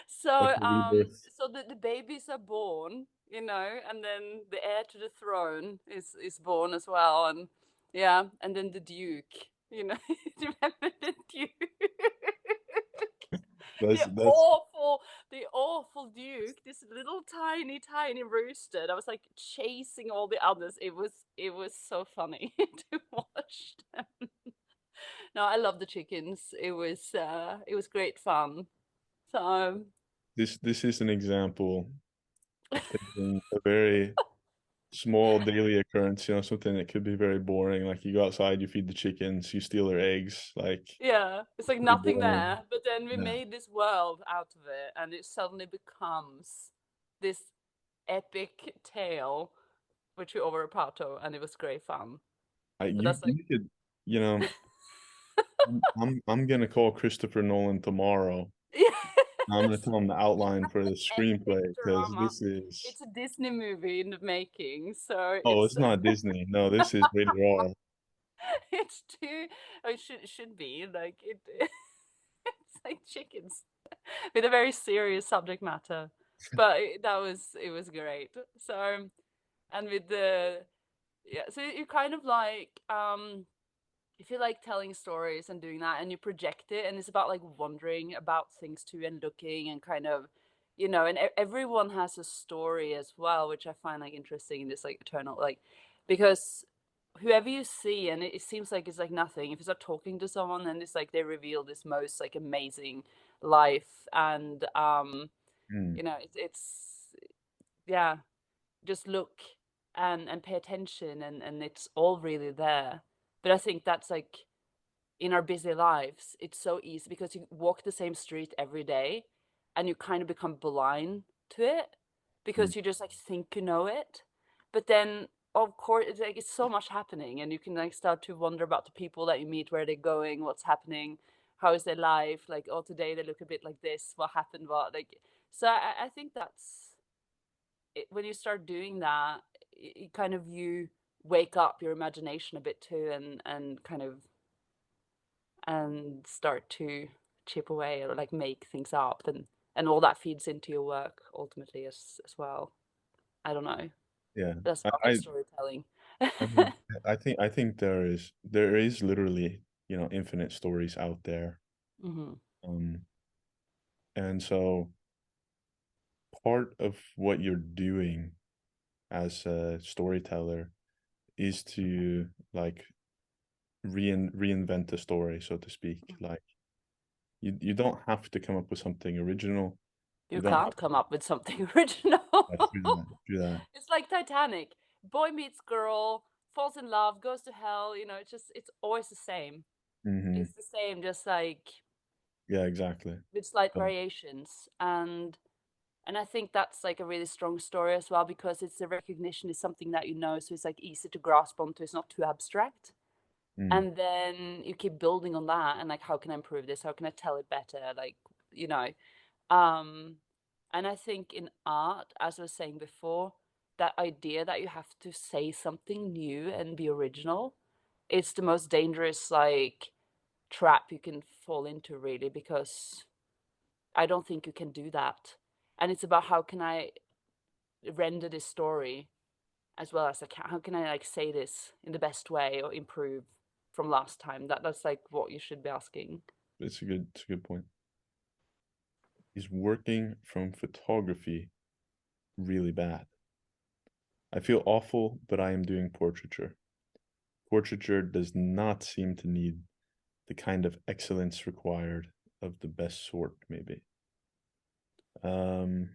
[SPEAKER 2] so
[SPEAKER 1] rebirth.
[SPEAKER 2] so the babies are born, you know, and then the heir to the throne is born as well, and yeah, and then the Duke, you know, do you remember the Duke?
[SPEAKER 1] That's
[SPEAKER 2] The awful Duke, this little tiny rooster that was like chasing all the others. It was so funny to watch them. No, I love the chickens. It was great fun. So
[SPEAKER 1] this is an example of taking a very small daily occurrence, you know, something that could be very boring. Like you go outside, you feed the chickens, you steal their eggs, like
[SPEAKER 2] yeah, it's like
[SPEAKER 1] pretty
[SPEAKER 2] nothing
[SPEAKER 1] boring.
[SPEAKER 2] there, but then we
[SPEAKER 1] Yeah.
[SPEAKER 2] made this world out of it, and it suddenly becomes this epic tale, which we over a part of, and it was great fun.
[SPEAKER 1] You could, you know, I'm gonna call Christopher Nolan tomorrow.
[SPEAKER 2] Yeah.
[SPEAKER 1] I'm gonna tell him the outline for the screenplay because this is.
[SPEAKER 2] It's a Disney movie in the making, so
[SPEAKER 1] Oh, it's not Disney. No, this is rated R.
[SPEAKER 2] it's too. It should be like it. It's like chickens with a very serious subject matter. But it was great. So, and with the, yeah, so you kind of like, if you like telling stories and doing that and you project it, and it's about like wondering about things too and looking and kind of, and everyone has a story as well, which I find like interesting in this like eternal, like, because whoever you see, and it seems like it's like nothing, if you start talking to someone and it's like they reveal this most like amazing life, and
[SPEAKER 1] Mm.
[SPEAKER 2] it's yeah, just look and pay attention, and it's all really there. But I think that's like, in our busy lives, it's so easy because you walk the same street every day and you kind of become blind to it
[SPEAKER 1] Mm.
[SPEAKER 2] because you just like think you know it. But then of course it's like it's so much happening, and you can like start to wonder about the people that you meet, where they're going, what's happening, how is their life, like, oh, today they look a bit like this, what happened, what, like. So I think that's it, when you start doing that, it kind of, you wake up your imagination a bit too, and kind of, and start to chip away or like make things up, and all that feeds into your work ultimately as well. I don't know.
[SPEAKER 1] Yeah.
[SPEAKER 2] That's
[SPEAKER 1] I,
[SPEAKER 2] part
[SPEAKER 1] I
[SPEAKER 2] of storytelling.
[SPEAKER 1] I mean, I think there is literally, infinite stories out there.
[SPEAKER 2] Hmm.
[SPEAKER 1] Um, and so part of what you're doing as a storyteller is to like reinvent the story, so to speak. Like you don't have to come up with something original.
[SPEAKER 2] You
[SPEAKER 1] You don't have
[SPEAKER 2] can't come up with something original.
[SPEAKER 1] to do that. Do that.
[SPEAKER 2] It's like Titanic. Boy meets girl, falls in love, goes to hell. It's always the same.
[SPEAKER 1] Mm-hmm.
[SPEAKER 2] It's the same, just like
[SPEAKER 1] Yeah, exactly.
[SPEAKER 2] with slight
[SPEAKER 1] So,
[SPEAKER 2] variations. And I think that's like a really strong story as well, because it's the recognition is something that so it's like easy to grasp onto. It's not too abstract.
[SPEAKER 1] mm,
[SPEAKER 2] And then you keep building on that, and like, how can I improve this? How can I tell it better? Like, you know. Um, and I think in art, as I was saying before, that idea that you have to say something new and be original, it's the most dangerous like trap you can fall into, really, because I don't think you can do that. And it's about, how can I render this story as well as I can? How can I like say this in the best way or improve from last time? That's like what you should be asking.
[SPEAKER 1] it's a good point. Is working from photography really bad? I feel awful, but I am doing portraiture. Portraiture does not seem to need the kind of excellence required of the best sort, maybe. Um,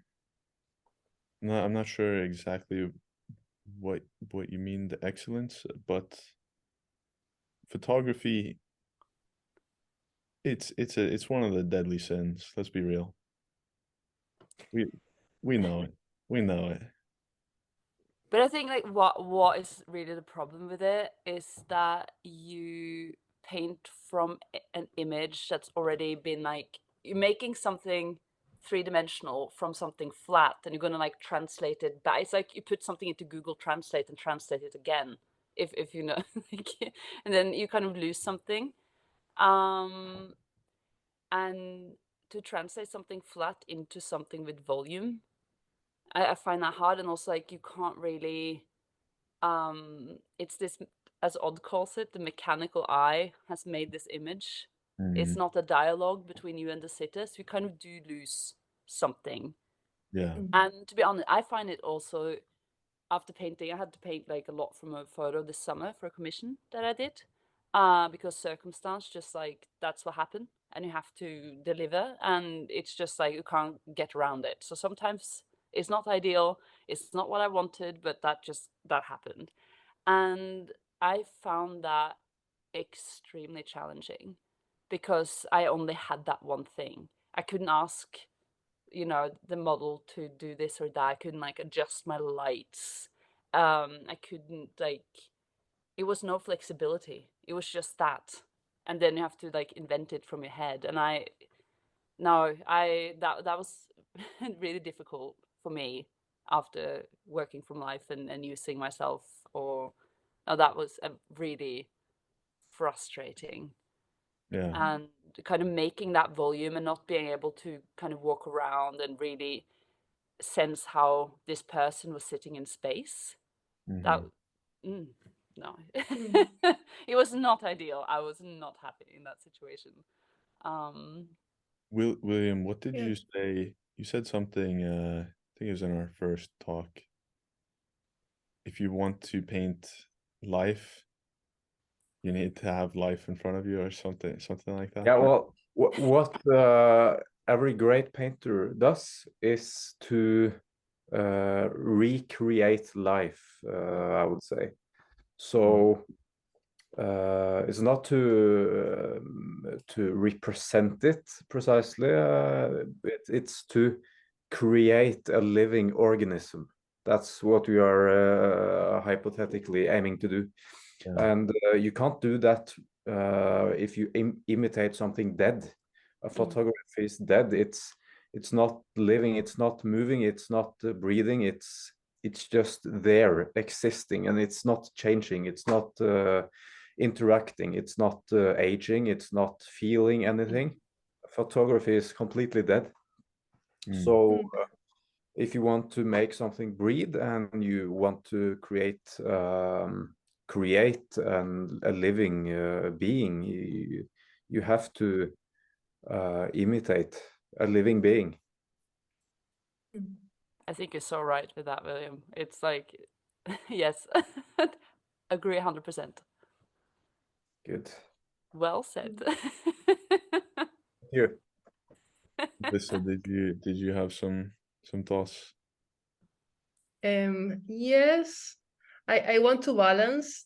[SPEAKER 1] no, I'm not sure exactly what you mean, the excellence, but photography, it's one of the deadly sins. Let's be real. We we know it. We know it.
[SPEAKER 2] But I think like what is really the problem with it is that you paint from an image that's already been like, you're making something three-dimensional from something flat, and you're gonna like translate it back. It's like you put something into Google Translate and translate it again, if you know, like, and then you kind of lose something. Um, and to translate something flat into something with volume, I find that hard. And also like, you can't really, it's this, as Odd calls it, the mechanical eye has made this image. It's
[SPEAKER 1] Mhm.
[SPEAKER 2] not a dialogue between you and the sitters. You kind of do lose something.
[SPEAKER 1] Yeah.
[SPEAKER 2] And to be honest, I find it also, after painting, I had to paint like a lot from a photo this summer for a commission that I did, because circumstance, just like, that's what happened, and you have to deliver, and it's just like you can't get around it. So sometimes it's not ideal, it's not what I wanted, but that happened. And I found that extremely challenging, because I only had that one thing. I couldn't ask, the model to do this or that. I couldn't like adjust my lights. I couldn't like, it was no flexibility. It was just that. And then you have to like invent it from your head. And I no, I that was really difficult for me after working from life and using myself, or no, that was a really frustrating. and kind of making that volume and not being able to kind of walk around and really sense how this person was sitting in space. That no, it was not ideal. I was not happy in that situation.
[SPEAKER 1] William, what did you say? You said something, I think it was in our first talk. If you want to paint life, you need to have life in front of you, or something like that.
[SPEAKER 4] Yeah, well, what every great painter does is to recreate life, I would say. So it's not to represent it precisely. It's to create a living organism. That's what we are hypothetically aiming to do. And you can't do that if you imitate something dead. A photography is dead. It's not living. It's not moving. It's not breathing. It's just there, existing, and it's not changing. It's not interacting. It's not aging. It's not feeling anything. Photography is completely dead. So if you want to make something breathe and you want to create a living being, you have to imitate a living being.
[SPEAKER 2] I think you're so right with that, William. It's like, yes, agree 100%.
[SPEAKER 4] Good.
[SPEAKER 2] Well said.
[SPEAKER 4] Here.
[SPEAKER 1] Lisa, did you have some thoughts?
[SPEAKER 3] Yes, I want to balance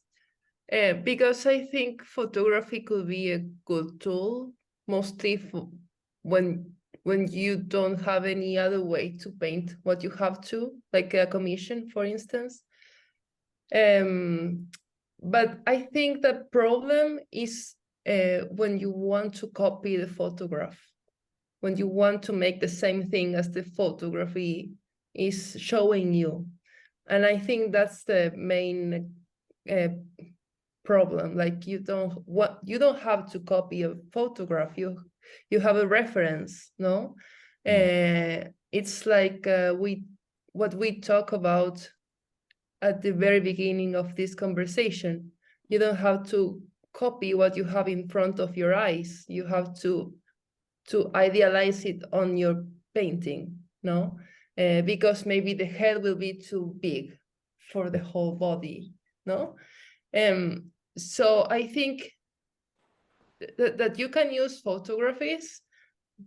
[SPEAKER 3] because I think photography could be a good tool, mostly when you don't have any other way to paint what you have to, like a commission, for instance. But I think the problem is when you want to copy the photograph, when you want to make the same thing as the photography is showing you. And I think that's the main problem. Like you don't have to copy a photograph. You have a reference, no? It's like what we talk about at the very beginning of this conversation. You don't have to copy what you have in front of your eyes. You have to idealize it on your painting, no? Because maybe the head will be too big for the whole body, no? So I think that you can use photographies,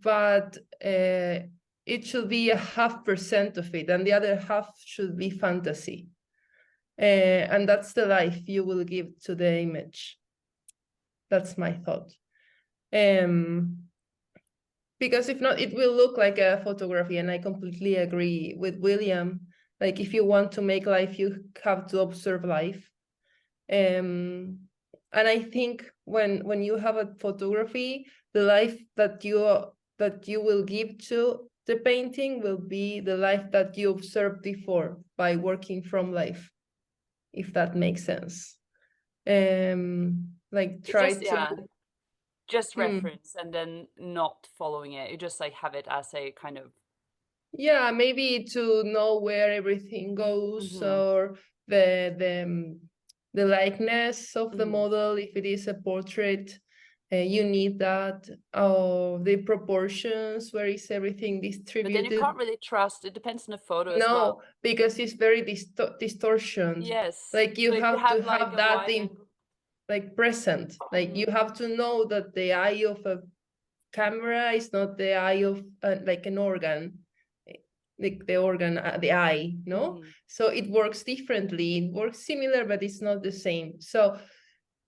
[SPEAKER 3] but it should be 0.5% of it, and the other half should be fantasy. And that's the life you will give to the image. That's my thought. Because if not, it will look like a photography, and I completely agree with William. Like if you want to make life, you have to observe life. And I think when you have a photography, the life that you will give to the painting will be the life that you observed before by working from life, if that makes sense. Like try
[SPEAKER 2] just reference and then not following it. You just like have it as a kind of
[SPEAKER 3] maybe to know where everything goes, or the likeness of the model. If it is a portrait, you need that, or the proportions, where is everything distributed.
[SPEAKER 2] But then you can't really trust. It depends on the photo as well.
[SPEAKER 3] No, because it's very distortion.
[SPEAKER 2] Yes,
[SPEAKER 3] like you
[SPEAKER 2] so
[SPEAKER 3] have to have that in like present. Like you have to know that the eye of a camera is not the eye of like an organ, like the organ, the eye, no? So it works differently. It works similar, but it's not the same. So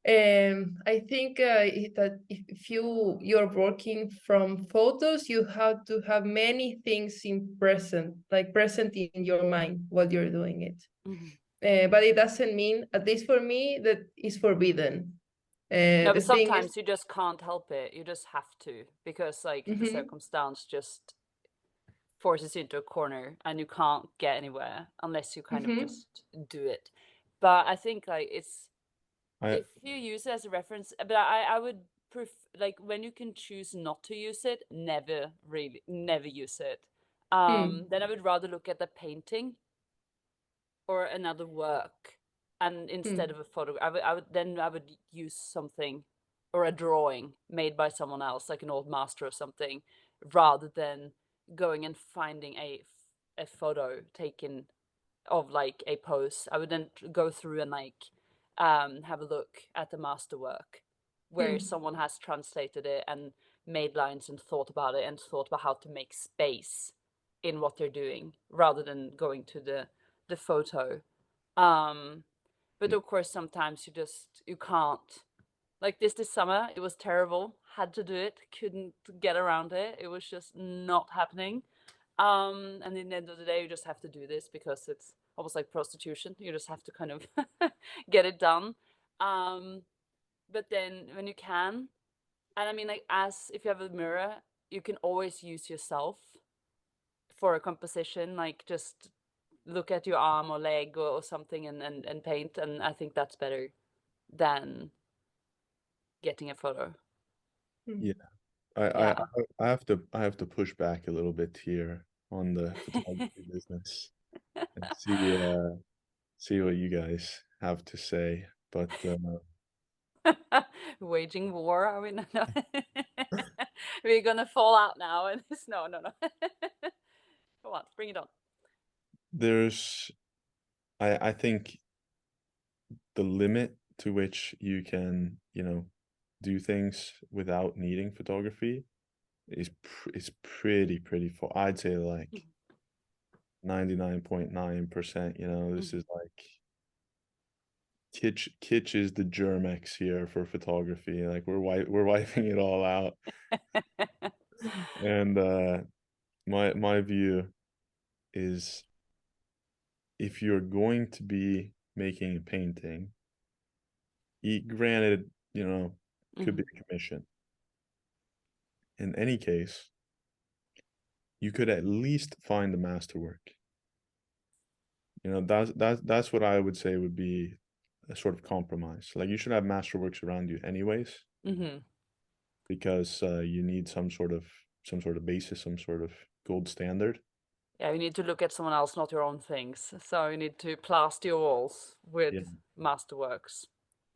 [SPEAKER 3] I think that if you're working from photos, you have to have many things in present in your mind while you're doing it. But it doesn't mean, at least for me, that it's forbidden.
[SPEAKER 2] No, but sometimes you just can't help it. You just have to, because like the circumstance just forces you into a corner and you can't get anywhere unless you kind of just do it. But I think like if you use it as a reference, but I would like when you can choose not to use it, never use it. Then I would rather look at the painting or another work, and instead of a photo, I would use something or a drawing made by someone else, like an old master or something, rather than going and finding a photo taken of like a pose. I would then go through and like have a look at the masterwork where someone has translated it and made lines and thought about it and thought about how to make space in what they're doing rather than going to the photo. But of course sometimes you can't. Like this summer, it was terrible. Had to do it, couldn't get around it. It was just not happening. And at the end of the day, you just have to do this because it's almost like prostitution. You just have to kind of get it done. But then when you can, and I mean, like, as if you have a mirror, you can always use yourself for a composition, like just look at your arm or leg or something and paint. And I think that's better than getting a photo.
[SPEAKER 1] Yeah.
[SPEAKER 2] Yeah.
[SPEAKER 1] I have to push back a little bit here on the photography business and see what you guys have to say. But
[SPEAKER 2] Waging war, are we? No. We're gonna fall out now and no. Come on, bring it on.
[SPEAKER 1] I think the limit to which you can, do things without needing photography is pretty full. I'd say like 99.9%, this is like Kitsch is the Germex here for photography. Like we're wiping it all out. And my view is if you're going to be making a painting, granted, could be a commission. In any case, you could at least find the masterwork. That's what I would say would be a sort of compromise. Like you should have masterworks around you anyways, because you need some sort of basis, some sort of gold standard.
[SPEAKER 2] Yeah, you need to look at someone else, not your own things. So you need to plaster your walls with masterworks.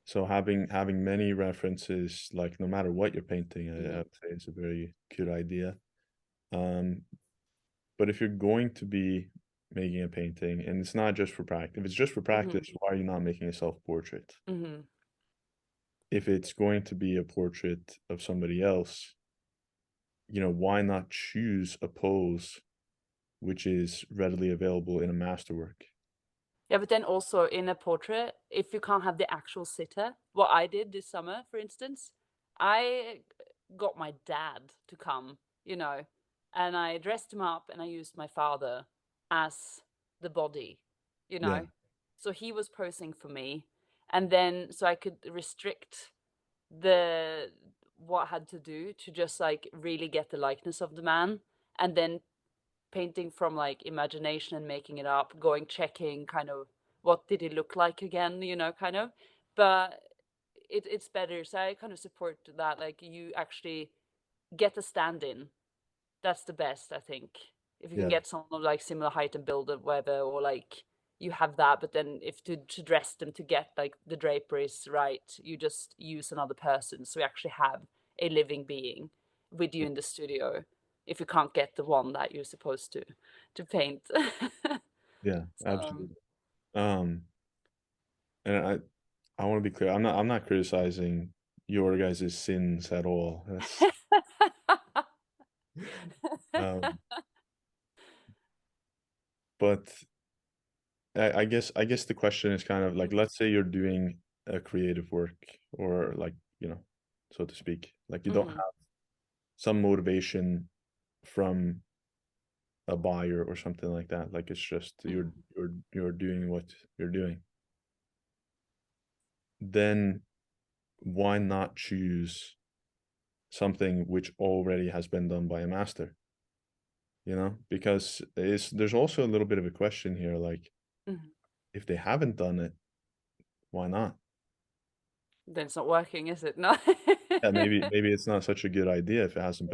[SPEAKER 1] So having many references, like no matter what you're painting, I would say it's a very good idea. But if you're going to be making a painting, and it's not just for practice, if it's just for practice, why are you not making a self-portrait? If it's going to be a portrait of somebody else, why not choose a pose which is readily available in a masterwork?
[SPEAKER 2] Yeah, but then also in a portrait, if you can't have the actual sitter, what I did this summer, for instance, I got my dad to come, and I dressed him up and I used my father as the body, So he was posing for me. And then so I could restrict what I had to do to just like really get the likeness of the man, and then painting from like imagination and making it up, checking kind of what did he look like again, kind of. But it's better. So I kind of support that. Like you actually get a stand-in. That's the best, I think. If you can get someone of like similar height and build or whatever, or like you have that, but then if to dress them to get like the draperies right, you just use another person. So you actually have a living being with you in the studio if you can't get the one that you're supposed to paint.
[SPEAKER 1] Yeah, absolutely. And I want to be clear. I'm not criticizing your guys' sins at all. That's but I guess the question is kind of like, let's say you're doing a creative work, or like, so to speak, like you don't have some motivation from a buyer or something like that. Like it's just you're doing what you're doing. Then why not choose something which already has been done by a master? Because there's also a little bit of a question here, like if they haven't done it, why not?
[SPEAKER 2] Then it's not working, is it? No.
[SPEAKER 1] Yeah, maybe it's not such a good idea if it hasn't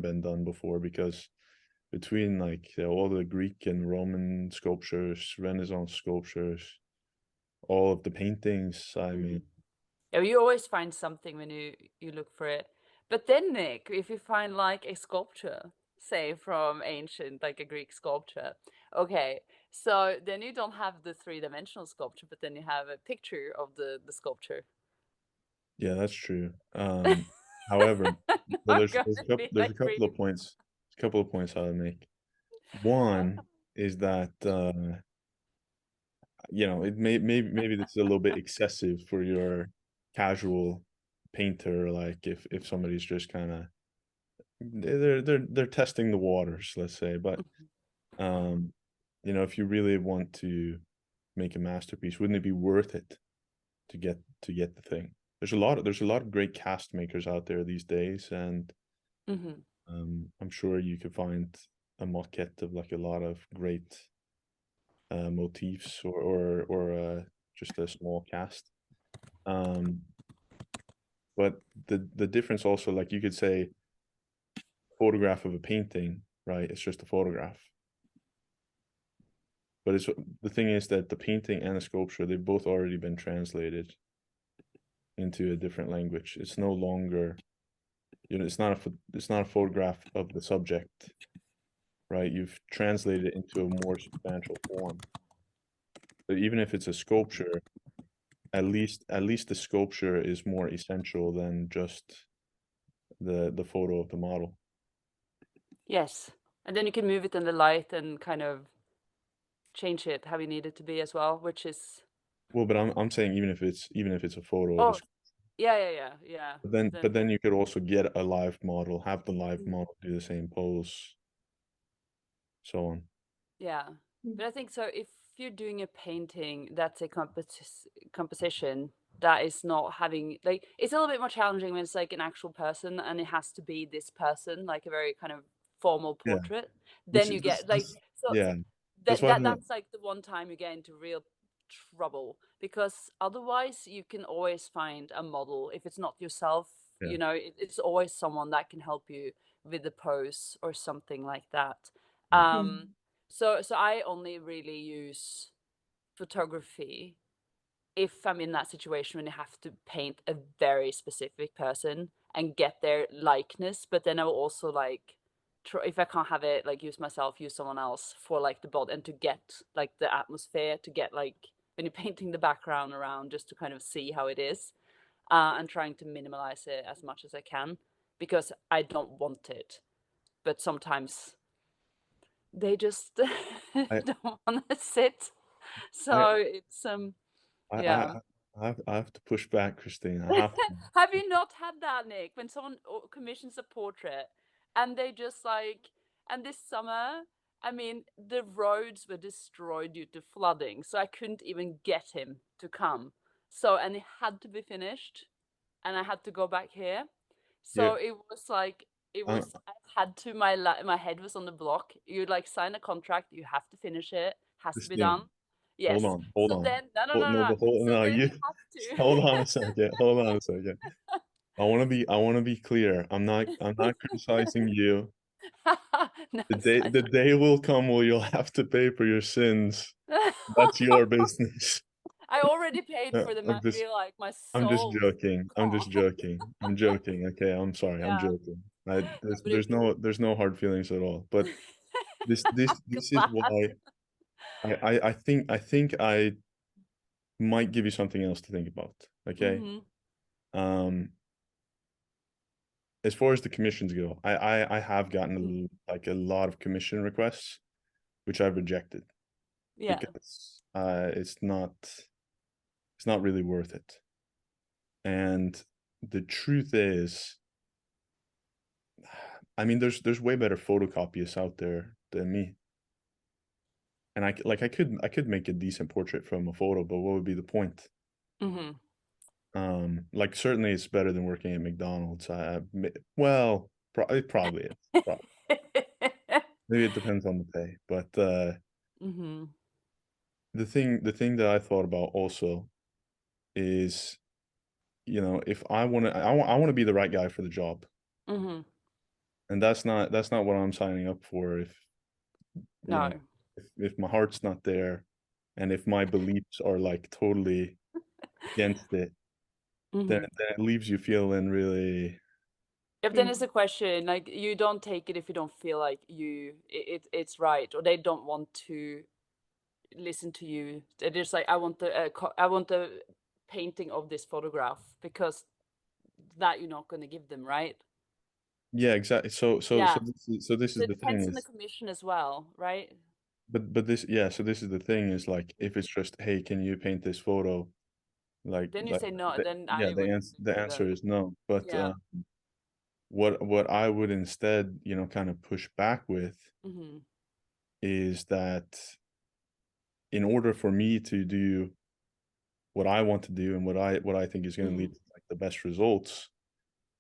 [SPEAKER 1] been done before, because between like all the Greek and Roman sculptures, Renaissance sculptures, all of the paintings, I mean,
[SPEAKER 2] Yeah, you always find something when you look for it. But then, Nick, if you find like a sculpture, say from ancient, like a Greek sculpture, okay, so then you don't have the three-dimensional sculpture, but then you have a picture of the sculpture.
[SPEAKER 1] yeah, that's true. However, so
[SPEAKER 2] Not
[SPEAKER 1] there's
[SPEAKER 2] gonna
[SPEAKER 1] there's a couple,
[SPEAKER 2] be
[SPEAKER 1] there's a
[SPEAKER 2] like
[SPEAKER 1] couple
[SPEAKER 2] really.
[SPEAKER 1] of points, I would make. One is that maybe this is a little bit excessive for your casual painter, like if somebody's just kind of they're testing the waters, let's say. But if you really want to make a masterpiece, wouldn't it be worth it to get the thing? There's a lot of great cast makers out there these days, and I'm sure you could find a maquette of like a lot of great motifs or just a small cast. But the difference also, like you could say, photograph of a painting, right? It's just a photograph. But the thing is that the painting and the sculpture, they've both already been translated into a different language. It's no longer, it's not a photograph of the subject, right? You've translated it into a more substantial form. But even if it's a sculpture, at least the sculpture is more essential than just the photo of the model.
[SPEAKER 2] Yes, and then you can move it in the light and kind of change it how you need it to be as well, which is.
[SPEAKER 1] Well, but I'm saying even if it's a photo of
[SPEAKER 2] Oh, yeah.
[SPEAKER 1] but then you could also get a live model, have the live model do the same pose, so on.
[SPEAKER 2] Yeah, but I think so. If you're doing a painting that's a composition that is not having like, it's a little bit more challenging when it's like an actual person and it has to be this person, like a very kind of formal
[SPEAKER 1] Yeah.
[SPEAKER 2] portrait.
[SPEAKER 1] Which
[SPEAKER 2] Then you
[SPEAKER 1] is
[SPEAKER 2] get like
[SPEAKER 1] yeah. That's why
[SPEAKER 2] that's like the one time you get into real trouble, because otherwise you can always find a model. If it's not yourself,
[SPEAKER 1] Yeah.
[SPEAKER 2] it's always someone that can help you with the pose or something like that. So I only really use photography if I'm in that situation when you have to paint a very specific person and get their likeness, but then I will also like if I can't have it, like use myself, use someone else for like the body and to get like the atmosphere, to get like when you're painting the background around, just to kind of see how it is, and trying to minimalize it as much as I can, because I don't want it. But sometimes they just don't want to sit. So it's yeah.
[SPEAKER 1] I have to push back, Kristine. I have to.
[SPEAKER 2] Have you not had that, Nick, when someone commissions a portrait and they just like, and this summer, I mean, the roads were destroyed due to flooding, so I couldn't even get him to come. So, and it had to be finished, and I had to go back here. So
[SPEAKER 1] Yeah.
[SPEAKER 2] it was like,
[SPEAKER 1] I
[SPEAKER 2] my head was on the block. You like sign a contract, you have to finish it, has to be
[SPEAKER 1] Kristine,
[SPEAKER 2] done. Yes.
[SPEAKER 1] hold
[SPEAKER 2] So
[SPEAKER 1] on.
[SPEAKER 2] then,
[SPEAKER 1] No,
[SPEAKER 2] no.
[SPEAKER 1] the whole
[SPEAKER 2] So
[SPEAKER 1] no,
[SPEAKER 2] then
[SPEAKER 1] you
[SPEAKER 2] you have to.
[SPEAKER 1] hold on a second. Hold on a second. I want to be clear. I'm not criticizing you.
[SPEAKER 2] No,
[SPEAKER 1] The day will come where you'll have to pay for your sins. That's your business.
[SPEAKER 2] I already paid for the
[SPEAKER 1] I'm just
[SPEAKER 2] like my
[SPEAKER 1] I'm just
[SPEAKER 2] soul.
[SPEAKER 1] joking. I'm just joking. I'm joking. Okay, I'm sorry. I'm
[SPEAKER 2] Yeah.
[SPEAKER 1] joking.
[SPEAKER 2] No, but
[SPEAKER 1] There's no hard feelings at all. But this is why I think I might give you something else to think about. Okay. Um, as far as the commissions go, I have gotten like a lot of commission requests, which I've rejected
[SPEAKER 2] Yeah.
[SPEAKER 1] because it's not really worth it. And the truth is, I mean, there's way better photocopyists out there than me. And I could make a decent portrait from a photo, but what would be the point? Like certainly it's better than working at McDonald's. Well, it probably is. Probably. Maybe it depends on the pay, but the thing that I thought about also is you know, if I want to, I want to be the right guy for the job,
[SPEAKER 2] Mm-hmm.
[SPEAKER 1] and that's not what I'm signing up for. If you
[SPEAKER 2] No.
[SPEAKER 1] know, if my heart's not there, and if my beliefs are like totally against it, then
[SPEAKER 2] Mm-hmm.
[SPEAKER 1] it leaves you feeling really,
[SPEAKER 2] If then it's a question, like you don't take it if you don't feel like it's right, or they don't want to listen to you. They're just like, I want the painting of this photograph, because that you're not going to give them, right?
[SPEAKER 1] yeah, exactly.
[SPEAKER 2] Yeah.
[SPEAKER 1] So this
[SPEAKER 2] So
[SPEAKER 1] is
[SPEAKER 2] it
[SPEAKER 1] the thing
[SPEAKER 2] depends on the
[SPEAKER 1] is,
[SPEAKER 2] commission as well, right?
[SPEAKER 1] but this, yeah, so this is the thing is like, if it's just, hey, can you paint this photo?
[SPEAKER 2] Then you say no, then
[SPEAKER 1] yeah,
[SPEAKER 2] I wouldn't
[SPEAKER 1] the
[SPEAKER 2] do that.
[SPEAKER 1] answer is no. But
[SPEAKER 2] Yeah.
[SPEAKER 1] what I would instead, you know, kind of push back with
[SPEAKER 2] Mm-hmm.
[SPEAKER 1] is that in order for me to do what I want to do and what I think is going to lead to like the best results,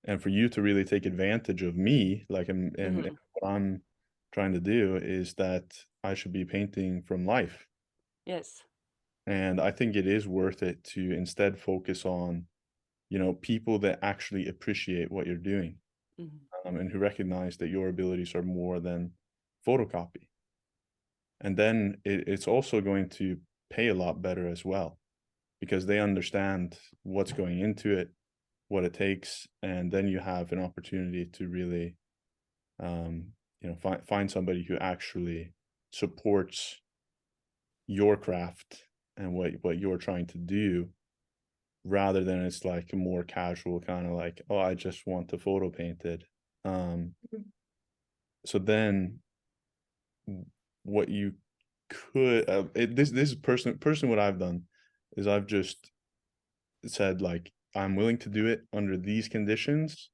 [SPEAKER 1] and for you to really take advantage of me, like, and what I'm trying to do is that I should be painting from life.
[SPEAKER 2] Yes.
[SPEAKER 1] And I think it is worth it to instead focus on, you know, people that actually appreciate what you're doing, and who recognize that your abilities are more than photocopy. And then it's also going to pay a lot better as well, because they understand what's going into it, what it takes, and then you have an opportunity to really, you know, find somebody who actually supports your craft and what you're trying to do, rather than it's like a more casual kind of like, oh, I just want the photo painted. So then what you could, this is person what I've done is I've just said like, I'm willing to do it under these conditions.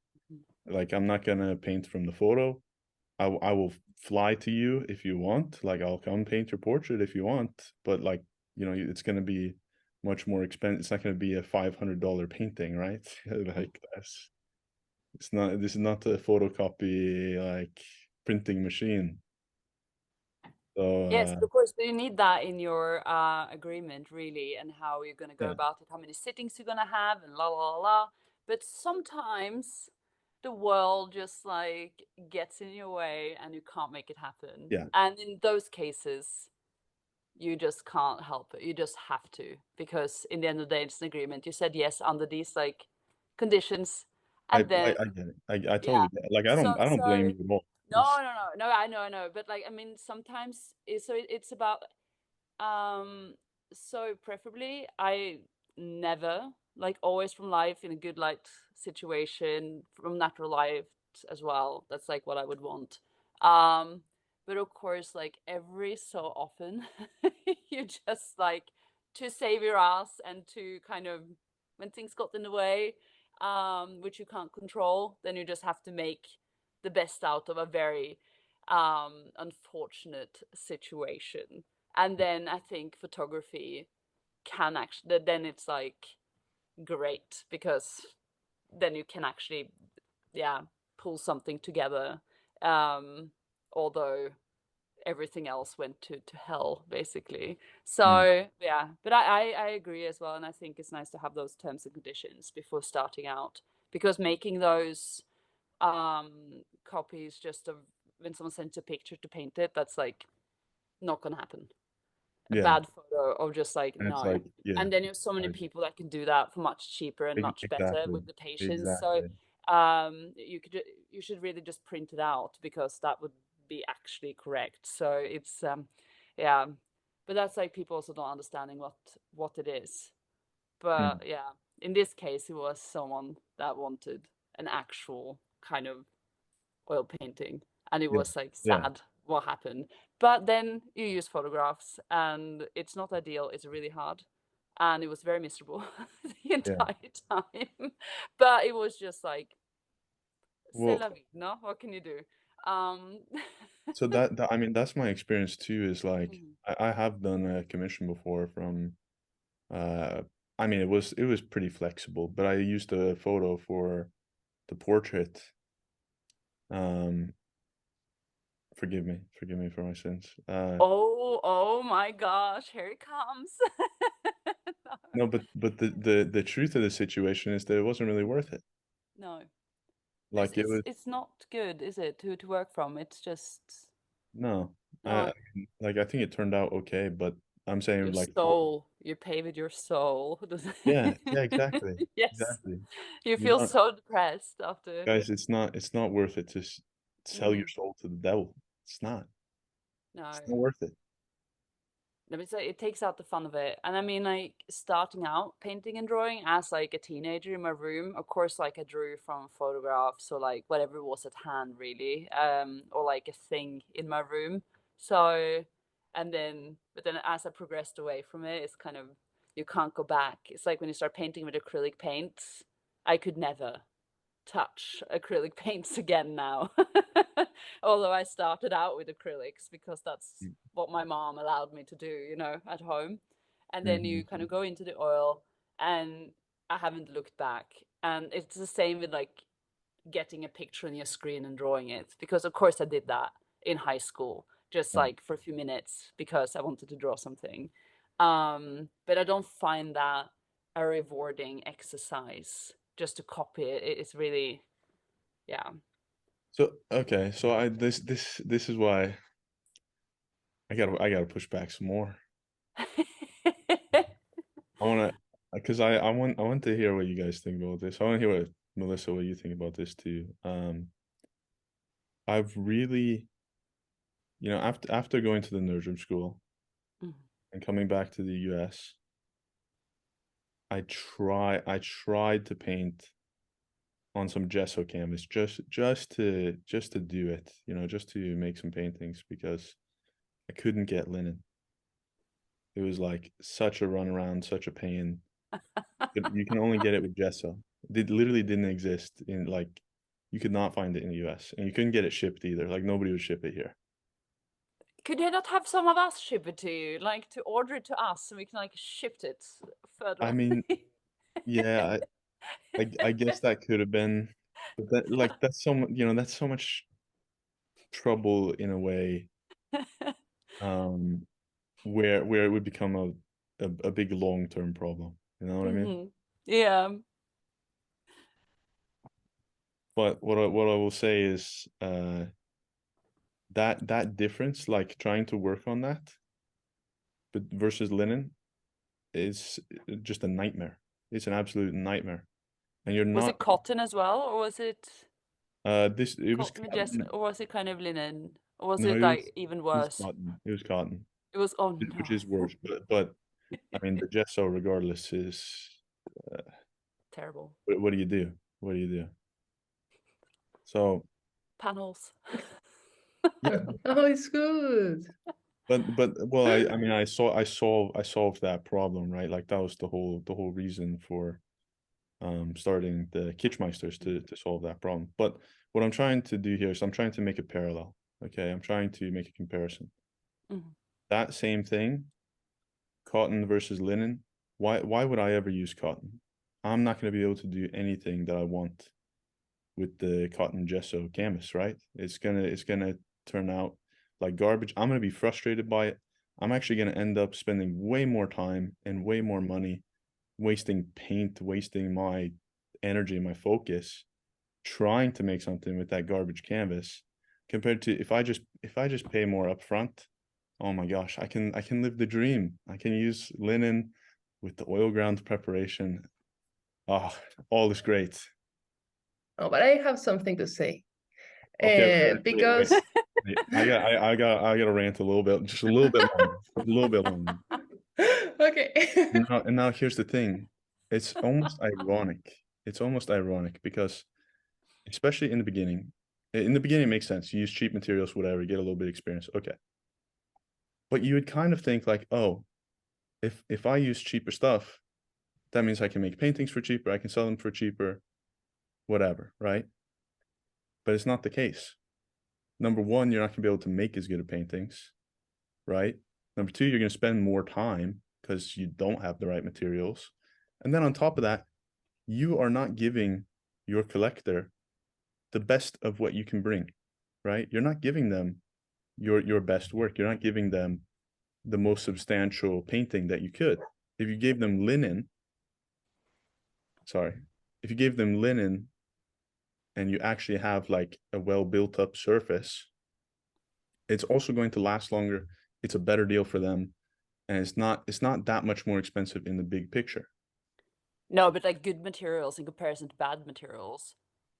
[SPEAKER 1] Like, I'm not gonna paint from the photo. I will fly to you if you want. Like, I'll come paint your portrait if you want, but like, you know, it's gonna be much more expensive. It's not gonna be a $500 painting, right? Like, that's, it's not, this is not a photocopy like printing machine. So
[SPEAKER 2] Yes, of course. Do you need that in your agreement, really, and how you're going to go
[SPEAKER 1] yeah,
[SPEAKER 2] about it, how many sittings you're going to have, and la la la. But sometimes the world just like gets in your way and you can't make it happen.
[SPEAKER 1] yeah.
[SPEAKER 2] And in those cases, you just can't help it. You just have to, because in the end of the day, it's an agreement. You said yes under these like conditions, and then
[SPEAKER 1] I get it. I
[SPEAKER 2] yeah.
[SPEAKER 1] totally get it. Like,
[SPEAKER 2] So
[SPEAKER 1] I don't blame you at all.
[SPEAKER 2] no. I know. But like, I mean, sometimes it's about so preferably I never, like, always from life in a good light situation, from natural light as well. That's like what I would want. But of course, like every so often, you just like, to save your ass and to kind of, when things got in the way, which you can't control, then you just have to make the best out of a very unfortunate situation. And then I think photography can actually, then it's like great, because then you can actually, yeah, pull something together. Although everything else went to hell, basically. So yeah, but I agree as well, and I think it's nice to have those terms and conditions before starting out, because making those copies just of when someone sends a picture to paint it, that's like not gonna happen. A
[SPEAKER 1] Yeah,
[SPEAKER 2] bad photo of just like,
[SPEAKER 1] and it's
[SPEAKER 2] no.
[SPEAKER 1] like, yeah,
[SPEAKER 2] And then you have so many
[SPEAKER 1] like,
[SPEAKER 2] people that can do that for much cheaper and much better
[SPEAKER 1] exactly,
[SPEAKER 2] with the patience. So
[SPEAKER 1] exactly.
[SPEAKER 2] you should really just print it out, because that would be actually correct. So it's yeah, but that's like people also not understanding what it is. But yeah, in this case, it was someone that wanted an actual kind of oil painting, and it
[SPEAKER 1] Yeah,
[SPEAKER 2] was like
[SPEAKER 1] yeah,
[SPEAKER 2] sad what happened. But then you use photographs, and it's not ideal, it's really hard, and it was very miserable the
[SPEAKER 1] yeah.
[SPEAKER 2] entire time. But it was just like, c'est
[SPEAKER 1] Well,
[SPEAKER 2] la vie, no, what can you do? um
[SPEAKER 1] so I mean, that's my experience too, is like,
[SPEAKER 2] Mhm.
[SPEAKER 1] I have done a commission before from, uh, I mean, it was pretty flexible, but I used a photo for the portrait. Um, forgive me for my sins.
[SPEAKER 2] Oh my gosh, here it comes.
[SPEAKER 1] No, but the truth of the situation is that it wasn't really worth it.
[SPEAKER 2] No.
[SPEAKER 1] Like it was
[SPEAKER 2] It's not good, is it, to work from? It's just
[SPEAKER 1] no.
[SPEAKER 2] no.
[SPEAKER 1] Like I think it turned out okay, but I'm saying
[SPEAKER 2] Your
[SPEAKER 1] like
[SPEAKER 2] soul. You pay with your soul.
[SPEAKER 1] yeah, exactly.
[SPEAKER 2] Yes.
[SPEAKER 1] Exactly.
[SPEAKER 2] You
[SPEAKER 1] You're
[SPEAKER 2] feel
[SPEAKER 1] not,
[SPEAKER 2] so depressed after.
[SPEAKER 1] guys, it's not worth it to sell your soul to the devil. It's not.
[SPEAKER 2] No.
[SPEAKER 1] It's not worth it.
[SPEAKER 2] Let me say, it takes out the fun of it. And I mean, like, starting out painting and drawing as like a teenager in my room, of course, like I drew from photographs or like whatever was at hand, really, or like a thing in my room. So, but then as I progressed away from it, it's kind of, you can't go back. It's like when you start painting with acrylic paints, I could never touch acrylic paints again now. Although I started out with acrylics because that's what my mom allowed me to do, you know, at home. And then you kind of go into the oil, and I haven't looked back. And it's the same with like getting a picture on your screen and drawing it, because of course I did that in high school, just like for a few minutes because I wanted to draw something. But I don't find that a rewarding exercise just to copy it. It's really, yeah.
[SPEAKER 1] So okay, so this is why I gotta push back some more. I wanna because I want to hear what you guys think about this. I want to hear what Melissa, what you think about this too. I've really, you know, after going to the Nerdrum school and coming back to the US, I tried to paint on some gesso canvas just to do it, you know, just to make some paintings because I couldn't get linen. It was like such a runaround, such a pain. But you can only get it with gesso. It literally didn't exist in like you could not find it in the US and you couldn't get it shipped either. Like nobody would ship it here.
[SPEAKER 2] Could you not have some of us ship it to you, like to order it to us, so we can like ship it further?
[SPEAKER 1] I mean, yeah, I guess that could have been, but that like that's so much, you know, that's so much trouble in a way, where it would become a big long-term problem. You know what I mean?
[SPEAKER 2] Yeah.
[SPEAKER 1] But what I will say is that difference, like trying to work on that, but versus linen is just a nightmare. It's an absolute nightmare. And you're
[SPEAKER 2] Was
[SPEAKER 1] not
[SPEAKER 2] it cotton as well, or was it
[SPEAKER 1] this it was
[SPEAKER 2] cotton with gesso, or was it kind of linen, or was
[SPEAKER 1] no,
[SPEAKER 2] it like even
[SPEAKER 1] it was
[SPEAKER 2] worse?
[SPEAKER 1] cotton. It was cotton.
[SPEAKER 2] It was, oh
[SPEAKER 1] Which
[SPEAKER 2] no.
[SPEAKER 1] is worse, but I mean the gesso regardless is
[SPEAKER 2] Terrible.
[SPEAKER 1] what do you do? What do you do? So
[SPEAKER 2] Panels.
[SPEAKER 1] yeah,
[SPEAKER 3] Oh, it's good.
[SPEAKER 1] but well, I mean I solved that problem, right? Like that was the whole reason for starting the Kitschmeisters to solve that problem. But what I'm trying to do here is I'm trying to make a parallel. Okay, I'm trying to make a comparison. That same thing, cotton versus linen. Why would I ever use cotton? I'm not going to be able to do anything that I want with the cotton gesso canvas, right? It's gonna turn out like garbage. I'm gonna be frustrated by it. I'm actually gonna end up spending way more time and way more money, wasting paint, wasting my energy and my focus, trying to make something with that garbage canvas, compared to if I just pay more upfront. Oh my gosh, I can live the dream. I can use linen with the oil ground preparation. Oh, all is great.
[SPEAKER 3] Oh, but I have something to say.
[SPEAKER 1] Okay,
[SPEAKER 3] Because
[SPEAKER 1] I gotta rant a little bit, just a little bit longer, a little bit longer.
[SPEAKER 3] okay.
[SPEAKER 1] And now here's the thing. It's almost ironic. It's almost ironic because especially in the beginning, it makes sense. You use cheap materials, whatever, get a little bit of experience. Okay. But you would kind of think like, oh, if I use cheaper stuff, that means I can make paintings for cheaper, I can sell them for cheaper, whatever, right? But it's not the case. Number one, you're not gonna be able to make as good of paintings, right? Number two, you're gonna spend more time because you don't have the right materials. And then on top of that, you are not giving your collector the best of what you can bring, right? You're not giving them your best work. You're not giving them the most substantial painting that you could. if you gave them linen, if you gave them linen and you actually have like a well built up surface, it's also going to last longer. It's a better deal for them, and it's not that much more expensive in the big picture.
[SPEAKER 2] No, but like good materials in comparison to bad materials.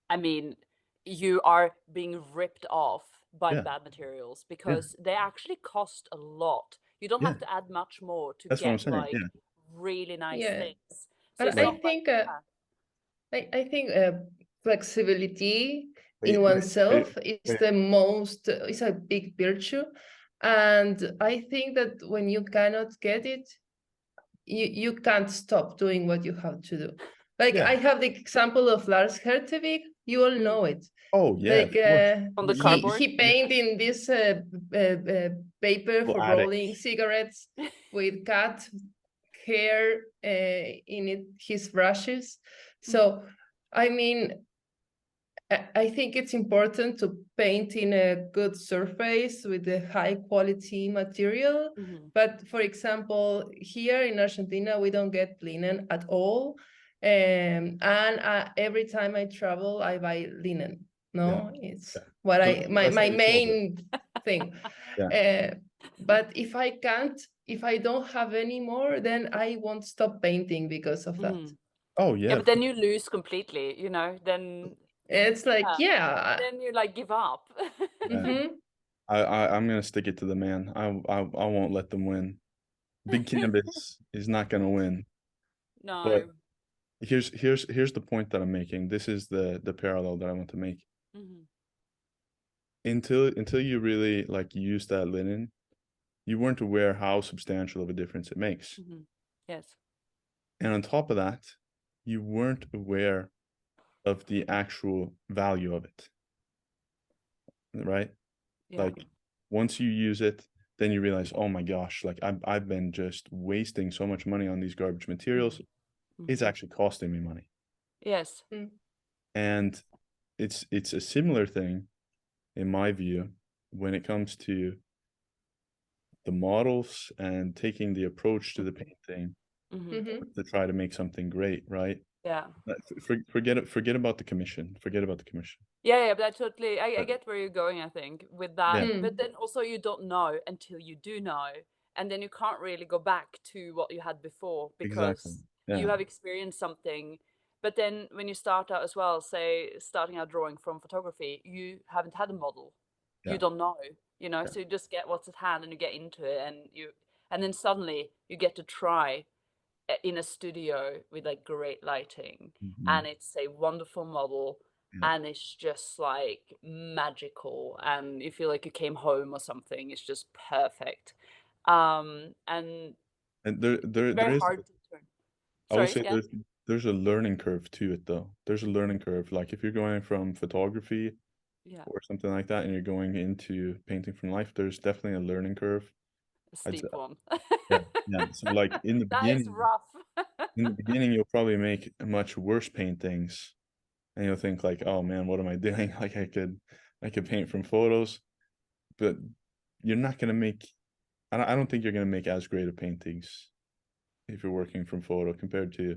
[SPEAKER 2] I mean, you are being ripped off by
[SPEAKER 1] Yeah.
[SPEAKER 2] bad materials because they actually cost a lot. You don't have to add much more to
[SPEAKER 1] That's what I'm
[SPEAKER 2] get
[SPEAKER 1] saying.
[SPEAKER 2] like
[SPEAKER 1] Yeah.
[SPEAKER 2] really nice
[SPEAKER 3] Yeah.
[SPEAKER 2] things. So
[SPEAKER 3] And
[SPEAKER 2] it's
[SPEAKER 3] I
[SPEAKER 2] not
[SPEAKER 3] think
[SPEAKER 2] like,
[SPEAKER 3] I think flexibility
[SPEAKER 1] Wait,
[SPEAKER 3] in oneself is
[SPEAKER 1] wait.
[SPEAKER 3] the most is a big virtue, and I think that when you cannot get it, you can't stop doing what you have to do. Like I have the example of Lars Hertevig. You all know it.
[SPEAKER 1] Oh yeah,
[SPEAKER 3] Like
[SPEAKER 2] on the cardboard.
[SPEAKER 3] he painted in this paper for rolling cigarettes with cat hair in it, his brushes. So I mean, I think it's important to paint in a good surface with a high quality material. But for example, here in Argentina, we don't get linen at all. And every time I travel, I buy linen. No, it's what my main thing. But if I don't have any more, then I won't stop painting because of that.
[SPEAKER 1] Oh yeah.
[SPEAKER 2] But then you lose completely, then
[SPEAKER 3] it's like
[SPEAKER 2] then you like give up.
[SPEAKER 1] I'm gonna stick it to the man. I won't let them win. Big Canvas is not gonna win.
[SPEAKER 2] No.
[SPEAKER 1] But here's the point that I'm making. This is the parallel that I want to make. Until you really like use that linen, you weren't aware how substantial of a difference it makes.
[SPEAKER 2] Yes.
[SPEAKER 1] And on top of that, you weren't aware of the actual value of it. Right?
[SPEAKER 2] Yeah.
[SPEAKER 1] Like once you use it, then you realize, oh my gosh, like I've been just wasting so much money on these garbage materials. It's actually costing me money.
[SPEAKER 2] Yes.
[SPEAKER 1] And it's a similar thing, in my view, when it comes to the models and taking the approach to the painting to try to make something great, right?
[SPEAKER 2] Yeah.
[SPEAKER 1] Forget about the commission. Forget about the commission.
[SPEAKER 2] Yeah, but I get where you're going, I think, with that.
[SPEAKER 1] Yeah.
[SPEAKER 2] But then also you don't know until you do know. And then you can't really go back to what you had before because you have experienced something. But then when you start out as well, say starting out drawing from photography, you haven't had a model. You don't know, so you just get what's at hand and you get into it and then suddenly you get to try in a studio with like great lighting and it's a wonderful model and it's just like magical and you feel like you came home or something. It's just perfect. And
[SPEAKER 1] there is
[SPEAKER 2] hard to turn.
[SPEAKER 1] I would say there's a learning curve to it though. There's a learning curve. Like if you're going from photography or something like that and you're going into painting from life, there's definitely a learning curve.
[SPEAKER 2] A steep one.
[SPEAKER 1] Yeah. So like in the
[SPEAKER 2] that
[SPEAKER 1] beginning,
[SPEAKER 2] is rough.
[SPEAKER 1] in the beginning, you'll probably make much worse paintings, and you'll think like, "Oh man, what am I doing? Like I could paint from photos," but you're not gonna make. I don't think you're gonna make as great of paintings if you're working from photo compared to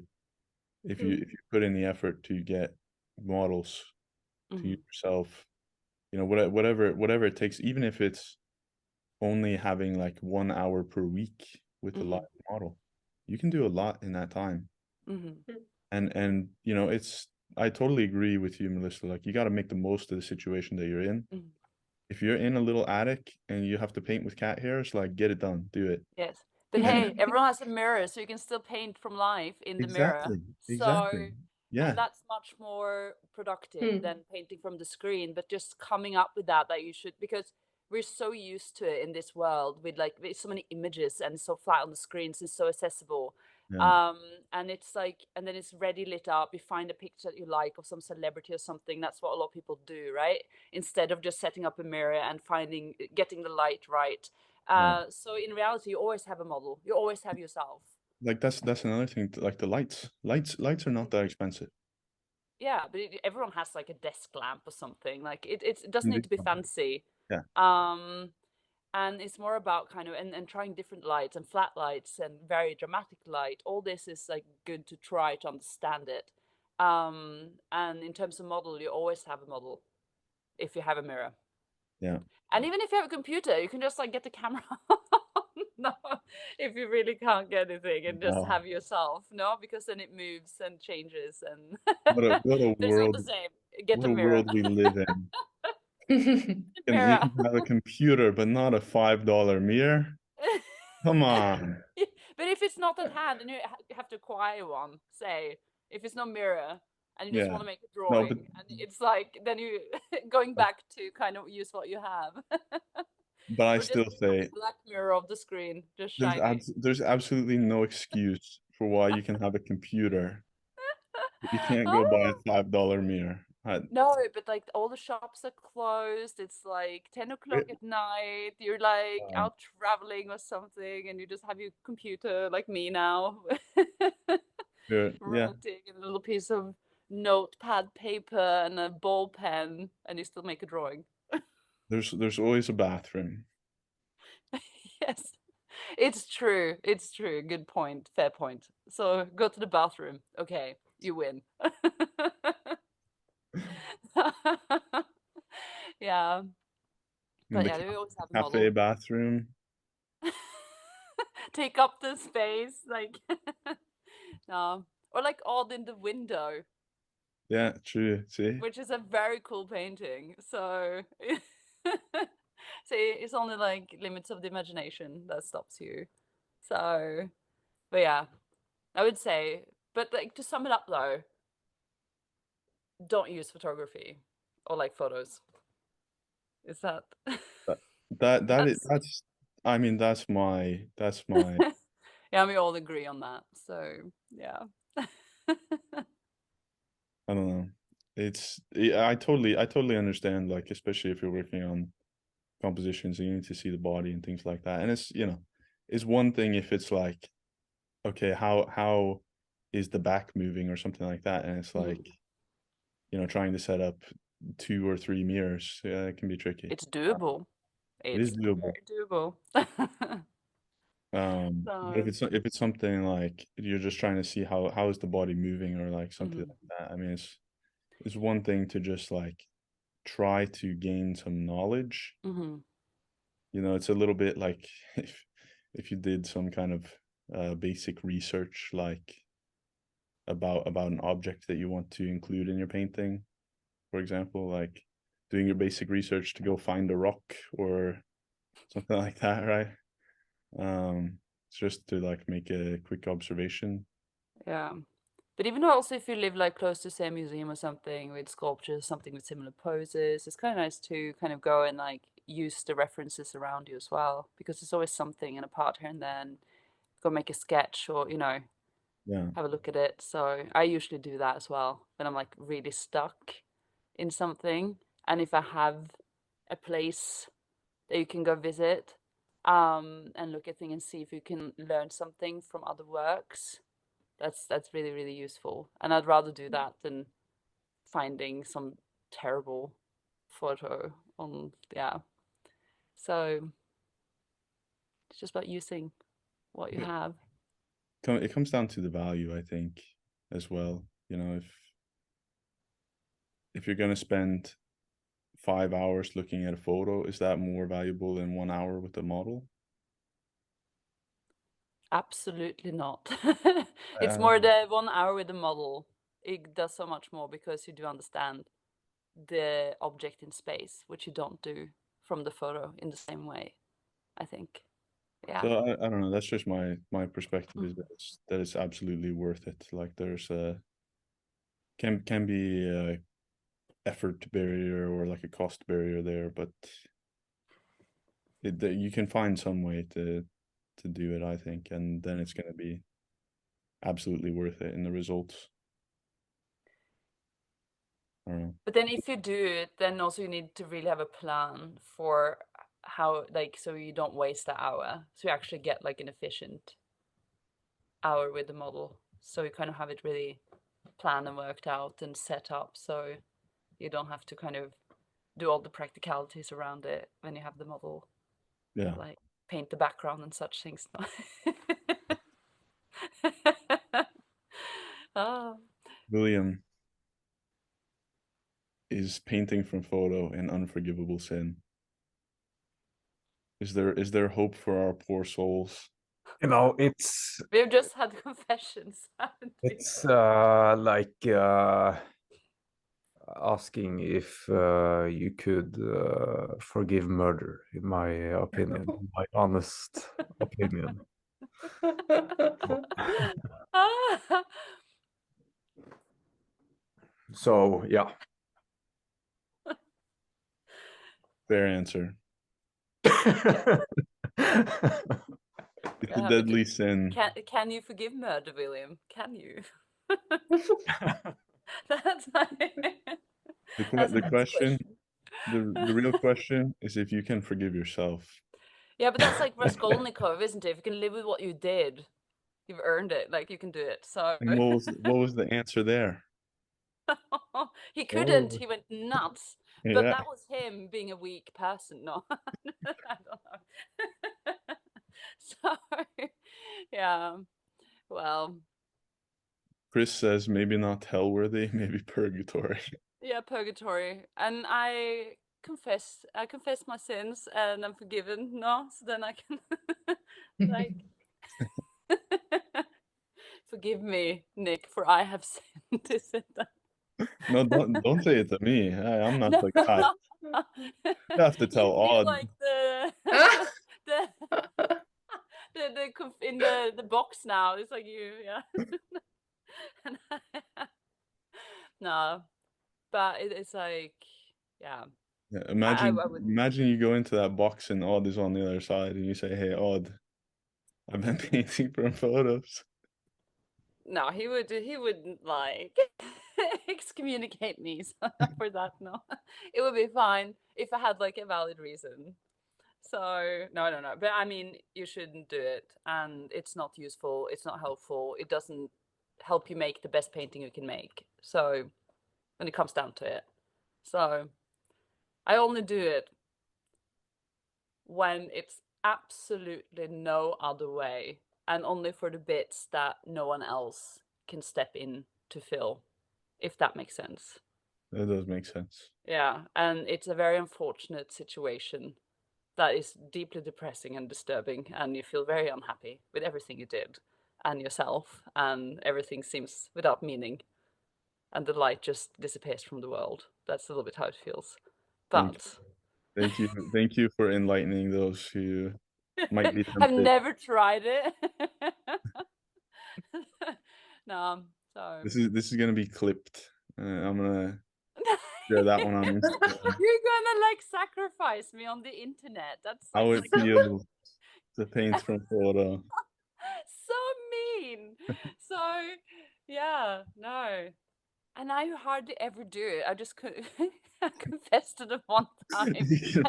[SPEAKER 1] if you put in the effort to get models to yourself. Whatever it takes, even if it's only having like 1 hour per week with a live model, you can do a lot in that time. And I totally agree with you, Melissa. Like you got to make the most of the situation that you're in. If you're in a little attic and you have to paint with cat hairs, like get it done, do it.
[SPEAKER 2] Yes, but hey, everyone has a mirror, so you can still paint from life in the mirror.
[SPEAKER 1] Exactly. Yeah.
[SPEAKER 2] And that's much more productive than painting from the screen, but just coming up with that you should, because we're so used to it in this world with so many images and so flat on the screens and so accessible. And it's like, and then it's ready lit up. You find a picture that you like of some celebrity or something. That's what a lot of people do, right? Instead of just setting up a mirror and getting the light right. So in reality, you always have a model. You always have yourself.
[SPEAKER 1] Like that's another thing. Like the lights are not that expensive.
[SPEAKER 2] Yeah, but everyone has like a desk lamp or something. Like it doesn't need to be fancy.
[SPEAKER 1] Yeah.
[SPEAKER 2] And it's more about kind of and trying different lights and flat lights and very dramatic light. All this is like good to try to understand it. And in terms of model, you always have a model if you have a mirror.
[SPEAKER 1] Yeah.
[SPEAKER 2] And even if you have a computer, you can just like get the camera no, if you really can't get anything and just
[SPEAKER 1] Wow.
[SPEAKER 2] have yourself, no, because then it moves and changes and
[SPEAKER 1] What a
[SPEAKER 2] but it's not
[SPEAKER 1] world!
[SPEAKER 2] the same. Get
[SPEAKER 1] What
[SPEAKER 2] a
[SPEAKER 1] a
[SPEAKER 2] mirror.
[SPEAKER 1] world we live in. You
[SPEAKER 2] Mirror.
[SPEAKER 1] can have a computer, but not a $5 mirror. Come on.
[SPEAKER 2] But if it's not at hand and you have to acquire one, say, if it's no mirror and you just want to make a
[SPEAKER 1] No,
[SPEAKER 2] drawing,
[SPEAKER 1] but
[SPEAKER 2] and it's like then you going back to kind of use what you have.
[SPEAKER 1] I
[SPEAKER 2] Or just
[SPEAKER 1] still say
[SPEAKER 2] black mirror of the screen, just shiny.
[SPEAKER 1] there's absolutely no excuse for why you can have a computer, but you can't go buy a $5 mirror.
[SPEAKER 2] No, but like all the shops are closed. It's like 10 o'clock at night. You're like out traveling or something, and you just have your computer, like me now,
[SPEAKER 1] Yeah.
[SPEAKER 2] writing a little piece of notepad paper and a ball pen, and you still make a drawing.
[SPEAKER 1] There's always a bathroom.
[SPEAKER 2] Yes, it's true. It's true. Good point. Fair point. So go to the bathroom. Okay, you win. Yeah.
[SPEAKER 1] In
[SPEAKER 2] But
[SPEAKER 1] the
[SPEAKER 2] yeah, we always have a
[SPEAKER 1] cafe
[SPEAKER 2] model.
[SPEAKER 1] bathroom.
[SPEAKER 2] Take up the space, like no. Or like odd in the window,
[SPEAKER 1] Yeah, true. See?
[SPEAKER 2] which is a very cool painting. So see, it's only like limits of the imagination that stops you. So, but yeah, I would say, but like to sum it up though, don't use photography or like photos. Is that
[SPEAKER 1] That's I mean that's my
[SPEAKER 2] yeah, we all agree on that. So yeah.
[SPEAKER 1] I don't know. I totally understand, like, especially if you're working on compositions and you need to see the body and things like that. And it's, it's one thing if it's like, okay, how is the back moving or something like that, and it's like, trying to set up 2 or 3 mirrors. Yeah, it can be tricky.
[SPEAKER 2] It's doable.
[SPEAKER 1] It is
[SPEAKER 2] It's
[SPEAKER 1] doable.
[SPEAKER 2] very doable.
[SPEAKER 1] But if it's something like you're just trying to see how is the body moving or like something like that, I mean, it's one thing to just like try to gain some knowledge. It's a little bit like if you did some kind of basic research, like about an object that you want to include in your painting, for example, like doing your basic research to go find a rock or something like that, right? It's just to like make a quick observation.
[SPEAKER 2] Yeah. But even also if you live like close to say a museum or something with sculptures, something with similar poses, it's kind of nice to kind of go and like use the references around you as well, because there's always something in a part here and then go make a sketch or,
[SPEAKER 1] Yeah.
[SPEAKER 2] have a look at it. So I usually do that as well when I'm like really stuck in something. And if I have a place that you can go visit, and look at things and see if you can learn something from other works, that's really, really useful. And I'd rather do that than finding some terrible photo on, yeah. So it's just about using what you have.
[SPEAKER 1] It comes down to the value, I think, as well. If you're gonna spend 5 hours looking at a photo, is that more valuable than 1 hour with the model?
[SPEAKER 2] Absolutely not. It's more the 1 hour with the model. It does so much more because you do understand the object in space, which you don't do from the photo in the same way, I think. Yeah.
[SPEAKER 1] So I don't know. That's just my perspective is that it's absolutely worth it. Like there's can be a effort barrier or like a cost barrier there, but you can find some way to do it, I think, and then it's going to be absolutely worth it in the results. I don't know.
[SPEAKER 2] But then if you do it, then also you need to really have a plan for how, like, so you don't waste the hour. So you actually get like an efficient hour with the model. So you kind of have it really planned and worked out and set up. So you don't have to kind of do all the practicalities around it when you have the model.
[SPEAKER 1] Yeah.
[SPEAKER 2] like paint the background and such things. Oh.
[SPEAKER 1] William, is painting from photo an unforgivable sin? Is there hope for our poor souls?
[SPEAKER 4] You know, it's
[SPEAKER 2] We've just had confessions, haven't we?
[SPEAKER 4] it's like asking if you could forgive murder, in my opinion, my honest opinion. So yeah.
[SPEAKER 1] Fair answer. It's a
[SPEAKER 2] But
[SPEAKER 1] deadly sin.
[SPEAKER 2] can you forgive murder, William? Can you? That's
[SPEAKER 1] The question, the real question is if you can forgive yourself.
[SPEAKER 2] Yeah, but that's like Raskolnikov, isn't it? If you can live with what you did, you've earned it. Like you can do it. So
[SPEAKER 1] And what was the answer there?
[SPEAKER 2] he couldn't. He went nuts.
[SPEAKER 1] Yeah.
[SPEAKER 2] But that was him being a weak person. No, I don't know. So yeah, well,
[SPEAKER 1] Chris says maybe not hell worthy, maybe purgatory.
[SPEAKER 2] yeah, purgatory, and I confess my sins, and I'm forgiven. No, so then I can like forgive me, Nick, for I have sinned. Is it that?
[SPEAKER 1] No, don't say it to me. I'm not
[SPEAKER 2] No.
[SPEAKER 1] like that. You have to tell
[SPEAKER 2] You
[SPEAKER 1] Odd.
[SPEAKER 2] like in the box now. It's like you, yeah. No, but it's like, yeah.
[SPEAKER 1] Yeah,
[SPEAKER 2] I would.
[SPEAKER 1] imagine you go into that box and Odd is on the other side and you say, "Hey, Odd, I've been painting from photos."
[SPEAKER 2] No, he wouldn't like excommunicate me for that. No, it would be fine if I had like a valid reason. So no. But I mean, you shouldn't do it, and it's not useful. It's not helpful. It doesn't help you make the best painting you can make. So when it comes down to it, so I only do it when it's absolutely no other way, and only for the bits that no one else can step in to fill, if that makes sense.
[SPEAKER 1] That does make sense.
[SPEAKER 2] Yeah, and it's a very unfortunate situation that is deeply depressing and disturbing, and you feel very unhappy with everything you did and yourself, and everything seems without meaning, and the light just disappears from the world. That's a little bit how it feels. But
[SPEAKER 1] Thank you for enlightening those who might be tempted.
[SPEAKER 2] I've never tried it. No, so
[SPEAKER 1] This is gonna be clipped. I'm gonna share that one on Instagram.
[SPEAKER 2] You're gonna like sacrifice me on the internet. That's
[SPEAKER 1] How it feels to paint from photo.
[SPEAKER 2] so mean. So yeah, no. And I hardly ever do it. I just I confessed to the one time.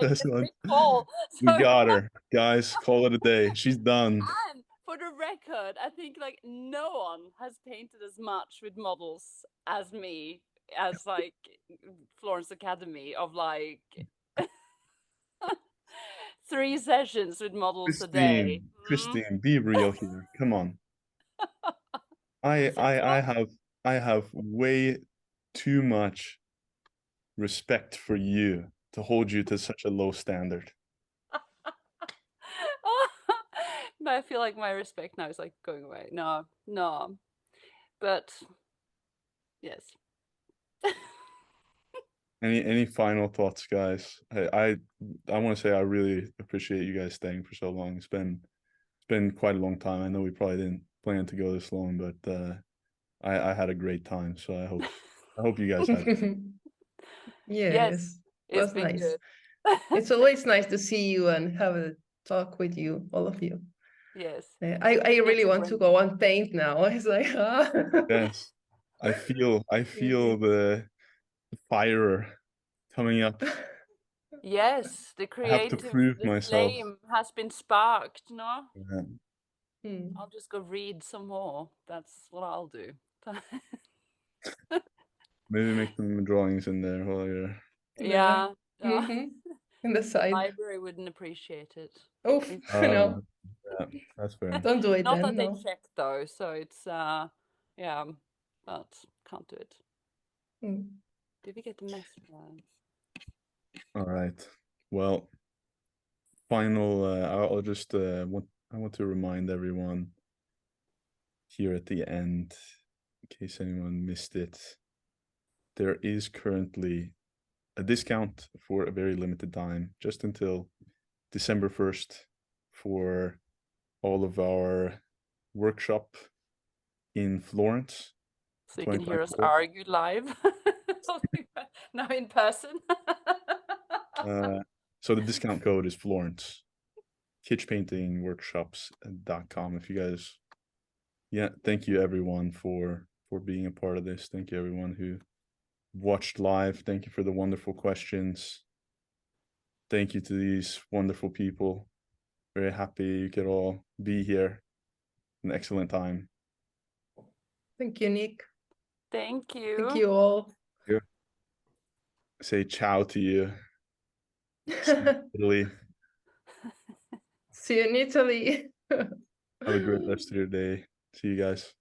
[SPEAKER 1] That's one.
[SPEAKER 2] Recall.
[SPEAKER 1] We got her, guys. Call it a day. She's done.
[SPEAKER 2] And for the record, I think like no one has painted as much with models as me, as like Florence Academy of like 3 sessions with models a day.
[SPEAKER 1] Kristine, be real here. Come on. I have way too much respect for you to hold you to such a low standard.
[SPEAKER 2] But I feel like my respect now is like going away. No. But yes.
[SPEAKER 1] Any final thoughts, guys? I want to say I really appreciate you guys staying for so long. It's been quite a long time. I know we probably didn't plan to go this long, but I had a great time. So I hope you guys had.
[SPEAKER 3] Yes,
[SPEAKER 2] It's
[SPEAKER 3] was
[SPEAKER 2] been
[SPEAKER 3] nice.
[SPEAKER 2] good.
[SPEAKER 3] It's always nice to see you and have a talk with you, all of you.
[SPEAKER 2] Yes.
[SPEAKER 3] I really want to go and paint now. It's like
[SPEAKER 1] Yes, I feel the fire coming up.
[SPEAKER 2] Yes, the creative flame has been sparked, no?
[SPEAKER 1] Yeah.
[SPEAKER 2] I'll just go read some more. That's what I'll do.
[SPEAKER 1] Maybe make some drawings in there while you're.
[SPEAKER 2] Yeah.
[SPEAKER 3] Mhm. in the side.
[SPEAKER 2] Library wouldn't appreciate it.
[SPEAKER 3] Oh, no,
[SPEAKER 1] Yeah, that's fair.
[SPEAKER 3] don't do it
[SPEAKER 2] Not
[SPEAKER 3] then.
[SPEAKER 2] that they
[SPEAKER 3] No.
[SPEAKER 2] check though, so it's yeah, but can't do it.
[SPEAKER 3] Mm.
[SPEAKER 2] Did we get the message?
[SPEAKER 1] All right. Well, final. I'll just I want to remind everyone here at the end, in case anyone missed it. There is currently a discount for a very limited time, just until December 1st, for all of our workshop in Florence.
[SPEAKER 2] So you can hear us
[SPEAKER 1] 2024.
[SPEAKER 2] argue live. Now in person.
[SPEAKER 1] So the discount code is Florence. kitschpaintingworkshops.com. If you guys, thank you everyone for being a part of this. Thank you everyone who watched live. Thank you for the wonderful questions. Thank you to these wonderful people. Very happy you could all be here. An excellent time.
[SPEAKER 3] Thank you, Nic.
[SPEAKER 2] Thank you.
[SPEAKER 3] Thank you all.
[SPEAKER 1] Say ciao to you. See you in Italy.
[SPEAKER 3] See you in Italy.
[SPEAKER 1] Have a great rest of your day. See you guys.